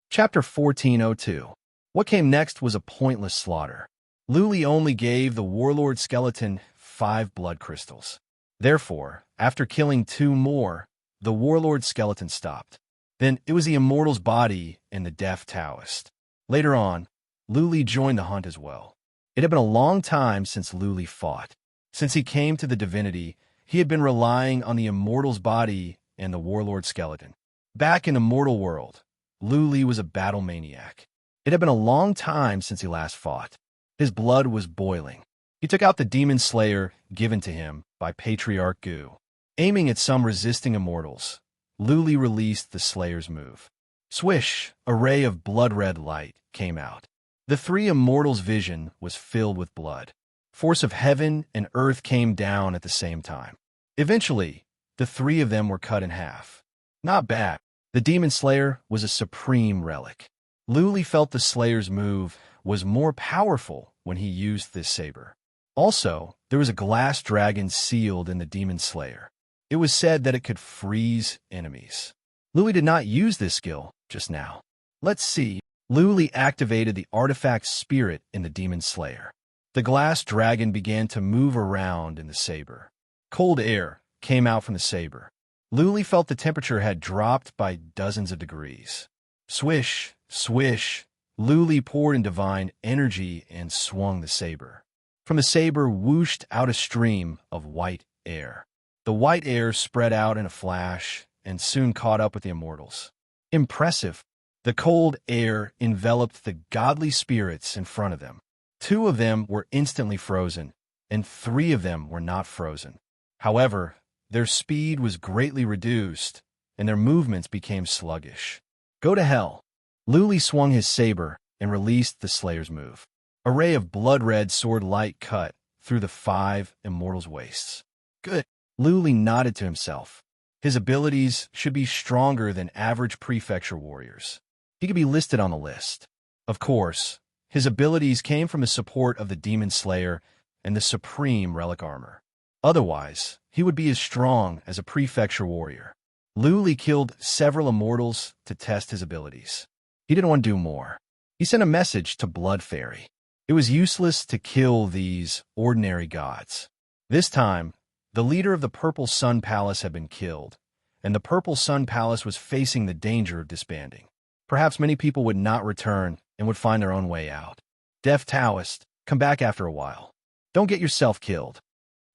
Chapter 1402. What came next was a pointless slaughter. Luli only gave the warlord skeleton 5 blood crystals. Therefore, after killing 2 more, the warlord skeleton stopped. Then it was the immortal's body and the deaf Taoist. Later on, Luli joined the hunt as well. It had been a long time since Luli fought. Since he came to the divinity, he had been relying on the immortal's body and the warlord skeleton. Back in the mortal world, Luli was a battle maniac. It had been a long time since he last fought. His blood was boiling. He took out the demon slayer given to him by Patriarch Gu. Aiming at some resisting immortals, Luli released the slayer's move. Swish, a ray of blood-red light came out. The three immortals' vision was filled with blood. Force of heaven and earth came down at the same time. Eventually, the three of them were cut in half. Not bad. The demon slayer was a supreme relic. Luli felt the slayer's move was more powerful when he used this saber. Also, there was a glass dragon sealed in the demon slayer. It was said that it could freeze enemies. Luli did not use this skill just now. Let's see. Luli activated the artifact spirit in the demon slayer. The glass dragon began to move around in the saber. Cold air came out from the saber. Luli felt the temperature had dropped by dozens of degrees. Swish, swish. Luli poured in divine energy and swung the saber. From the saber whooshed out a stream of white air. The white air spread out in a flash and soon caught up with the immortals. Impressive. The cold air enveloped the godly spirits in front of them. 2 of them were instantly frozen, and 3 of them were not frozen. However, their speed was greatly reduced, and their movements became sluggish. Go to hell. Luli swung his saber and released the slayer's move. A ray of blood-red sword light cut through the 5 immortals' waists. Good. Luli nodded to himself. His abilities should be stronger than average prefecture warriors. He could be listed on the list. Of course, his abilities came from the support of the demon slayer and the supreme relic armor. Otherwise, he would be as strong as a prefecture warrior. Luli killed several immortals to test his abilities. He didn't want to do more. He sent a message to Blood Fairy. It was useless to kill these ordinary gods. This time, the leader of the Purple Sun Palace had been killed, and the Purple Sun Palace was facing the danger of disbanding. Perhaps many people would not return and would find their own way out. Deaf Taoist, come back after a while. Don't get yourself killed.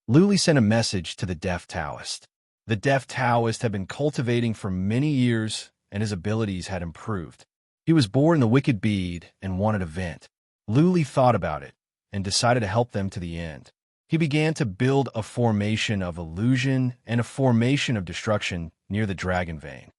Luli sent a message to the Deaf Taoist. The Deaf Taoist had been cultivating for many years, and his abilities had improved. He was born in the Wicked Bead and wanted a vent. Luli thought about it and decided to help them to the end. He began to build a formation of illusion and a formation of destruction near the dragon vein.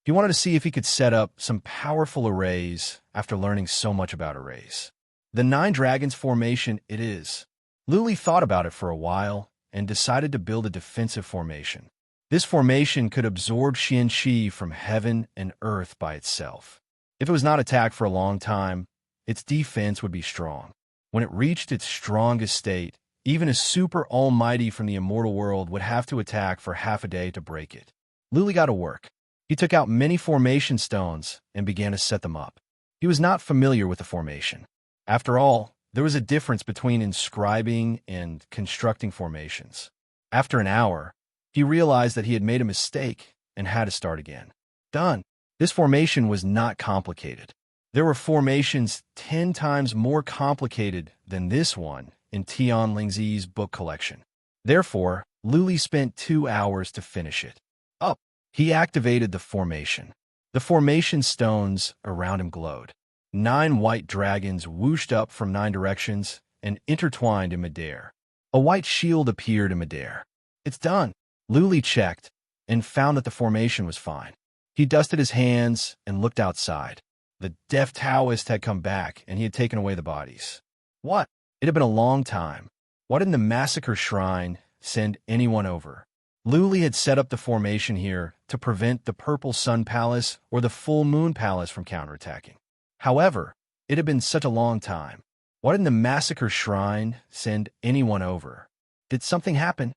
He wanted to see if he could set up some powerful arrays after learning so much about arrays. The 9 dragons formation it is. Luli thought about it for a while and decided to build a defensive formation. This formation could absorb Qianqi from heaven and earth by itself. If it was not attacked for a long time, its defense would be strong. When it reached its strongest state, even a super almighty from the immortal world would have to attack for half a day to break it. Luli got to work. He took out many formation stones and began to set them up. He was not familiar with the formation. After all, there was a difference between inscribing and constructing formations. After an hour, he realized that he had made a mistake and had to start again. Done. This formation was not complicated. There were formations 10 times more complicated than this one in Tian Lingzi's book collection. Therefore, Luli spent 2 hours to finish it. Up. He activated the formation. The formation stones around him glowed. 9 white dragons whooshed up from 9 directions and intertwined in midair. A white shield appeared in midair. It's done. Luli checked and found that the formation was fine. He dusted his hands and looked outside. The Deaf Taoist had come back and he had taken away the bodies. What? It had been a long time. Why didn't the massacre shrine send anyone over? Luli had set up the formation here to prevent the Purple Sun Palace or the Full Moon Palace from counterattacking. However, it had been such a long time. Why didn't the massacre shrine send anyone over? Did something happen?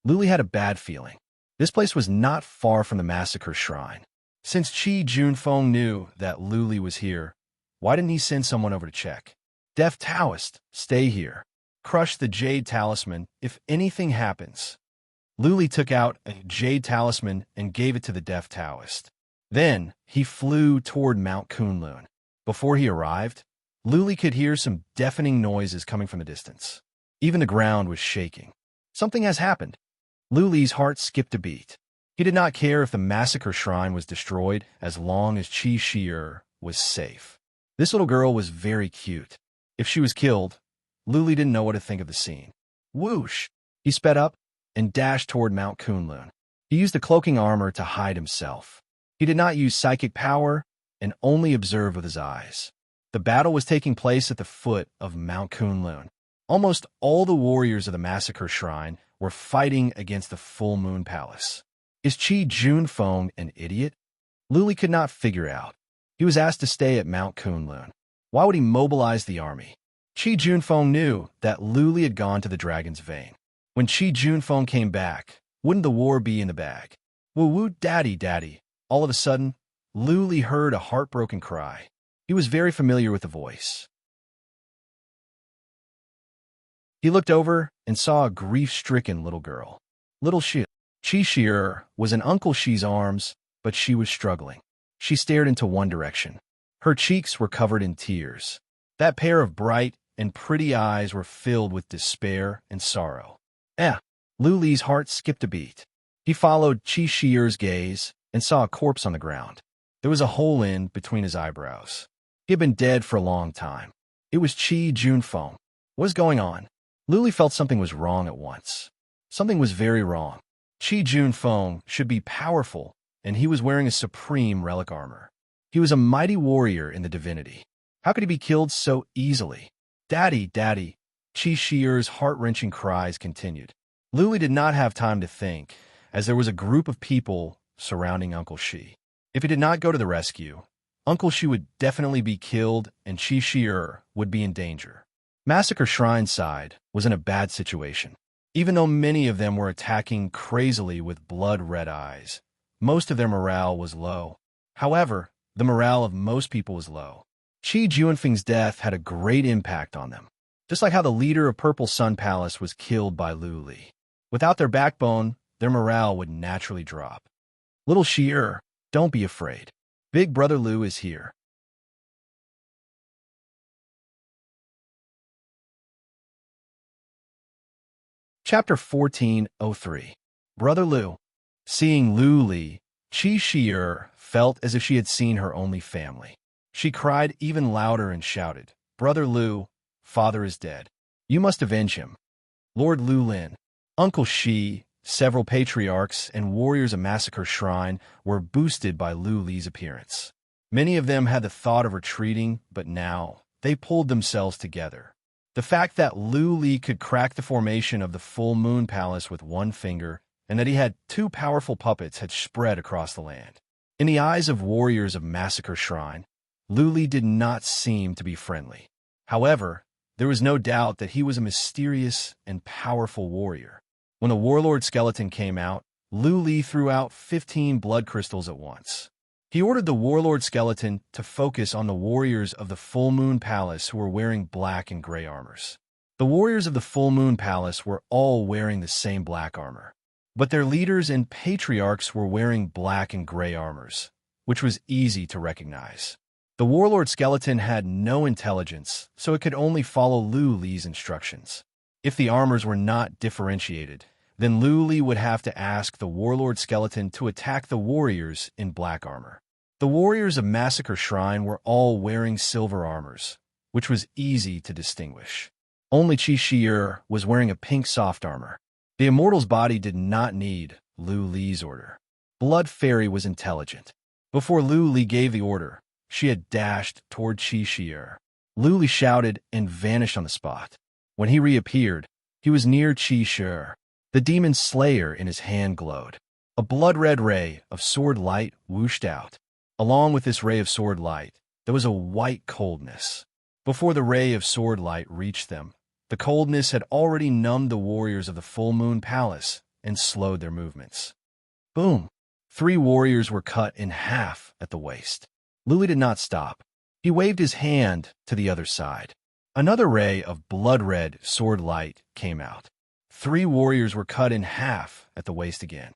Luli had a bad feeling. This place was not far from the massacre shrine. Since Qi Junfeng knew that Luli was here, why didn't he send someone over to check? Deaf Taoist, stay here. Crush the Jade Talisman if anything happens. Luli took out a Jade Talisman and gave it to the Deaf Taoist. Then he flew toward Mount Kunlun. Before he arrived, Luli could hear some deafening noises coming from the distance. Even the ground was shaking. Something has happened. Luli's heart skipped a beat. He did not care if the massacre shrine was destroyed as long as Qi Shi'er was safe. This little girl was very cute. If she was killed, Luli didn't know what to think of the scene. Whoosh! He sped up and dashed toward Mount Kunlun. He used the cloaking armor to hide himself. He did not use psychic power and only observed with his eyes. The battle was taking place at the foot of Mount Kunlun. Almost all the warriors of the massacre shrine were fighting against the full moon palace. Is Qi Junfeng an idiot? Luli could not figure out. He was asked to stay at Mount Kunlun. Why would he mobilize the army? Qi Junfeng knew that Luli had gone to the dragon's vein. When Qi Junfeng came back, wouldn't the war be in the bag? Woo-woo, daddy, daddy. All of a sudden, Luli heard a heartbroken cry. He was very familiar with the voice. He looked over and saw a grief-stricken little girl. Little Qi Shi'er was in Uncle Xi's arms, but she was struggling. She stared into one direction. Her cheeks were covered in tears. That pair of bright and pretty eyes were filled with despair and sorrow. Luli's heart skipped a beat. He followed Qi Shi'er's gaze and saw a corpse on the ground. There was a hole in between his eyebrows. He had been dead for a long time. It was Qi Junfeng. What was going on? Luli felt something was wrong at once. Something was very wrong. Qi Junfeng should be powerful, and he was wearing a supreme relic armor. He was a mighty warrior in the divinity. How could he be killed so easily? Daddy, daddy, Qi Shi'er's heart-wrenching cries continued. Luli did not have time to think, as there was a group of people surrounding Uncle Xi. If he did not go to the rescue, Uncle Xi would definitely be killed and Qi Shi'er would be in danger. Massacre Shrine side was in a bad situation. Even though many of them were attacking crazily with blood-red eyes, most of their morale was low. However, the morale of most people was low. Qi Junfeng's death had a great impact on them, just like how the leader of Purple Sun Palace was killed by Luli. Without their backbone, their morale would naturally drop. Little Shi'er, don't be afraid. Big Brother Lu is here. Chapter 1403. Brother Lu. Seeing Luli, Qi Shi'er felt as if she had seen her only family. She cried even louder and shouted, Brother Lu, father is dead. You must avenge him. Lord Lu Lin, Uncle Xi, several patriarchs and warriors of Massacre Shrine were boosted by Luli's appearance. Many of them had the thought of retreating, but now they pulled themselves together. The fact that Luli could crack the formation of the full moon palace with one finger and that he had two powerful puppets had spread across the land. In the eyes of warriors of Massacre Shrine, Luli did not seem to be friendly. However, there was no doubt that he was a mysterious and powerful warrior. When the warlord skeleton came out, Luli threw out 15 blood crystals at once. He ordered the warlord skeleton to focus on the warriors of the Full Moon Palace who were wearing black and gray armors. The warriors of the Full Moon Palace were all wearing the same black armor, but their leaders and patriarchs were wearing black and gray armors, which was easy to recognize. The warlord skeleton had no intelligence, so it could only follow Luli's instructions. If the armors were not differentiated, then Luli would have to ask the warlord skeleton to attack the warriors in black armor. The warriors of Massacre Shrine were all wearing silver armors, which was easy to distinguish. Only Qi Shi'er was wearing a pink soft armor. The immortal's body did not need Luli's order. Blood Fairy was intelligent. Before Luli gave the order, she had dashed toward Qi Shi'er. Luli shouted and vanished on the spot. When he reappeared, he was near Qi Shi'er. The demon slayer in his hand glowed. A blood-red ray of sword light whooshed out. Along with this ray of sword light, there was a white coldness. Before the ray of sword light reached them, the coldness had already numbed the warriors of the Full Moon Palace and slowed their movements. Boom! 3 warriors were cut in half at the waist. Luli did not stop. He waved his hand to the other side. Another ray of blood-red sword light came out. 3 warriors were cut in half at the waist again.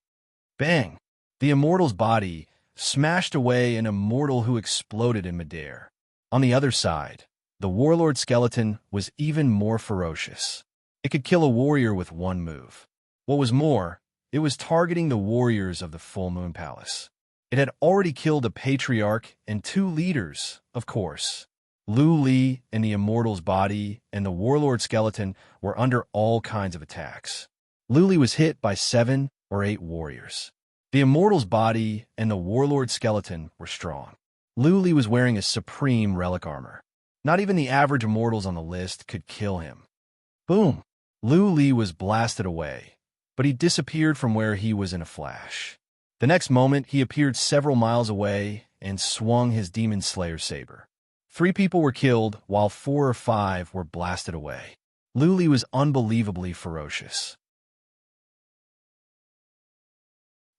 Bang! The immortal's body smashed away an immortal who exploded in midair. On the other side, the warlord skeleton was even more ferocious. It could kill a warrior with one move. What was more, it was targeting the warriors of the Full Moon Palace. It had already killed a patriarch and 2 leaders, of course. Lu Li and the Immortal's body and the warlord skeleton were under all kinds of attacks. Lu Li was hit by 7 or 8 warriors. The Immortal's body and the warlord skeleton were strong. Lu Li was wearing a supreme relic armor. Not even the average immortals on the list could kill him. Boom! Lu Li was blasted away, but he disappeared from where he was in a flash. The next moment, he appeared several miles away and swung his Demon Slayer saber. 3 people were killed, while 4 or 5 were blasted away. Lu Li was unbelievably ferocious.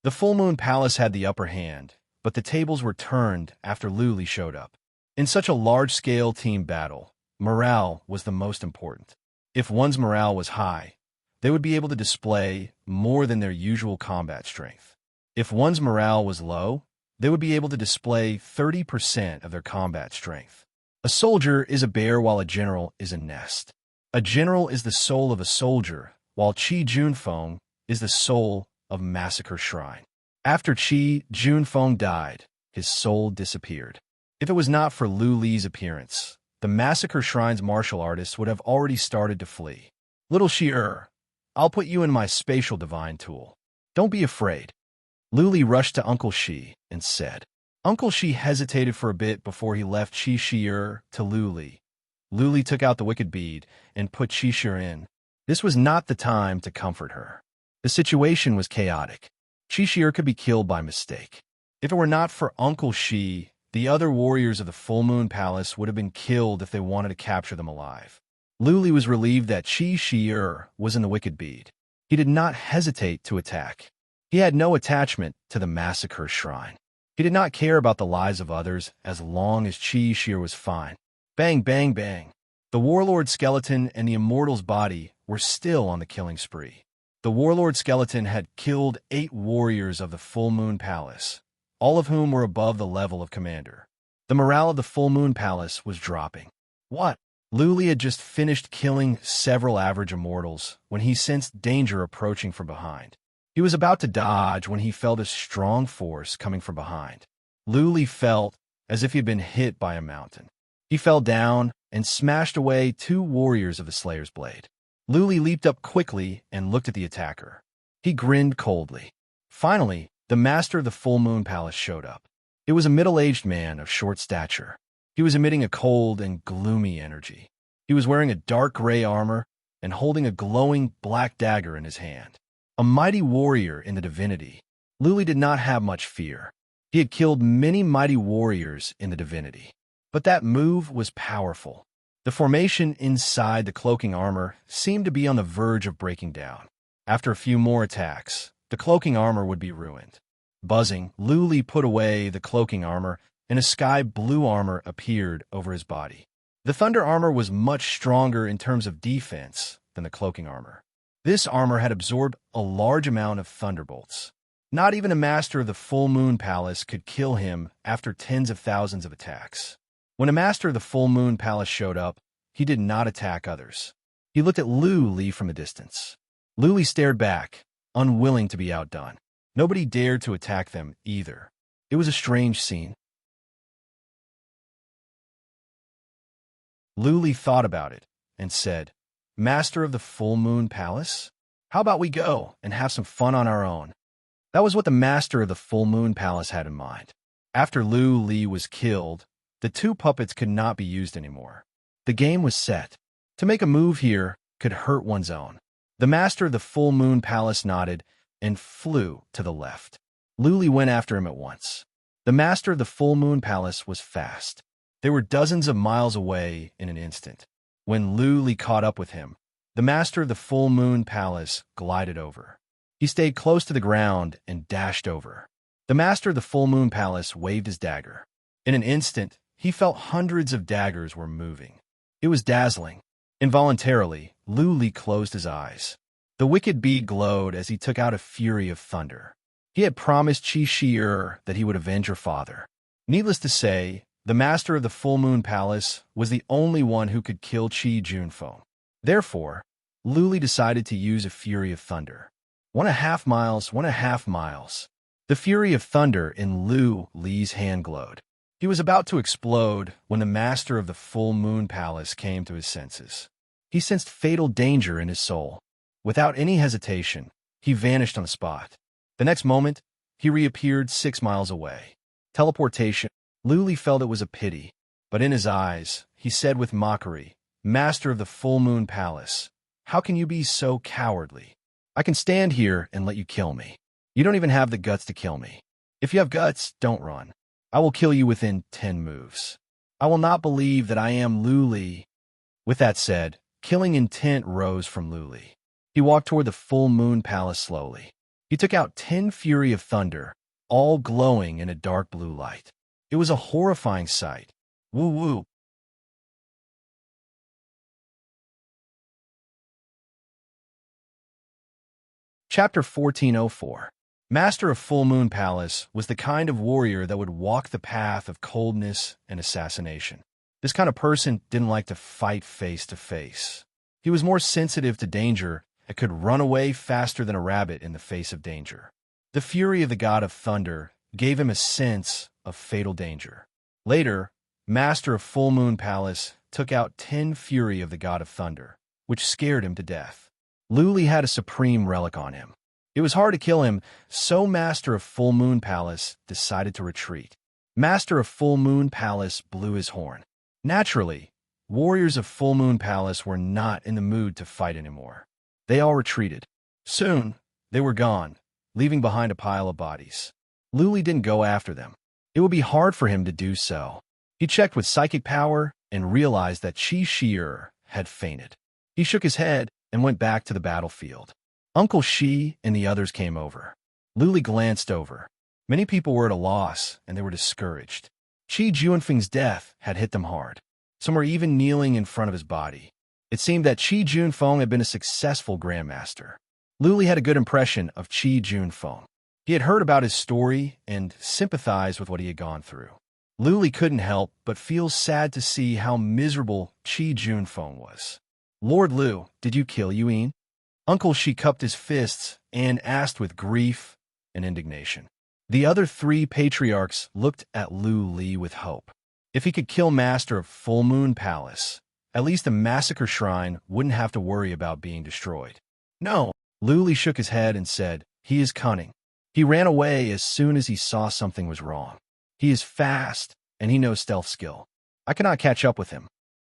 The Full Moon Palace had the upper hand, but the tables were turned after Lu Li showed up. In such a large-scale team battle, morale was the most important. If one's morale was high, they would be able to display more than their usual combat strength. If one's morale was low, they would be able to display 30% of their combat strength. A soldier is a bear while a general is a nest. A general is the soul of a soldier, while Qi Junfeng is the soul of Massacre Shrine. After Qi Junfeng died, his soul disappeared. If it was not for Lu Li's appearance, the Massacre Shrine's martial artists would have already started to flee. Little Shi-er, I'll put you in my spatial divine tool. Don't be afraid. Lu Li rushed to Uncle Shi and said. Uncle Shi hesitated for a bit before he left Qi Shi-er to Lu Li. Lu Li took out the wicked bead and put Qi Shi-er in. This was not the time to comfort her. The situation was chaotic. Qi Shi-er could be killed by mistake. If it were not for Uncle Shi, the other warriors of the Full Moon Palace would have been killed if they wanted to capture them alive. Lu Li was relieved that Qi Shi-er was in the wicked bead. He did not hesitate to attack. He had no attachment to the Massacre Shrine. He did not care about the lives of others as long as Qi Shi-er was fine. Bang, bang, bang. The warlord skeleton and the immortal's body were still on the killing spree. The warlord skeleton had killed 8 warriors of the Full Moon Palace, all of whom were above the level of commander. The morale of the Full Moon Palace was dropping. What? Lu Li had just finished killing several average immortals when he sensed danger approaching from behind. He was about to dodge when he felt a strong force coming from behind. Lu Li felt as if he had been hit by a mountain. He fell down and smashed away 2 warriors of the Slayer's Blade. Lu Li leaped up quickly and looked at the attacker. He grinned coldly. Finally, the master of the Full Moon Palace showed up. It was a middle-aged man of short stature. He was emitting a cold and gloomy energy. He was wearing a dark gray armor and holding a glowing black dagger in his hand. A mighty warrior in the divinity, Lu Li did not have much fear. He had killed many mighty warriors in the divinity. But that move was powerful. The formation inside the cloaking armor seemed to be on the verge of breaking down. After a few more attacks, the cloaking armor would be ruined. Buzzing, Lu Li put away the cloaking armor, and a sky blue armor appeared over his body. The thunder armor was much stronger in terms of defense than the cloaking armor. This armor had absorbed a large amount of thunderbolts. Not even a master of the Full Moon Palace could kill him after tens of thousands of attacks. When a master of the Full Moon Palace showed up, he did not attack others. He looked at Lu Li from a distance. Lu Li stared back, unwilling to be outdone. Nobody dared to attack them either. It was a strange scene. Lu Li thought about it and said, Master of the Full Moon Palace? How about we go and have some fun on our own? That was what the master of the Full Moon Palace had in mind. After Lu Li was killed, the 2 puppets could not be used anymore. The game was set. To make a move here could hurt one's own. The master of the Full Moon Palace nodded and flew to the left. Lu Li went after him at once. The master of the Full Moon Palace was fast. They were dozens of miles away in an instant. When Lu Li caught up with him, the master of the Full Moon Palace glided over. He stayed close to the ground and dashed over. The master of the Full Moon Palace waved his dagger. In an instant, he felt hundreds of daggers were moving. It was dazzling. Involuntarily, Lu Li closed his eyes. The wicked bead glowed as he took out a fury of thunder. He had promised Qi Shi that he would avenge her father. Needless to say, the master of the Full Moon Palace was the only one who could kill Qi Junfeng. Therefore, Luli decided to use a fury of thunder. 1.5 miles, 1.5 miles. The fury of thunder in Lu Li's hand glowed. He was about to explode when the master of the Full Moon Palace came to his senses. He sensed fatal danger in his soul. Without any hesitation, he vanished on the spot. The next moment, he reappeared 6 miles away. Teleportation. Luli felt it was a pity, but in his eyes, he said with mockery, "Master of the Full Moon Palace, how can you be so cowardly? I can stand here and let you kill me. You don't even have the guts to kill me. If you have guts, don't run. I will kill you within 10 moves. I will not believe that I am Luli." With that said, killing intent rose from Luli. He walked toward the Full Moon Palace slowly. He took out 10 fury of thunder, all glowing in a dark blue light. It was a horrifying sight. Woo woo. Chapter 1404. Master of Full Moon Palace was the kind of warrior that would walk the path of coldness and assassination. This kind of person didn't like to fight face to face. He was more sensitive to danger and could run away faster than a rabbit in the face of danger. The fury of the god of thunder gave him a sense of fatal danger. Later, Master of Full Moon Palace took out 10 fury of the god of thunder, which scared him to death. Luli had a supreme relic on him. It was hard to kill him, so Master of Full Moon Palace decided to retreat. Master of Full Moon Palace blew his horn. Naturally, warriors of Full Moon Palace were not in the mood to fight anymore. They all retreated. Soon, they were gone, leaving behind a pile of bodies. Luli didn't go after them. It would be hard for him to do so. He checked with psychic power and realized that Qi Shi had fainted. He shook his head and went back to the battlefield. Uncle Shi and the others came over. Luli glanced over. Many people were at a loss, and they were discouraged. Qi Junfeng's death had hit them hard. Some were even kneeling in front of his body. It seemed that Qi Junfeng had been a successful grandmaster. Luli had a good impression of Qi Junfeng. He had heard about his story and sympathized with what he had gone through. Luli couldn't help but feel sad to see how miserable Qi Junfeng was. "Lord Lu, did you kill Yuan?" Uncle Shi cupped his fists and asked with grief and indignation. The other 3 patriarchs looked at Lu Li with hope. If he could kill Master of Full Moon Palace, at least the massacre shrine wouldn't have to worry about being destroyed. "No." Lu Li shook his head and said, "He is cunning. He ran away as soon as he saw something was wrong. He is fast, and he knows stealth skill. I cannot catch up with him."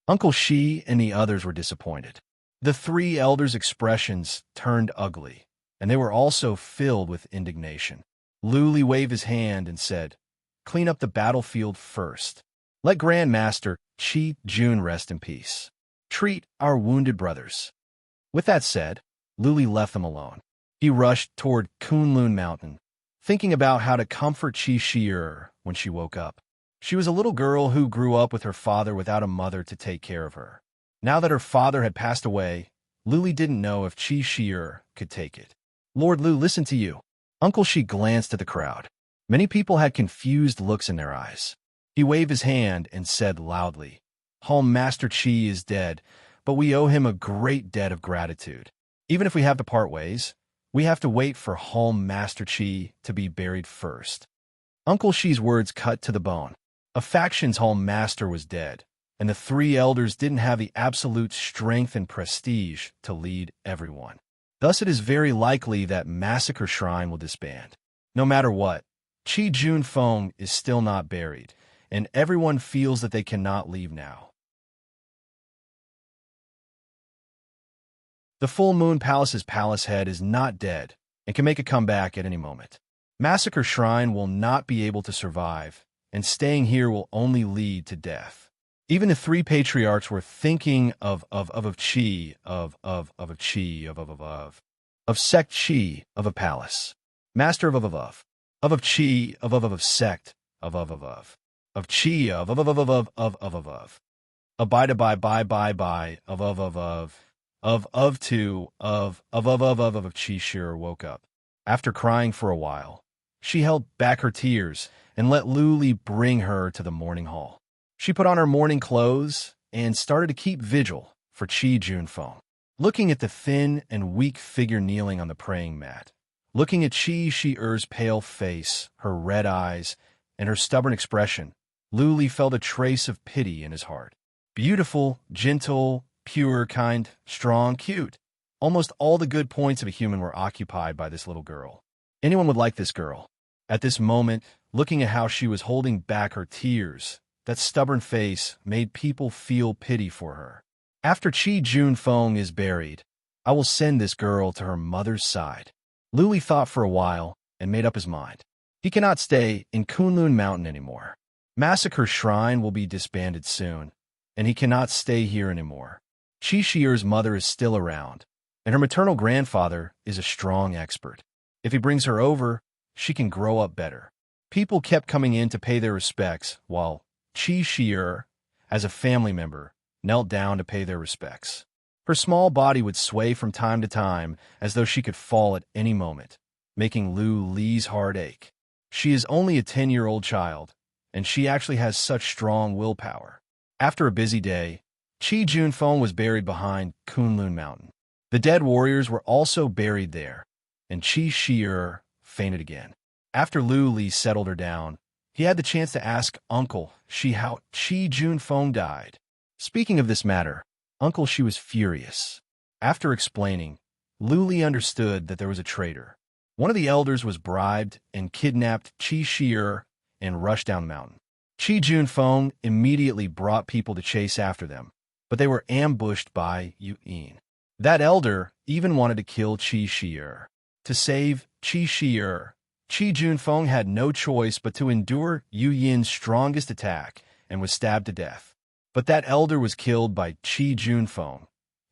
Uncle Shi and the others were disappointed. The 3 elders' expressions turned ugly, and they were also filled with indignation. Luli waved his hand and said, "Clean up the battlefield first. Let Grandmaster Qi Jun rest in peace. Treat our wounded brothers." With that said, Luli left them alone. He rushed toward Kunlun Mountain, thinking about how to comfort Qi Shi when she woke up. She was a little girl who grew up with her father without a mother to take care of her. Now that her father had passed away, Luli didn't know if Qi Shi could take it. "Lord Lu, listen to you." Uncle Shi glanced at the crowd. Many people had confused looks in their eyes. He waved his hand and said loudly, "Home Master Qi is dead, but we owe him a great debt of gratitude. Even if we have to part ways, we have to wait for Home Master Qi to be buried first." Uncle Shi's words cut to the bone. A faction's Home Master was dead, and the 3 elders didn't have the absolute strength and prestige to lead everyone. Thus, it is very likely that Massacre Shrine will disband. No matter what, Qi Junfeng is still not buried, and everyone feels that they cannot leave now. The Full Moon Palace's palace head is not dead and can make a comeback at any moment. Massacre Shrine will not be able to survive, and staying here will only lead to death. Even the 3 patriarchs were thinking of Qi, of sect Qi, of a palace. Master of Qi, of sect, of Qi, of abide by, of Qi Shir woke up. After crying for a while, She held back her tears and let Luli bring her to the morning hall. She put on her morning clothes and started to keep vigil for Chi Junfeng. Looking at the thin and weak figure kneeling on the praying mat, looking at Chi Shi-er's pale face, her red eyes, and her stubborn expression, Luli felt a trace of pity in his heart. Beautiful, gentle, pure, kind, strong, cute. Almost all the good points of a human were occupied by this little girl. Anyone would like this girl. At this moment, looking at how she was holding back her tears, that stubborn face made people feel pity for her. After Chi Junfeng is buried, I will send this girl to her mother's side. Luli thought for a while and made up his mind. He cannot stay in Kunlun Mountain anymore. Massacre Shrine will be disbanded soon, and he cannot stay here anymore. Chi Shi-er's mother is still around, and her maternal grandfather is a strong expert. If he brings her over, she can grow up better. People kept coming in to pay their respects, while Chi Shi-er, as a family member, knelt down to pay their respects. Her small body would sway from time to time as though she could fall at any moment, making Lu Li's heart ache. She is only a 10-year-old child, and she actually has such strong willpower. After a busy day, Chi Junfeng was buried behind Kunlun Mountain. The dead warriors were also buried there, and Chi Shi-er fainted again. After Lu Li settled her down, he had the chance to ask Uncle Shi how Chi Junfeng died. Speaking of this matter, Uncle Shi was furious. After explaining, Lu Li understood that there was a traitor. One of the elders was bribed and kidnapped Chi Shi-er and rushed down the mountain. Chi Junfeng immediately brought people to chase after them, but they were ambushed by Yu Yin. That elder even wanted to kill Chi Shi-er. To save Chi Shi-er, Chi Junfeng had no choice but to endure Yu Yin's strongest attack and was stabbed to death. But that elder was killed by Chi Junfeng,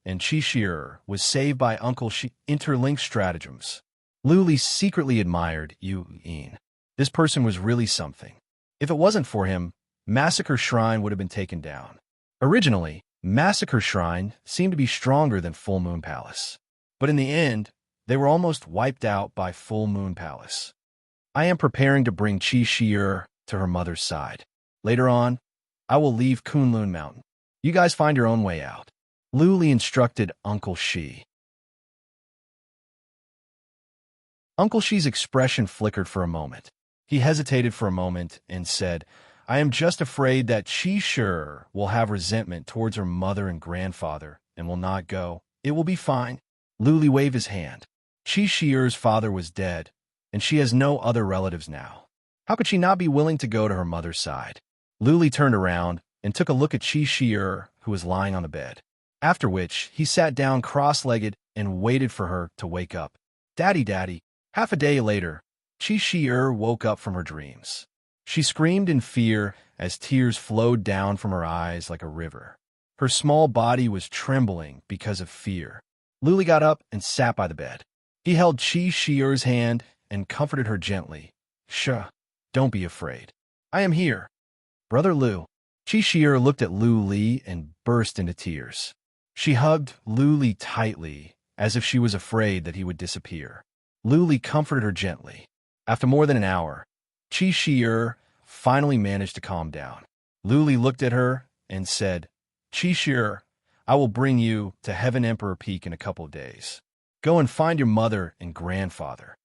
and Chi Shi-er was saved by Uncle Shi. Interlinked stratagems. Lu Li secretly admired Yu Yin. This person was really something. If it wasn't for him, Massacre Shrine would have been taken down. Originally, Massacre Shrine seemed to be stronger than Full Moon Palace. But in the end, they were almost wiped out by Full Moon Palace. I am preparing to bring Chi Shi-er to her mother's side. Later on, I will leave Kunlun Mountain. You guys find your own way out. Lu Li instructed Uncle Shi. Uncle Shi's expression flickered for a moment. He hesitated for a moment and said, I am just afraid that Chi Shi-er will have resentment towards her mother and grandfather and will not go. It will be fine. Lu Li waved his hand. Chi Shi-er's father was dead, and she has no other relatives now. How could she not be willing to go to her mother's side? Lu Li turned around and took a look at Chi Shi-er, who was lying on the bed. After which, he sat down cross-legged and waited for her to wake up. Daddy, Daddy. Half a day later, Chi Shi-er woke up from her dreams. She screamed in fear as tears flowed down from her eyes like a river. Her small body was trembling because of fear. Lu Li got up and sat by the bed. He held Chi Shi-er's hand and comforted her gently. Shh, don't be afraid. I am here. Brother Lu. Chi Shi-er looked at Lu Li and burst into tears. She hugged Lu Li tightly, as if she was afraid that he would disappear. Lu Li comforted her gently. After more than an hour, Chi Shi-er finally managed to calm down. Lu Li looked at her and said, Chi Shi-er, I will bring you to Heaven Emperor Peak in a couple of days. Go and find your mother and grandfather.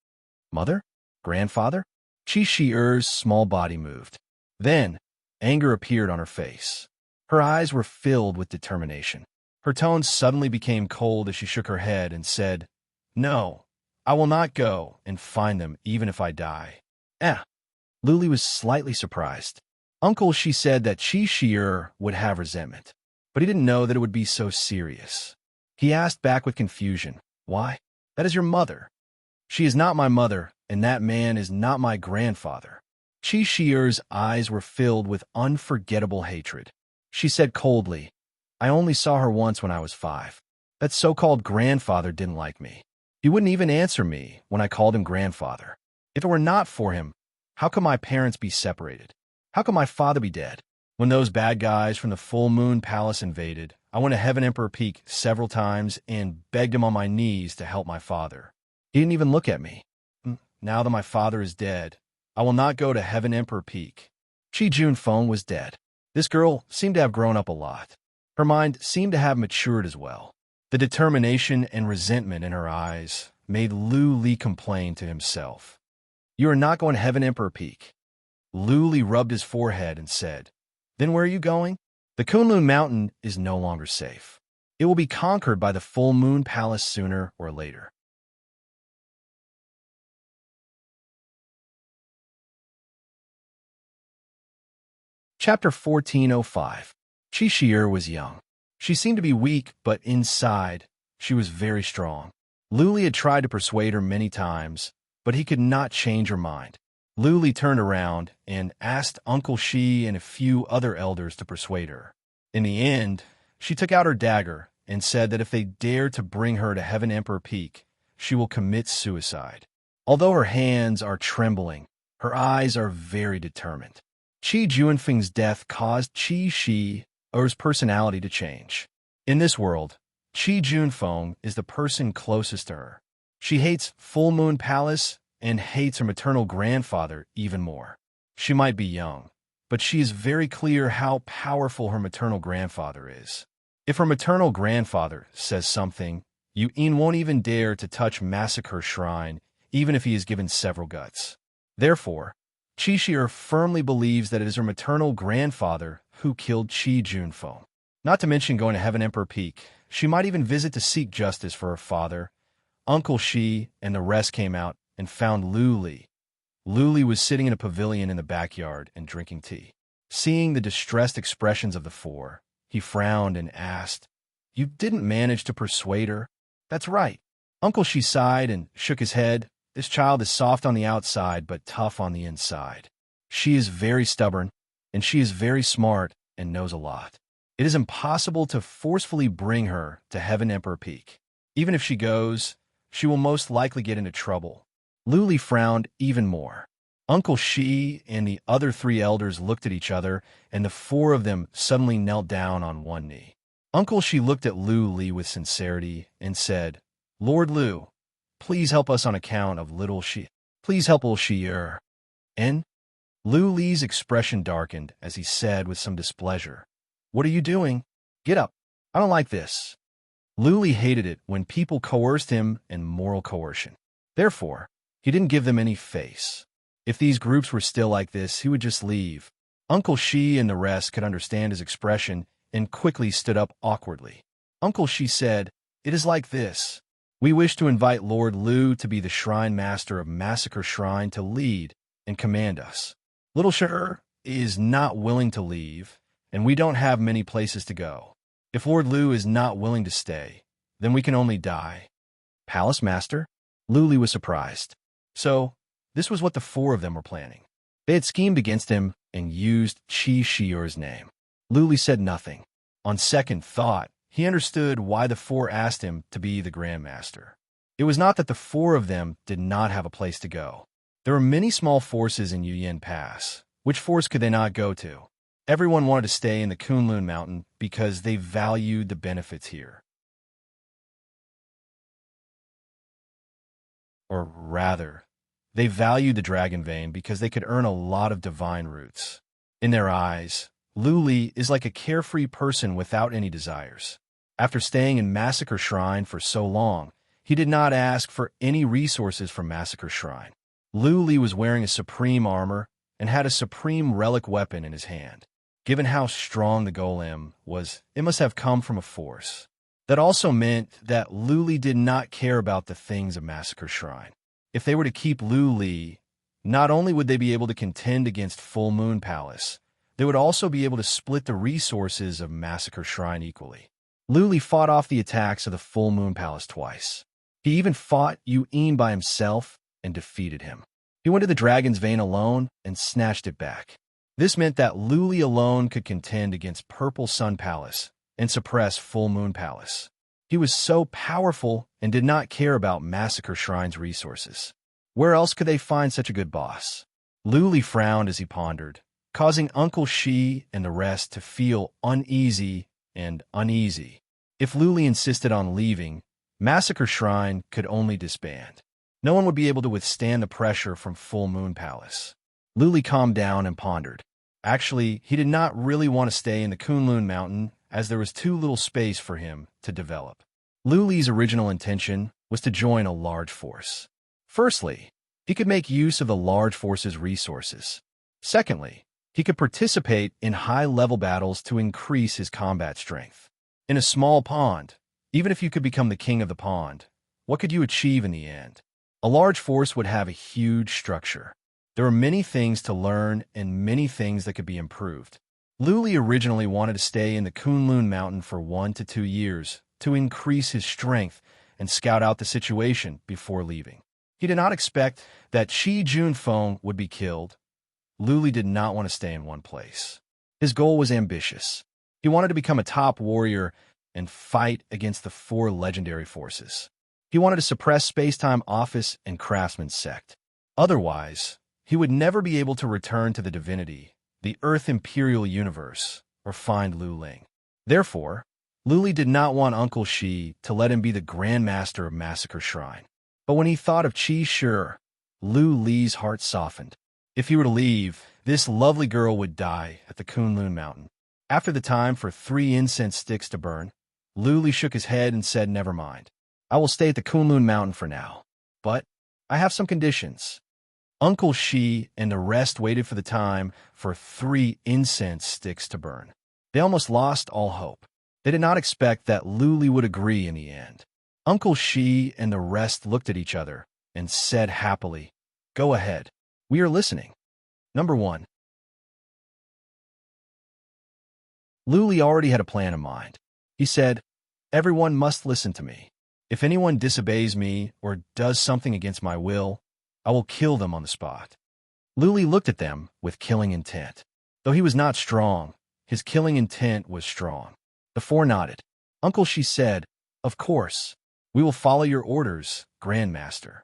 Mother? Grandfather? Chi Shi-er's small body moved. Then, anger appeared on her face. Her eyes were filled with determination. Her tone suddenly became cold as she shook her head and said, No, I will not go and find them even if I die. Lu Li was slightly surprised. Uncle Shi said that Chi Shi-er would have resentment, but he didn't know that it would be so serious. He asked back with confusion, Why? That is your mother. She is not my mother, and that man is not my grandfather. Chi Shi-er's eyes were filled with unforgettable hatred. She said coldly, I only saw her once when I was 5. That so-called grandfather didn't like me. He wouldn't even answer me when I called him grandfather. If it were not for him, how could my parents be separated? How could my father be dead? When those bad guys from the Full Moon Palace invaded, I went to Heaven Emperor Peak several times and begged him on my knees to help my father. He didn't even look at me. Now that my father is dead, I will not go to Heaven Emperor Peak. Chi Junfeng was dead. This girl seemed to have grown up a lot. Her mind seemed to have matured as well. The determination and resentment in her eyes made Lu Li complain to himself. You are not going to Heaven Emperor Peak. Lu Li rubbed his forehead and said, Then where are you going? The Kunlun Mountain is no longer safe. It will be conquered by the Full Moon Palace sooner or later. Chapter 1405. Qi Shi'er was young. She seemed to be weak, but inside, she was very strong. Lu Li had tried to persuade her many times, but he could not change her mind. Lu Li turned around and asked Uncle Shi and a few other elders to persuade her. In the end, she took out her dagger and said that if they dare to bring her to Heaven Emperor Peak, she will commit suicide. Although her hands are trembling, her eyes are very determined. Qi Junfeng's death caused Qi Shi'er's personality to change. In this world, Qi Junfeng is the person closest to her. She hates Full Moon Palace and hates her maternal grandfather even more. She might be young, but she is very clear how powerful her maternal grandfather is. If her maternal grandfather says something, Yin won't even dare to touch Massacre Shrine, even if he is given several guts. Therefore, Qi Shi'er firmly believes that it is her maternal grandfather who killed Qi Junfeng. Not to mention going to Heaven Emperor Peak, she might even visit to seek justice for her father. Uncle Shi and the rest came out and found Lu Li. Lu Li was sitting in a pavilion in the backyard and drinking tea. Seeing the distressed expressions of the four, he frowned and asked, You didn't manage to persuade her? That's right. Uncle Shi sighed and shook his head. This child is soft on the outside but tough on the inside. She is very stubborn, and she is very smart and knows a lot. It is impossible to forcefully bring her to Heaven Emperor Peak. Even if she goes, she will most likely get into trouble. Lu Li frowned even more. Uncle Shi and the other three elders looked at each other, and the four of them suddenly knelt down on one knee. Uncle Shi looked at Lu Li with sincerity and said, Lord Lu, please help us on account of little Shi. Please help little Shi'er. And Lu Li's expression darkened as he said with some displeasure, What are you doing? Get up. I don't like this. Lu Li hated it when people coerced him and moral coercion. Therefore, he didn't give them any face. If these groups were still like this, he would just leave. Uncle Shi and the rest could understand his expression and quickly stood up awkwardly. Uncle Shi said, It is like this. We wish to invite Lord Lu to be the Shrine Master of Massacre Shrine to lead and command us. Little Shi'er is not willing to leave, and we don't have many places to go. If Lord Lu is not willing to stay, then we can only die. Palace Master? Lu Li was surprised. So, this was what the four of them were planning. They had schemed against him and used Qi Shi'er's name. Lu Li said nothing. On second thought, he understood why the four asked him to be the Grand Master. It was not that the four of them did not have a place to go. There were many small forces in Yuyan Pass. Which force could they not go to? Everyone wanted to stay in the Kunlun Mountain because they valued the benefits here. Or rather, they valued the Dragon Vein because they could earn a lot of divine roots. In their eyes, Lu Li is like a carefree person without any desires. After staying in Massacre Shrine for so long, he did not ask for any resources from Massacre Shrine. Lu Li was wearing a supreme armor and had a supreme relic weapon in his hand. Given how strong the golem was, it must have come from a force. That also meant that Lu Li did not care about the things of Massacre Shrine. If they were to keep Lu Li, not only would they be able to contend against Full Moon Palace, they would also be able to split the resources of Massacre Shrine equally. Lu Li fought off the attacks of the Full Moon Palace twice. He even fought Yin by himself and defeated him. He went to the Dragon's Vein alone and snatched it back. This meant that Lu Li alone could contend against Purple Sun Palace and suppress Full Moon Palace. He was so powerful and did not care about Massacre Shrine's resources. Where else could they find such a good boss? Lu Li frowned as he pondered, causing Uncle Shi and the rest to feel uneasy and uneasy. If Lu Li insisted on leaving, Massacre Shrine could only disband. No one would be able to withstand the pressure from Full Moon Palace. Luli calmed down and pondered. Actually, he did not really want to stay in the Kunlun Mountain as there was too little space for him to develop. Luli's original intention was to join a large force. Firstly, he could make use of the large force's resources. Secondly, he could participate in high-level battles to increase his combat strength. In a small pond, even if you could become the king of the pond, what could you achieve in the end? A large force would have a huge structure. There were many things to learn and many things that could be improved. Luli originally wanted to stay in the Kunlun Mountain for 1 to 2 years to increase his strength and scout out the situation before leaving. He did not expect that Qi Junfeng would be killed. Luli did not want to stay in one place. His goal was ambitious. He wanted to become a top warrior and fight against the 4 legendary forces. He wanted to suppress Space-Time Office and Craftsman Sect. Otherwise, he would never be able to return to the divinity, the Earth Imperial Universe, or find Lu Ling. Therefore, Luli did not want Uncle Shi to let him be the Grand Master of Massacre Shrine. But when he thought of Qi Shi, Lu Li's heart softened. If he were to leave, this lovely girl would die at the Kunlun Mountain. After the time for 3 incense sticks to burn, Lu Li shook his head and said, "Never mind. I will stay at the Kunlun Mountain for now. But I have some conditions." Uncle Shi and the rest waited for the time for 3 incense sticks to burn. They almost lost all hope. They did not expect that Luli would agree in the end. Uncle Shi and the rest looked at each other and said happily, "Go ahead. We are listening." Number 1. Luli already had a plan in mind. He said, "Everyone must listen to me. If anyone disobeys me or does something against my will, I will kill them on the spot." Luli looked at them with killing intent. Though he was not strong, his killing intent was strong. The 4 nodded. Uncle Shi said, "Of course. We will follow your orders, Grandmaster."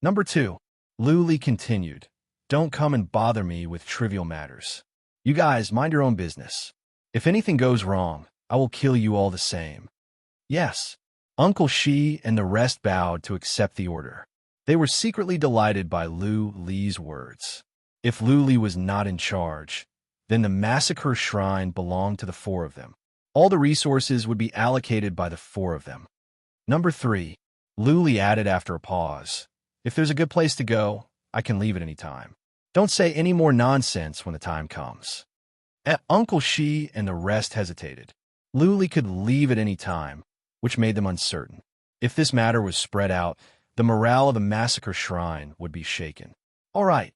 Number 2. Luli continued, "Don't come and bother me with trivial matters. You guys mind your own business. If anything goes wrong, I will kill you all the same." Yes. Uncle Shi and the rest bowed to accept the order. They were secretly delighted by Lu Li's words. If Lu Li was not in charge, then the Massacre Shrine belonged to the 4 of them. All the resources would be allocated by the 4 of them. Number 3. Lu Li added after a pause, "If there's a good place to go, I can leave at any time. Don't say any more nonsense when the time comes." Uncle Shi and the rest hesitated. Lu Li could leave at any time, which made them uncertain. If this matter was spread out, the morale of the Massacre Shrine would be shaken. All right.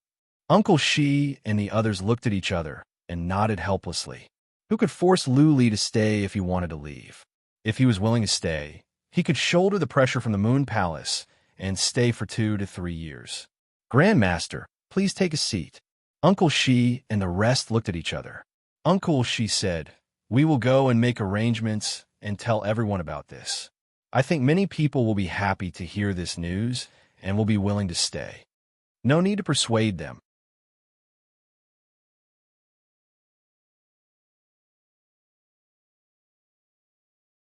Uncle Shi and the others looked at each other and nodded helplessly. Who could force Lu Li to stay if he wanted to leave? If he was willing to stay, he could shoulder the pressure from the Moon Palace and stay for 2 to 3 years. "Grandmaster, please take a seat." Uncle Shi and the rest looked at each other. Uncle Shi said, "We will go and make arrangements and tell everyone about this. I think many people will be happy to hear this news and will be willing to stay. No need to persuade them."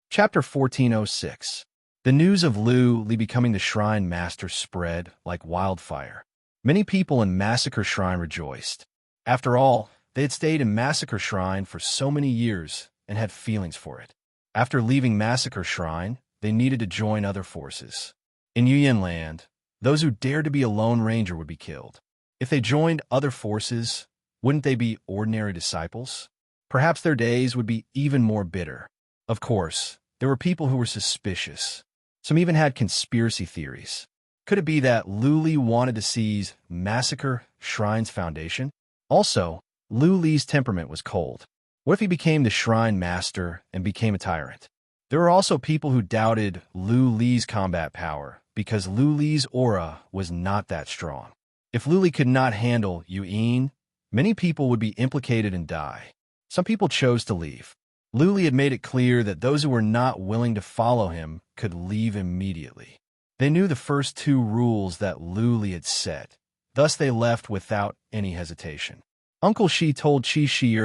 Chapter 1406. The news of Lu Li becoming the Shrine Master spread like wildfire. Many people in Massacre Shrine rejoiced. After all, they had stayed in Massacre Shrine for so many years and had feelings for it. After leaving Massacre Shrine, they needed to join other forces. In Yuyan Land, those who dared to be a Lone Ranger would be killed. If they joined other forces, wouldn't they be ordinary disciples? Perhaps their days would be even more bitter. Of course, there were people who were suspicious. Some even had conspiracy theories. Could it be that Lu Li wanted to seize Massacre Shrine's foundation? Also, Lu Li's temperament was cold. What if he became the Shrine Master and became a tyrant? There were also people who doubted Lu Li's combat power because Lu Li's aura was not that strong. If Lu Li could not handle Yuyin, many people would be implicated and die. Some people chose to leave. Lu Li had made it clear that those who were not willing to follow him could leave immediately. They knew the first 2 rules that Lu Li had set. Thus they left without any hesitation. Uncle Shi told Qi Shi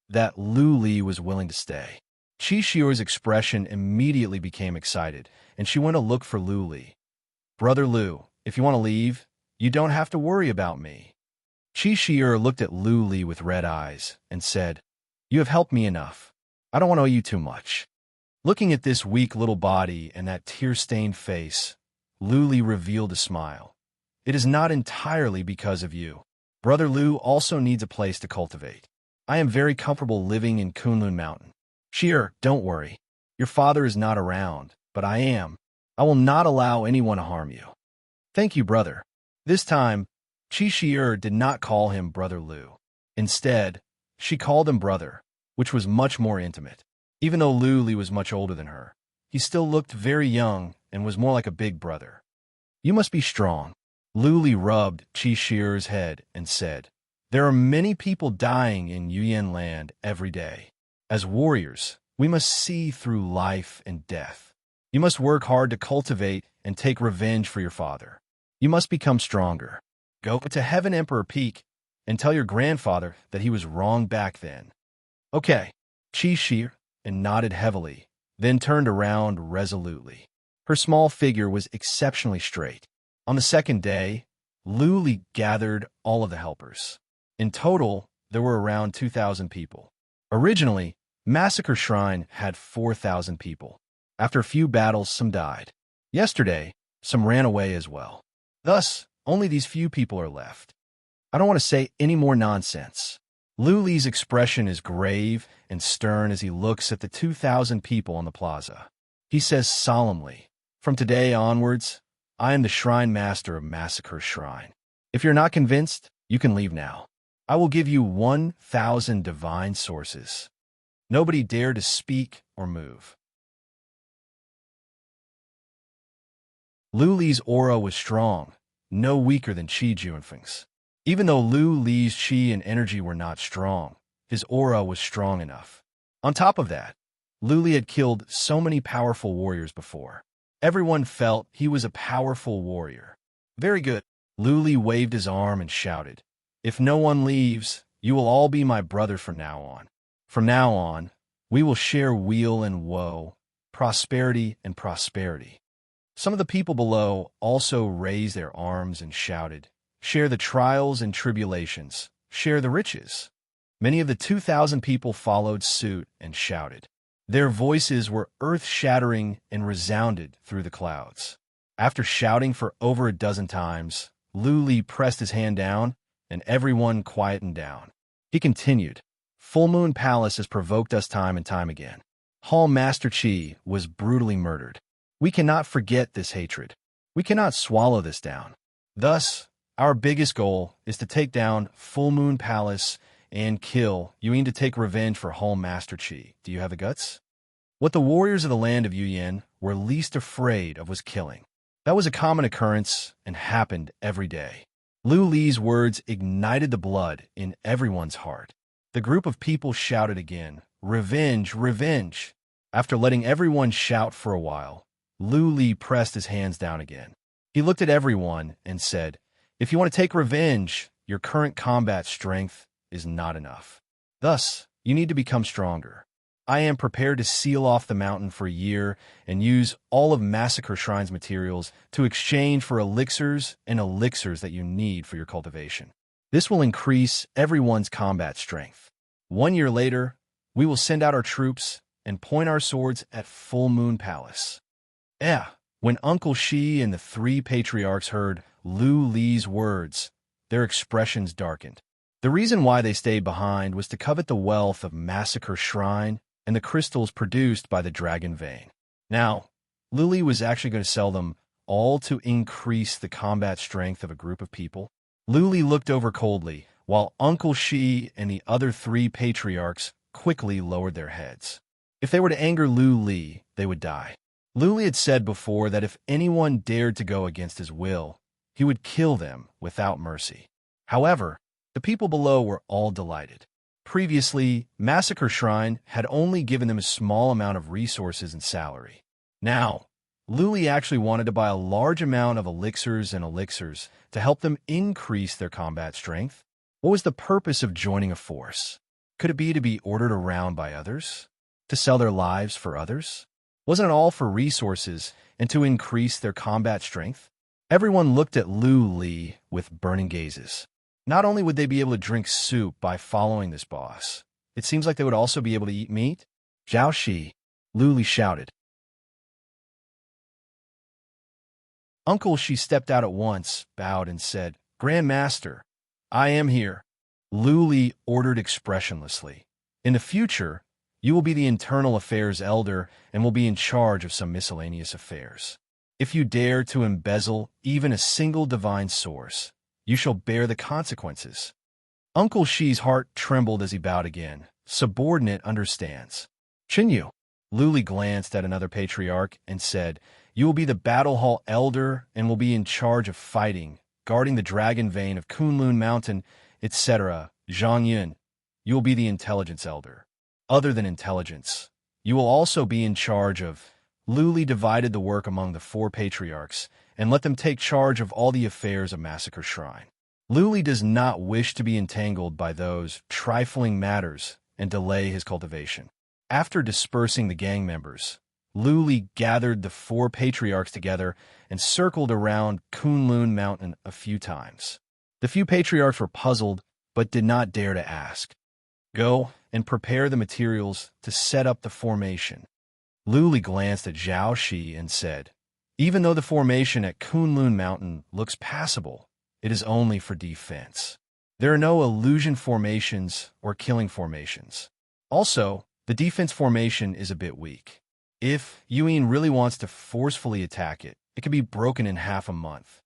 that Lu Li was willing to stay. Qi Shi's expression immediately became excited, and she went to look for Lu Li. "Brother Lu, if you want to leave, you don't have to worry about me." Chi Shi'er looked at Lu Li with red eyes and said, "You have helped me enough. I don't want to owe you too much." Looking at this weak little body and that tear-stained face, Lu Li revealed a smile. "It is not entirely because of you. Brother Lu also needs a place to cultivate. I am very comfortable living in Kunlun Mountain. Shi'er, don't worry. Your father is not around, but I am. I will not allow anyone to harm you." "Thank you, brother." This time, Chi Shi'er did not call him Brother Lu. Instead, she called him brother, which was much more intimate. Even though Lu Li was much older than her, he still looked very young and was more like a big brother. "You must be strong." Lu Li rubbed Chi Shi'er's head and said, "There are many people dying in Yuyan land every day. As warriors, we must see through life and death. You must work hard to cultivate and take revenge for your father. You must become stronger. Go to Heaven Emperor Peak and tell your grandfather that he was wrong back then." "Okay," Chi Shi'er and nodded heavily, then turned around resolutely. Her small figure was exceptionally straight. On the second day, Lu Li gathered all of the helpers. In total, there were around 2,000 people. Originally, Massacre Shrine had 4,000 people. After a few battles, some died. Yesterday, some ran away as well. Thus, only these few people are left. I don't want to say any more nonsense. Lu Li's expression is grave and stern as he looks at the 2,000 people on the plaza. He says solemnly, "From today onwards, I am the Shrine Master of Massacre Shrine. If you're not convinced, you can leave now. I will give you 1,000 divine sources. Nobody dare to speak or move." Lu Li's aura was strong, no weaker than Qi Juanfeng's. Even though Lu Li's qi and energy were not strong, his aura was strong enough. On top of that, Lu Li had killed so many powerful warriors before. Everyone felt he was a powerful warrior. "Very good." Lu Li waved his arm and shouted, "If no one leaves, you will all be my brother from now on. From now on, we will share weal and woe, prosperity and prosperity." Some of the people below also raised their arms and shouted, "Share the trials and tribulations, share the riches." Many of the 2,000 people followed suit and shouted. Their voices were earth-shattering and resounded through the clouds. After shouting for over a dozen times, Lu Li pressed his hand down, and everyone quietened down. He continued, "Full Moon Palace has provoked us time and time again. Hall Master Qi was brutally murdered. We cannot forget this hatred. We cannot swallow this down. Thus, our biggest goal is to take down Full Moon Palace and kill. You aim to take revenge for Hall Master Qi. Do you have the guts?" What the warriors of the land of Yuyan were least afraid of was killing. That was a common occurrence and happened every day. Lu Li's words ignited the blood in everyone's heart. The group of people shouted again, "Revenge, revenge!" After letting everyone shout for a while, Lu Li pressed his hands down again. He looked at everyone and said, "If you want to take revenge, your current combat strength is not enough. Thus, you need to become stronger. I am prepared to seal off the mountain for a year and use all of Massacre Shrine's materials to exchange for elixirs and elixirs that you need for your cultivation. This will increase everyone's combat strength. 1 year later, we will send out our troops and point our swords at Full Moon Palace." When Uncle Shi and the 3 patriarchs heard Lu Li's words, their expressions darkened. The reason why they stayed behind was to covet the wealth of Massacre Shrine and the crystals produced by the Dragon Vein. Now, Lu Li was actually going to sell them all to increase the combat strength of a group of people. Lu Li looked over coldly, while Uncle Shi and the other 3 patriarchs quickly lowered their heads. If they were to anger Lu Li, they would die. Lu Li had said before that if anyone dared to go against his will, he would kill them without mercy. However, the people below were all delighted. Previously, Massacre Shrine had only given them a small amount of resources and salary. Now, Lu Li actually wanted to buy a large amount of elixirs and elixirs to help them increase their combat strength. What was the purpose of joining a force? Could it be to be ordered around by others? To sell their lives for others? Wasn't it all for resources and to increase their combat strength? Everyone looked at Lu Li with burning gazes. Not only would they be able to drink soup by following this boss, it seems like they would also be able to eat meat. Zhao Shi, Luli shouted. Uncle Shi stepped out at once, bowed, and said, Grand Master, I am here. Luli ordered expressionlessly. In the future, you will be the internal affairs elder and will be in charge of some miscellaneous affairs. If you dare to embezzle even a single divine source, you shall bear the consequences. Uncle Shi's heart trembled as he bowed again. Subordinate understands. Chinyu. Luli glanced at another patriarch and said, You will be the battle hall elder and will be in charge of fighting, guarding the dragon vein of Kunlun Mountain, etc. Zhang Yun, you will be the intelligence elder. Other than intelligence, you will also be in charge of. Luli divided the work among the 4 patriarchs and let them take charge of all the affairs of Massacre Shrine. Luli does not wish to be entangled by those trifling matters and delay his cultivation. After dispersing the gang members, Luli gathered the 4 patriarchs together and circled around Kunlun Mountain a few times. The few patriarchs were puzzled, but did not dare to ask. Go and prepare the materials to set up the formation. Luli glanced at Zhao Shi and said, Even though the formation at Kunlun Mountain looks passable, it is only for defense. There are no illusion formations or killing formations. Also, the defense formation is a bit weak. If Yuan really wants to forcefully attack it, it can be broken in half a month.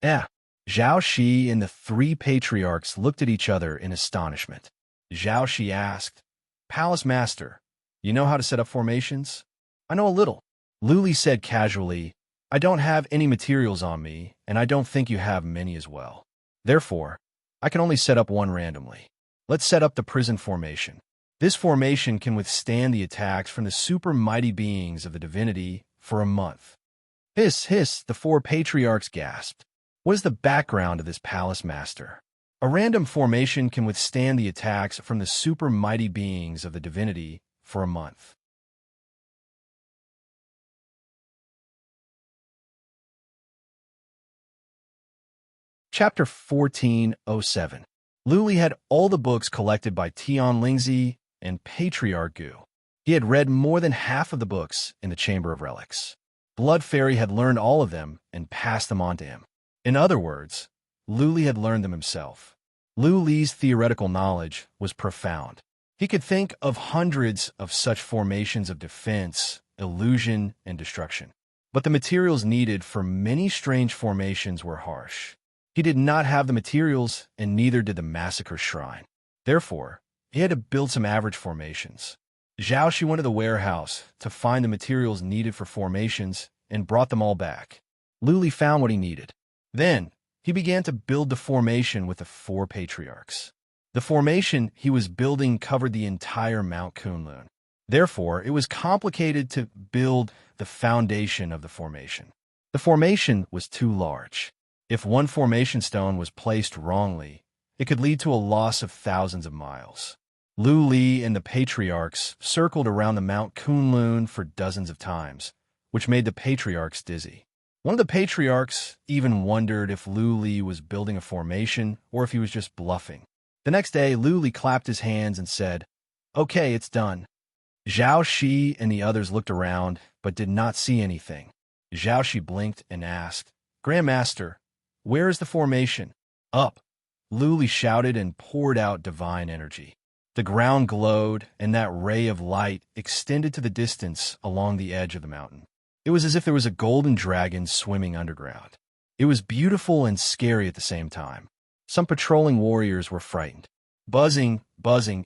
Zhao Shi and the 3 patriarchs looked at each other in astonishment. Zhao Shi asked, Palace Master, you know how to set up formations? I know a little. Luli said casually, I don't have any materials on me, and I don't think you have many as well. Therefore, I can only set up one randomly. Let's set up the prison formation. This formation can withstand the attacks from the super mighty beings of the divinity for a month. Hiss, hiss, the 4 patriarchs gasped. What is the background of this palace master? A random formation can withstand the attacks from the super mighty beings of the divinity for a month. Chapter 1407. Luli had all the books collected by Tian Lingzi and Patriarch Gu. He had read more than half of the books in the Chamber of Relics. Blood Fairy had learned all of them and passed them on to him. In other words, Luli had learned them himself. Luli's theoretical knowledge was profound. He could think of hundreds of such formations of defense, illusion, and destruction. But the materials needed for many strange formations were harsh. He did not have the materials, and neither did the Massacre Shrine. Therefore, he had to build some average formations. Zhao Shi went to the warehouse to find the materials needed for formations and brought them all back. Luli found what he needed. Then, he began to build the formation with the 4 patriarchs. The formation he was building covered the entire Mount Kunlun. Therefore, it was complicated to build the foundation of the formation. The formation was too large. If one formation stone was placed wrongly, it could lead to a loss of thousands of miles. Luli and the patriarchs circled around the Mount Kunlun for dozens of times, which made the patriarchs dizzy. One of the patriarchs even wondered if Luli was building a formation or if he was just bluffing. The next day, Luli clapped his hands and said, Okay, it's done. Zhao Shi and the others looked around, but did not see anything. Zhao Shi blinked and asked, Grandmaster, where is the formation? Up. Luli shouted and poured out divine energy. The ground glowed, and that ray of light extended to the distance along the edge of the mountain. It was as if there was a golden dragon swimming underground. It was beautiful and scary at the same time. Some patrolling warriors were frightened. Buzzing,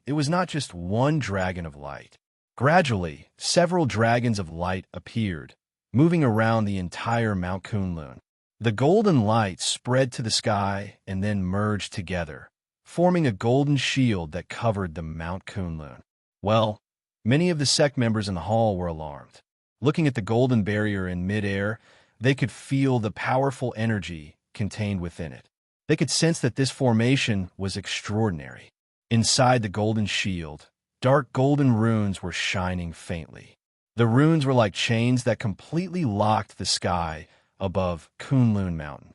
it was not just one dragon of light. Gradually, several dragons of light appeared, moving around the entire Mount Kunlun. The golden light spread to the sky and then merged together, forming a golden shield that covered the Mount Kunlun. Well, many of the sect members in the hall were alarmed. Looking at the golden barrier in midair, they could feel the powerful energy contained within it. They could sense that this formation was extraordinary. Inside the golden shield, dark golden runes were shining faintly. The runes were like chains that completely locked the sky above Kunlun Mountain.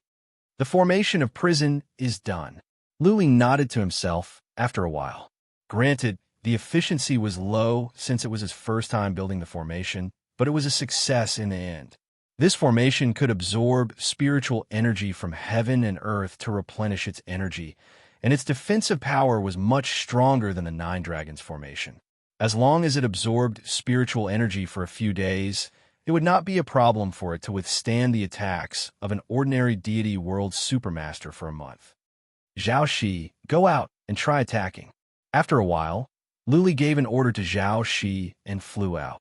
The formation of prison is done. Luli nodded to himself after a while. Granted, the efficiency was low since it was his first time building the formation, but it was a success in the end. This formation could absorb spiritual energy from heaven and earth to replenish its energy, and its defensive power was much stronger than the Nine Dragons formation. As long as it absorbed spiritual energy for a few days, it would not be a problem for it to withstand the attacks of an ordinary deity world supermaster for a month. Zhao Shi, go out and try attacking. After a while, Luli gave an order to Zhao Shi and flew out.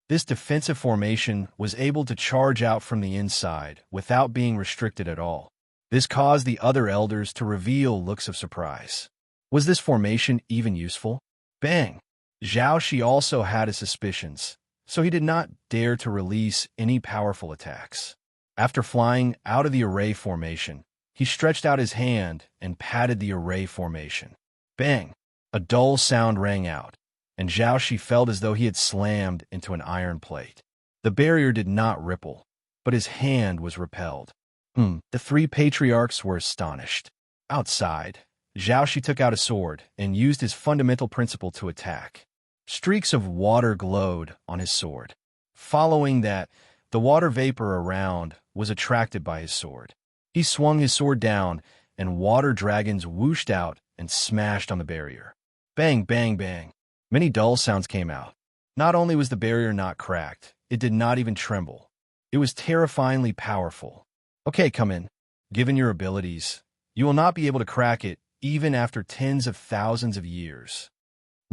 This defensive formation was able to charge out from the inside without being restricted at all. This caused the other elders to reveal looks of surprise. Was this formation even useful? Bang! Zhao Shi also had his suspicions, so he did not dare to release any powerful attacks. After flying out of the array formation, he stretched out his hand and patted the array formation. Bang! A dull sound rang out, and Zhao Shi felt as though he had slammed into an iron plate. The barrier did not ripple, but his hand was repelled. The three patriarchs were astonished. Outside, Zhao Shi took out a sword and used his fundamental principle to attack. Streaks of water glowed on his sword. Following that, the water vapor around was attracted by his sword. He swung his sword down, and water dragons whooshed out and smashed on the barrier. Bang, bang, bang. Many dull sounds came out. Not only was the barrier not cracked, it did not even tremble. It was terrifyingly powerful. Okay, come in. Given your abilities, you will not be able to crack it even after tens of thousands of years.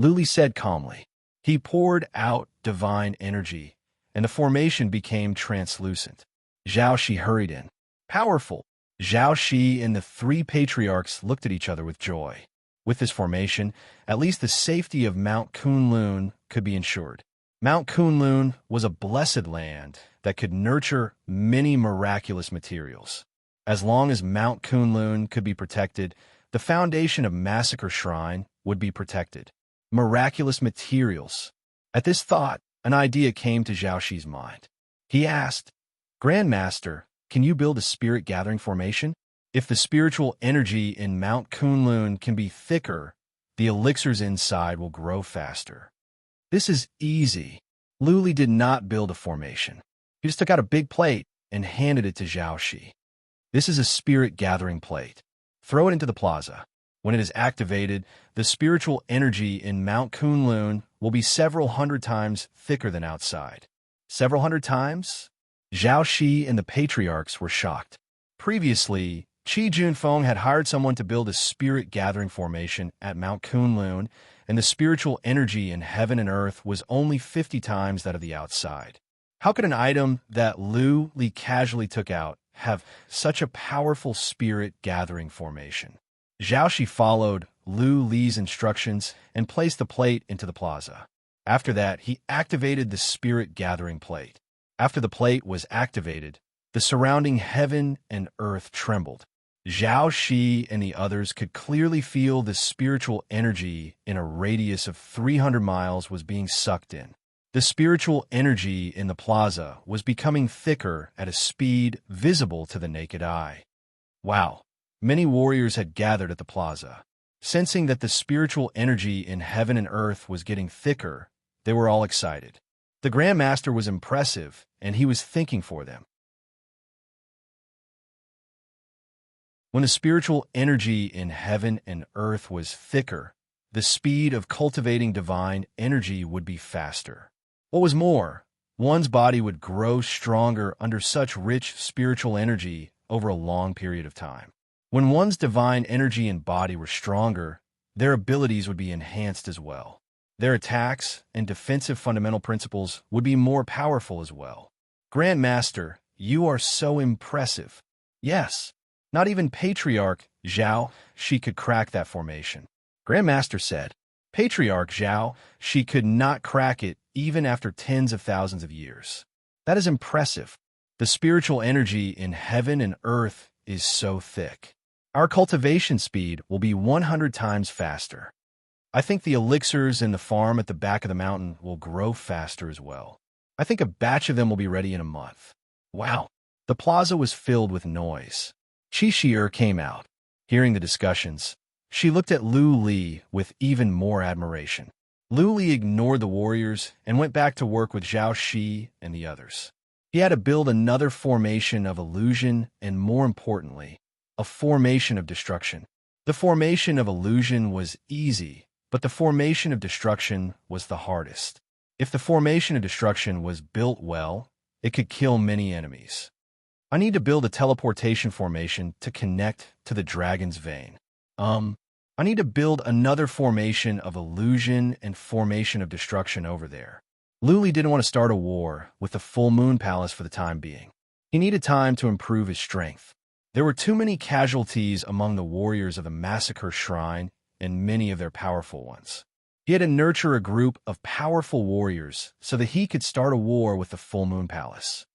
Luli said calmly. He poured out divine energy, and the formation became translucent. Zhao Shi hurried in. Powerful! Zhao Shi and the three patriarchs looked at each other with joy. With this formation, at least the safety of Mount Kunlun could be ensured. Mount Kunlun was a blessed land that could nurture many miraculous materials. As long as Mount Kunlun could be protected, the foundation of Massacre Shrine would be protected. Miraculous materials. At this thought, an idea came to Zhao Shi's mind. He asked, Grandmaster, can you build a spirit-gathering formation? If the spiritual energy in Mount Kunlun can be thicker, the elixirs inside will grow faster. This is easy. Luli did not build a formation. He just took out a big plate and handed it to Zhao Shi. This is a spirit-gathering plate. Throw it into the plaza. When it is activated, the spiritual energy in Mount Kunlun will be several hundred times thicker than outside. Several hundred times? Zhao Shi and the patriarchs were shocked. Previously, Qi Junfeng had hired someone to build a spirit-gathering formation at Mount Kunlun, and the spiritual energy in heaven and earth was only 50 times that of the outside. How could an item that Lu Li casually took out have such a powerful spirit-gathering formation? Zhao Shi followed Lu Li's instructions and placed the plate into the plaza. After that, he activated the spirit-gathering plate. After the plate was activated, the surrounding heaven and earth trembled. Zhao Shi and the others could clearly feel the spiritual energy in a radius of 300 miles was being sucked in. The spiritual energy in the plaza was becoming thicker at a speed visible to the naked eye. Wow! Many warriors had gathered at the plaza. Sensing that the spiritual energy in heaven and earth was getting thicker, they were all excited. The Grandmaster was impressive, and he was thinking for them. When the spiritual energy in heaven and earth was thicker, the speed of cultivating divine energy would be faster. What was more, one's body would grow stronger under such rich spiritual energy over a long period of time. When one's divine energy and body were stronger, their abilities would be enhanced as well. Their attacks and defensive fundamental principles would be more powerful as well. Grandmaster, you are so impressive. Yes, not even Patriarch Zhao Shi could crack that formation. Grandmaster said, Patriarch Zhao Shi could not crack it even after tens of thousands of years. That is impressive. The spiritual energy in heaven and earth is so thick. Our cultivation speed will be 100 times faster. I think the elixirs in the farm at the back of the mountain will grow faster as well. I think a batch of them will be ready in a month. Wow! The plaza was filled with noise. Chi came out. Hearing the discussions, she looked at Lu Li with even more admiration. Lu Li ignored the warriors and went back to work with Zhao Shi and the others. He had to build another formation of illusion and, more importantly, a formation of destruction. The formation of illusion was easy, but the formation of destruction was the hardest. If the formation of destruction was built well, it could kill many enemies. I need to build a teleportation formation to connect to the dragon's vein. I need to build another formation of illusion and formation of destruction over there. Lu Li didn't want to start a war with the full moon palace for the time being. He needed time to improve his strength. There were too many casualties among the warriors of the massacre shrine and many of their powerful ones. He had to nurture a group of powerful warriors so that he could start a war with the full moon palace.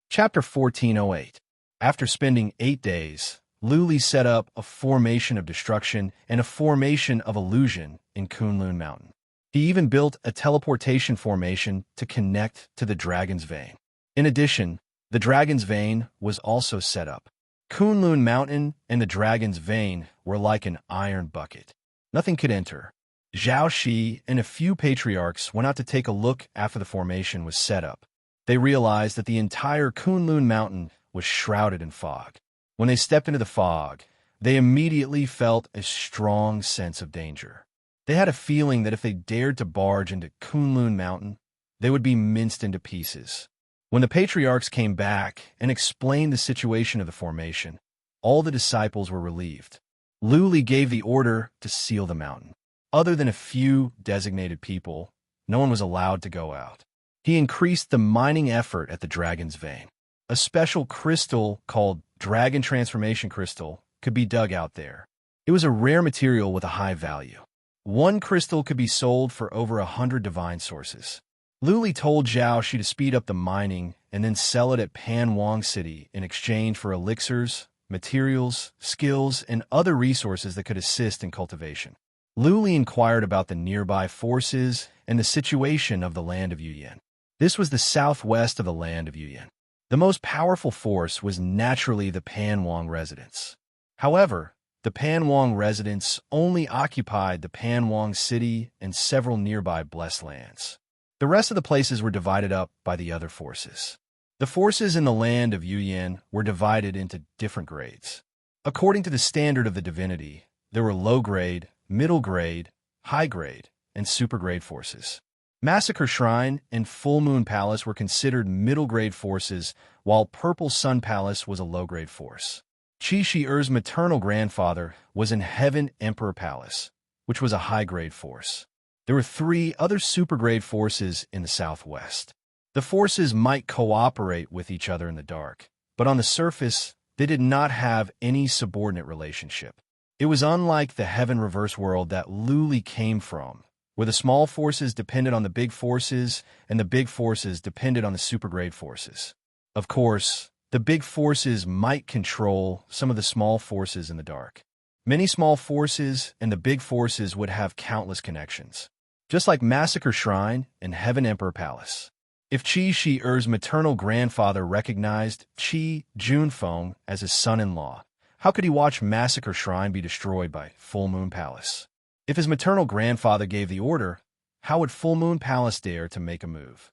Chapter 1408. After spending 8 days, Lu Li set up a formation of destruction and a formation of illusion in Kunlun Mountain. He even built a teleportation formation to connect to the dragon's vein. In addition, the dragon's vein was also set up. Kunlun Mountain and the dragon's vein were like an iron bucket. Nothing could enter. Zhao Shi and a few patriarchs went out to take a look after the formation was set up. They realized that the entire Kunlun Mountain was shrouded in fog. When they stepped into the fog, they immediately felt a strong sense of danger. They had a feeling that if they dared to barge into Kunlun Mountain, they would be minced into pieces. When the patriarchs came back and explained the situation of the formation, all the disciples were relieved. Lu Li gave the order to seal the mountain. Other than a few designated people, no one was allowed to go out. He increased the mining effort at the dragon's vein. A special crystal called Dragon Transformation Crystal could be dug out there. It was a rare material with a high value. One crystal could be sold for over 100 divine sources. Lu Li told Zhao Shi to speed up the mining and then sell it at Pan Wang City in exchange for elixirs, materials, skills, and other resources that could assist in cultivation. Lu Li inquired about the nearby forces and the situation of the land of Yuyan. This was the southwest of the land of Yuyan. The most powerful force was naturally the Pan Wang residents. However, the Pan Wang residents only occupied the Pan Wang City and several nearby blessed lands. The rest of the places were divided up by the other forces. The forces in the land of Yuyan were divided into different grades. According to the standard of the divinity, there were low-grade, middle-grade, high-grade, and super-grade forces. Massacre Shrine and Full Moon Palace were considered middle-grade forces, while Purple Sun Palace was a low-grade force. Qi maternal grandfather was in Heaven Emperor Palace, which was a high-grade force. There were 3 other super-grade forces in the southwest. The forces might cooperate with each other in the dark, but on the surface, they did not have any subordinate relationship. It was unlike the Heaven Reverse world that Lu Li came from, where the small forces depended on the big forces and the big forces depended on the super-grade forces. Of course, the big forces might control some of the small forces in the dark. Many small forces and the big forces would have countless connections, just like Massacre Shrine and Heaven Emperor Palace. If Qi Shi's maternal grandfather recognized Qi Junfeng as his son-in-law, how could he watch Massacre Shrine be destroyed by Full Moon Palace? If his maternal grandfather gave the order, how would Full Moon Palace dare to make a move?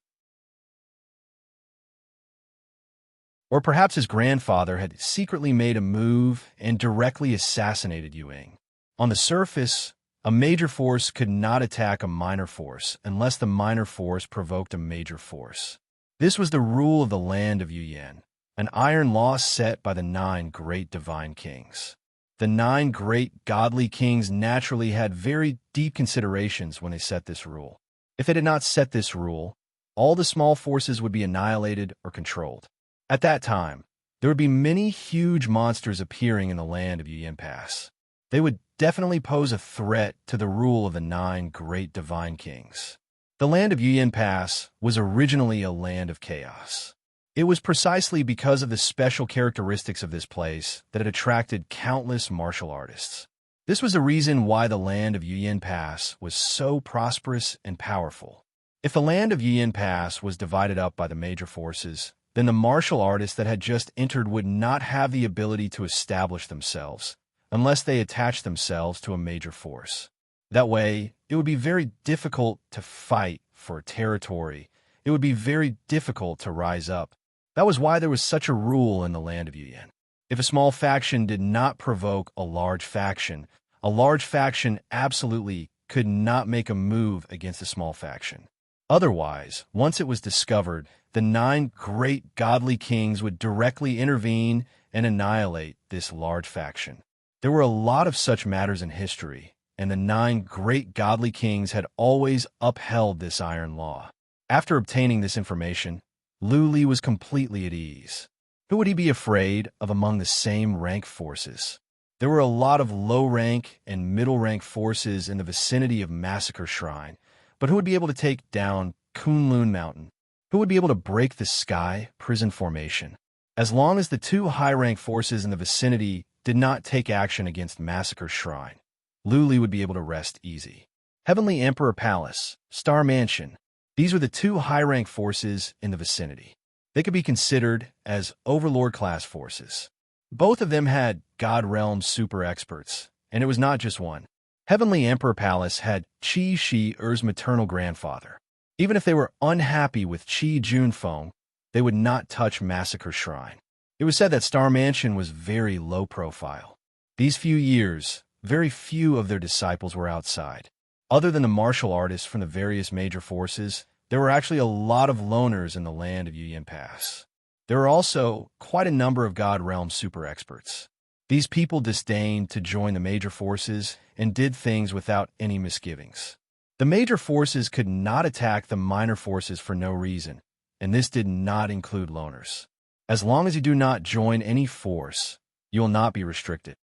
Or perhaps his grandfather had secretly made a move and directly assassinated Yuang. On the surface, a major force could not attack a minor force unless the minor force provoked a major force. This was the rule of the land of Yuyan, an iron law set by the 9 great divine kings. The 9 great godly kings naturally had very deep considerations when they set this rule. If they did not set this rule, all the small forces would be annihilated or controlled. At that time, there would be many huge monsters appearing in the land of Yuyan Pass. They would definitely pose a threat to the rule of the 9 great divine kings. The land of Yuyan Pass was originally a land of chaos. It was precisely because of the special characteristics of this place that it attracted countless martial artists. This was the reason why the land of Yuyan Pass was so prosperous and powerful. If the land of Yin Pass was divided up by the major forces, then the martial artists that had just entered would not have the ability to establish themselves, unless they attached themselves to a major force. That way, it would be very difficult to fight for territory. It would be very difficult to rise up. That was why there was such a rule in the land of Yin. If a small faction did not provoke a large faction absolutely could not make a move against a small faction. Otherwise, once it was discovered, the 9 great godly kings would directly intervene and annihilate this large faction. There were a lot of such matters in history, and the 9 great godly kings had always upheld this iron law. After obtaining this information, Lu Li was completely at ease. Who would he be afraid of among the same rank forces? There were a lot of low-rank and middle-rank forces in the vicinity of Massacre Shrine, but who would be able to take down Kunlun Mountain? Who would be able to break the Sky Prison Formation? As long as the 2 high-rank forces in the vicinity did not take action against Massacre Shrine, Lu Li would be able to rest easy. Heavenly Emperor Palace, Star Mansion, these were the 2 high-rank forces in the vicinity. They could be considered as Overlord-class forces. Both of them had God Realm super experts, and it was not just one. Heavenly Emperor Palace had Qi Shi Er's maternal grandfather. Even if they were unhappy with Qi Junfeng, they would not touch Massacre Shrine. It was said that Star Mansion was very low profile. These few years, very few of their disciples were outside. Other than the martial artists from the various major forces, there were actually a lot of loners in the land of Yin Pass. There were also quite a number of God Realm super experts. These people disdained to join the major forces and did things without any misgivings. The major forces could not attack the minor forces for no reason, and this did not include loners. As long as you do not join any force, you will not be restricted.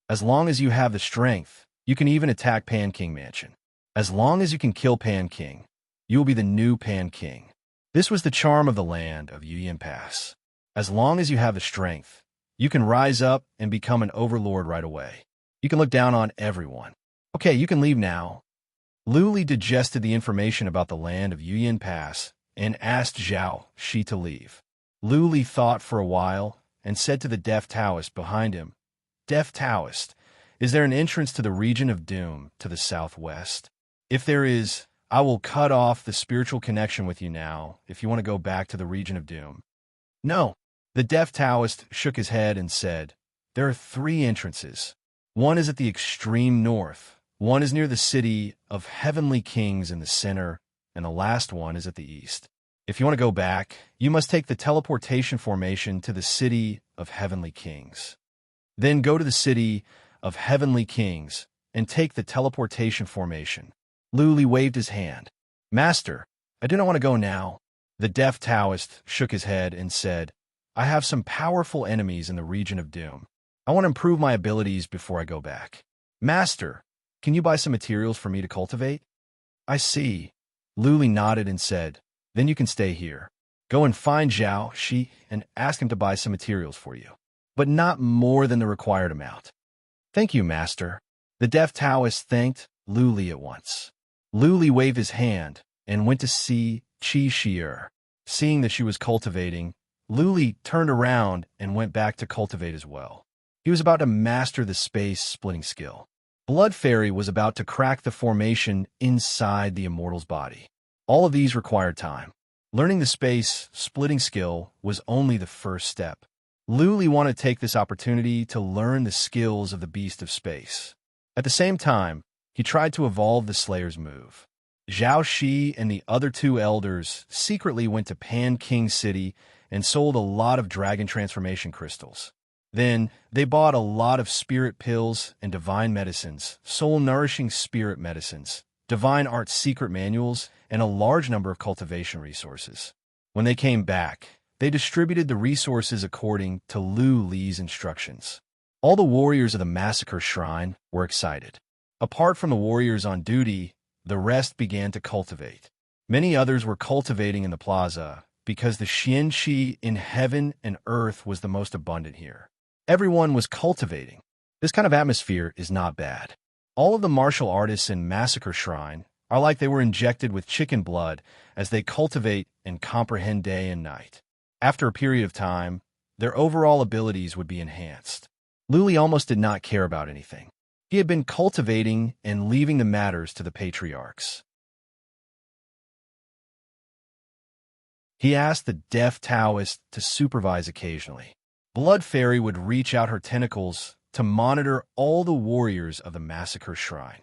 As long as you have the strength, you can even attack Pan King Mansion. As long as you can kill Pan King, you will be the new Pan King. This was the charm of the land of Yin Pass. As long as you have the strength, you can rise up and become an overlord right away. You can look down on everyone. Okay, you can leave now. Lu Li digested the information about the land of Yin Pass and asked Zhao Shi to leave. Lu Li thought for a while and said to the deaf Taoist behind him, "Deaf Taoist, is there an entrance to the region of doom to the southwest? If there is, I will cut off the spiritual connection with you now if you want to go back to the region of doom." "No." The deaf Taoist shook his head and said, "There are 3 entrances. One is at the extreme north, one is near the city of heavenly kings in the center, and the last one is at the east. If you want to go back, you must take the teleportation formation to the city of heavenly kings. Then go to the city of heavenly kings and take the teleportation formation." Lu Li waved his hand. "Master, I do not want to go now." The deaf Taoist shook his head and said, "I have some powerful enemies in the region of doom. I want to improve my abilities before I go back." "Master, can you buy some materials for me to cultivate?" "I see." Lu Li nodded and said, "Then you can stay here. Go and find Zhao Shi and ask him to buy some materials for you, but not more than the required amount." "Thank you, Master." The deaf Taoist thanked Lu Li at once. Lu Li waved his hand and went to see Qi Shi. Seeing that she was cultivating, Lu Li turned around and went back to cultivate as well. He was about to master the space-splitting skill. Blood Fairy was about to crack the formation inside the immortal's body. All of these required time. Learning the space-splitting skill was only the first step. Lu Li wanted to take this opportunity to learn the skills of the Beast of Space. At the same time, he tried to evolve the Slayer's move. Zhao Shi and the other 2 elders secretly went to Pan King City and sold a lot of dragon transformation crystals. Then, they bought a lot of spirit pills and divine medicines, soul-nourishing spirit medicines, divine art secret manuals, and a large number of cultivation resources. When they came back, they distributed the resources according to Lu Li's instructions. All the warriors of the Massacre Shrine were excited. Apart from the warriors on duty, the rest began to cultivate. Many others were cultivating in the plaza because the Xianqi in heaven and earth was the most abundant here. Everyone was cultivating. This kind of atmosphere is not bad. All of the martial artists in Massacre Shrine are like they were injected with chicken blood as they cultivate and comprehend day and night. After a period of time, their overall abilities would be enhanced. Luli almost did not care about anything. He had been cultivating and leaving the matters to the patriarchs. He asked the deaf Taoist to supervise occasionally. Blood Fairy would reach out her tentacles to monitor all the warriors of the Massacre Shrine.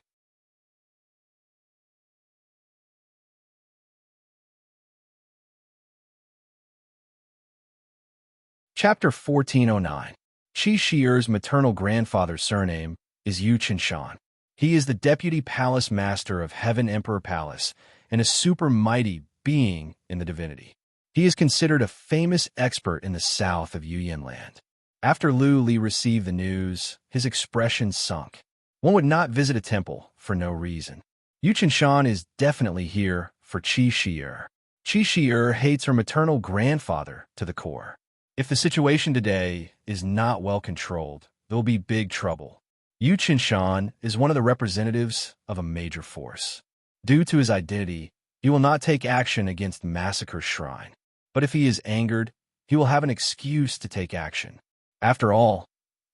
Chapter 1409. Qi Shi'er's maternal grandfather's surname is Yu Qinshan. He is the deputy palace master of Heaven Emperor Palace and a super mighty being in the divinity. He is considered a famous expert in the south of Yuyan land. After Lu Li received the news, his expression sunk. One would not visit a temple for no reason. Yu Qinshan is definitely here for Qi Shi'er. Qi Shi'er hates her maternal grandfather to the core. If the situation today is not well controlled, there will be big trouble. Yu Qinshan is one of the representatives of a major force. Due to his identity, he will not take action against Massacre Shrine. But if he is angered, he will have an excuse to take action. After all,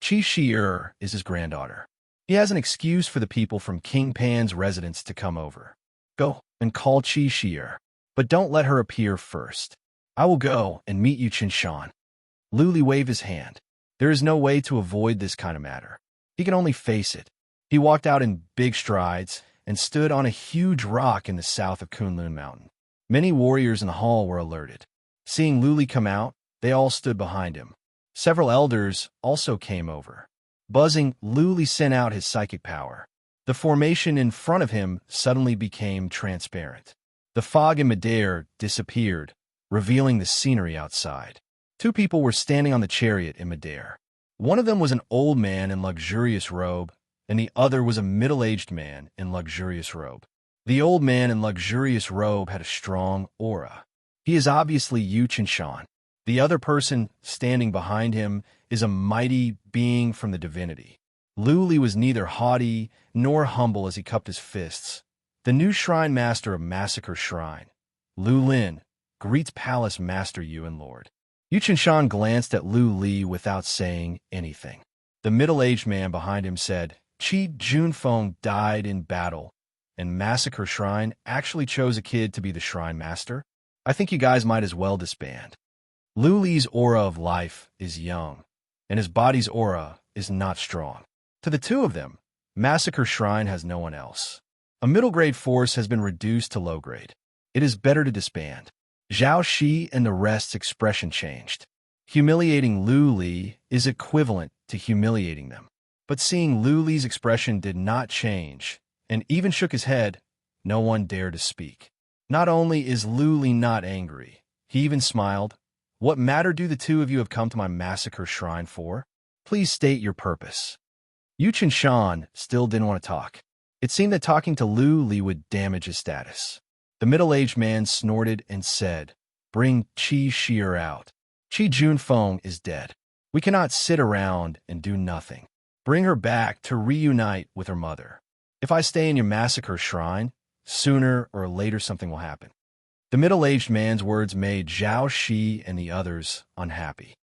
Qi Shi'er is his granddaughter. He has an excuse for the people from King Pan's residence to come over. Go and call Qi Shi'er, but don't let her appear first. I will go and meet Yu Qinshan. Lu Li waved his hand. There is no way to avoid this kind of matter. He can only face it. He walked out in big strides and stood on a huge rock in the south of Kunlun Mountain. Many warriors in the hall were alerted. Seeing Lu Li come out, they all stood behind him. Several elders also came over. Buzzing, Lu Li sent out his psychic power. The formation in front of him suddenly became transparent. The fog in midair disappeared, revealing the scenery outside. Two people were standing on the chariot in midair. One of them was an old man in luxurious robe, and the other was a middle-aged man in luxurious robe. The old man in luxurious robe had a strong aura. He is obviously Yu Qinshan. The other person standing behind him is a mighty being from the divinity. Lu Li was neither haughty nor humble as he cupped his fists. The new shrine master of Massacre Shrine, Lu Lin, greets Palace Master Yu and Lord. Yu Qinshan glanced at Lu Li without saying anything. The middle-aged man behind him said, Qi Junfeng died in battle, and Massacre Shrine actually chose a kid to be the shrine master. I think you guys might as well disband. Lu Li's aura of life is young, and his body's aura is not strong. To the two of them, Massacre Shrine has no one else. A middle-grade force has been reduced to low-grade. It is better to disband. Zhao Shi and the rest's expression changed. Humiliating Lu Li is equivalent to humiliating them. But seeing Lu Li's expression did not change, and even shook his head, no one dared to speak. Not only is Lu Li not angry, he even smiled. What matter do the two of you have come to my Massacre Shrine for? Please state your purpose. Yu Qinshan still didn't want to talk. It seemed that talking to Lu Li would damage his status. The middle-aged man snorted and said, Bring Qi Shi'er out. Qi Junfeng is dead. We cannot sit around and do nothing. Bring her back to reunite with her mother. If I stay in your Massacre Shrine, sooner or later something will happen. The middle-aged man's words made Zhao Shi and the others unhappy.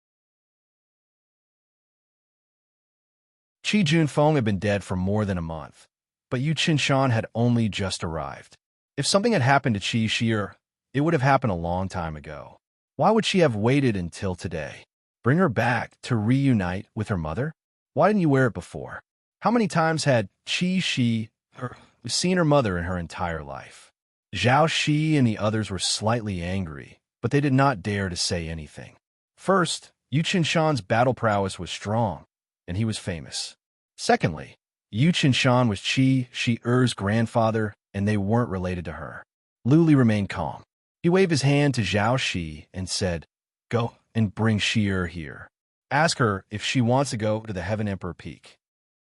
Qi Junfeng had been dead for more than a month, but Yu Qinshan had only just arrived. If something had happened to Qi Shi'er, it would have happened a long time ago. Why would she have waited until today? Bring her back to reunite with her mother? Why didn't you wear it before? How many times had Qi Shi'er seen her mother in her entire life? Zhao Shi and the others were slightly angry, but they did not dare to say anything. First, Yu Qinshan's battle prowess was strong, and he was famous. Secondly, Yu Qinshan was Qi Shi'er's grandfather, and they weren't related to her. Lu Li remained calm. He waved his hand to Zhao Shi and said, Go and bring Shi'er here. Ask her if she wants to go to the Heaven Emperor Peak.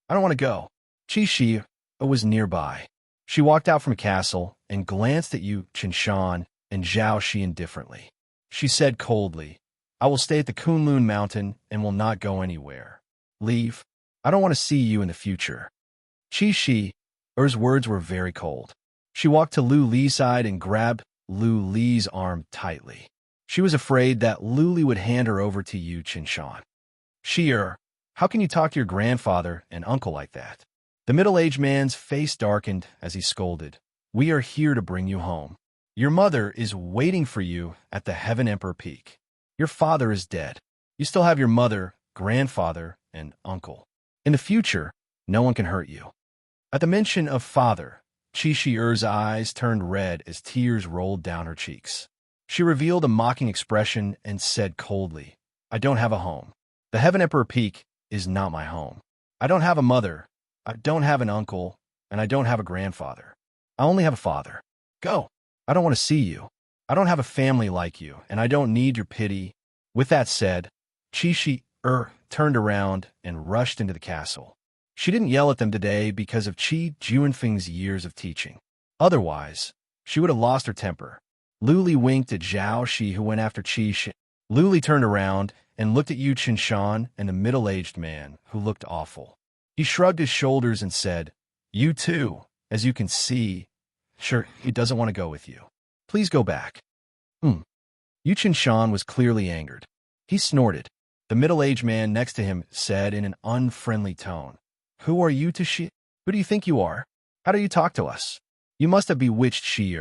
I don't want to go. Qi Shi'er was nearby. She walked out from a castle and glanced at Yu Qinshan and Zhao Shi indifferently. She said coldly, I will stay at the Kunlun Mountain and will not go anywhere. Leave. I don't want to see you in the future. Er's words were very cold. She walked to Lu Li's side and grabbed Lu Li's arm tightly. She was afraid that Lu Li would hand her over to Yu Qinshan. How can you talk to your grandfather and uncle like that? The middle-aged man's face darkened as he scolded. We are here to bring you home. Your mother is waiting for you at the Heaven Emperor Peak. Your father is dead. You still have your mother, grandfather, and uncle. In the future, no one can hurt you. At the mention of father, Er's eyes turned red as tears rolled down her cheeks. She revealed a mocking expression and said coldly, I don't have a home. The Heaven Emperor Peak is not my home. I don't have a mother, I don't have an uncle, and I don't have a grandfather. I only have a father. Go. I don't want to see you. I don't have a family like you, and I don't need your pity. With that said, turned around and rushed into the castle. She didn't yell at them today because of Qi Juanfeng's years of teaching. Otherwise, she would have lost her temper. Lu Li winked at Zhao Shi, who went after Qi. Lu Li turned around and looked at Yu Qinshan and the middle-aged man, who looked awful. He shrugged his shoulders and said, You too, as you can see. Sure, he doesn't want to go with you. Please go back. Yu Qinshan was clearly angered. He snorted. The middle-aged man next to him said in an unfriendly tone, Who are you to Shi? Who do you think you are? How do you talk to us? You must have bewitched Shi.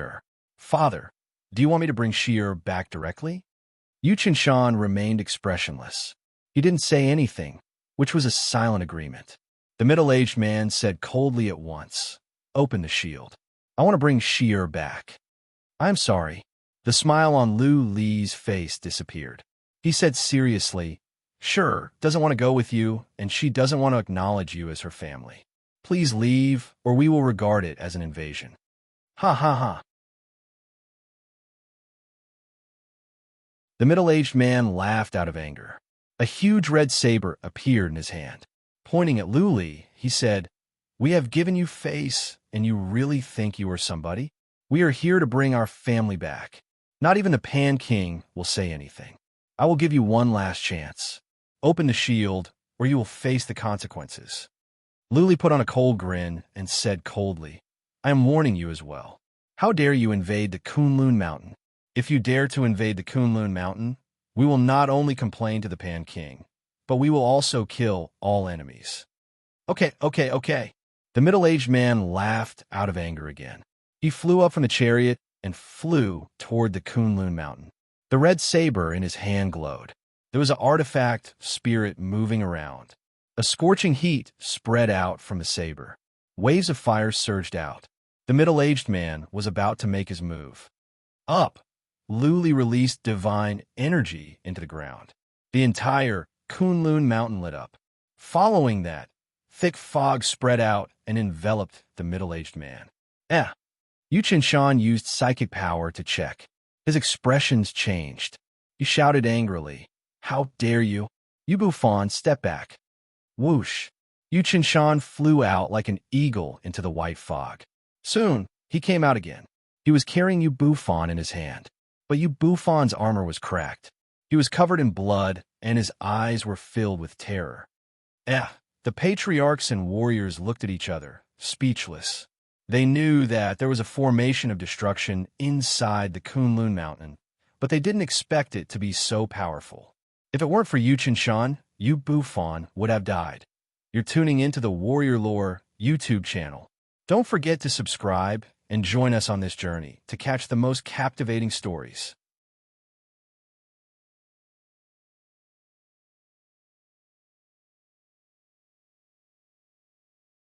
Father, do you want me to bring Shi back directly? Yu Qinshan remained expressionless. He didn't say anything, which was a silent agreement. The middle-aged man said coldly at once, Open the shield. I want to bring Shi back. I'm sorry. The smile on Lu Li's face disappeared. He said seriously, Sure, doesn't want to go with you, and she doesn't want to acknowledge you as her family. Please leave, or we will regard it as an invasion. Ha ha ha. The middle-aged man laughed out of anger. A huge red saber appeared in his hand. Pointing at Lu Li, he said, We have given you face, and you really think you are somebody? We are here to bring our family back. Not even the Pan King will say anything. I will give you one last chance. Open the shield, or you will face the consequences. Lu Li put on a cold grin and said coldly, I am warning you as well. How dare you invade the Kunlun Mountain? If you dare to invade the Kunlun Mountain, we will not only complain to the Pan King, but we will also kill all enemies. Okay. The middle-aged man laughed out of anger again. He flew up from the chariot and flew toward the Kunlun Mountain. The red saber in his hand glowed. There was an artifact spirit moving around. A scorching heat spread out from the saber. Waves of fire surged out. The middle-aged man was about to make his move. Up! Lu Li released divine energy into the ground. The entire Kunlun Mountain lit up. Following that, thick fog spread out and enveloped the middle-aged man. Yu Qinshan used psychic power to check. His expressions changed. He shouted angrily, How dare you? You Buffon, step back. Whoosh! Yu Qinshan flew out like an eagle into the white fog. Soon, he came out again. He was carrying Yu Buffon in his hand. But Yu Buffon's armor was cracked. He was covered in blood, and his eyes were filled with terror. The patriarchs and warriors looked at each other, speechless. They knew that there was a formation of destruction inside the Kunlun Mountain, but they didn't expect it to be so powerful. If it weren't for Yu Qinshan, Yu Buffon would have died. You're tuning into the Warrior Lore YouTube channel. Don't forget to subscribe and join us on this journey to catch the most captivating stories.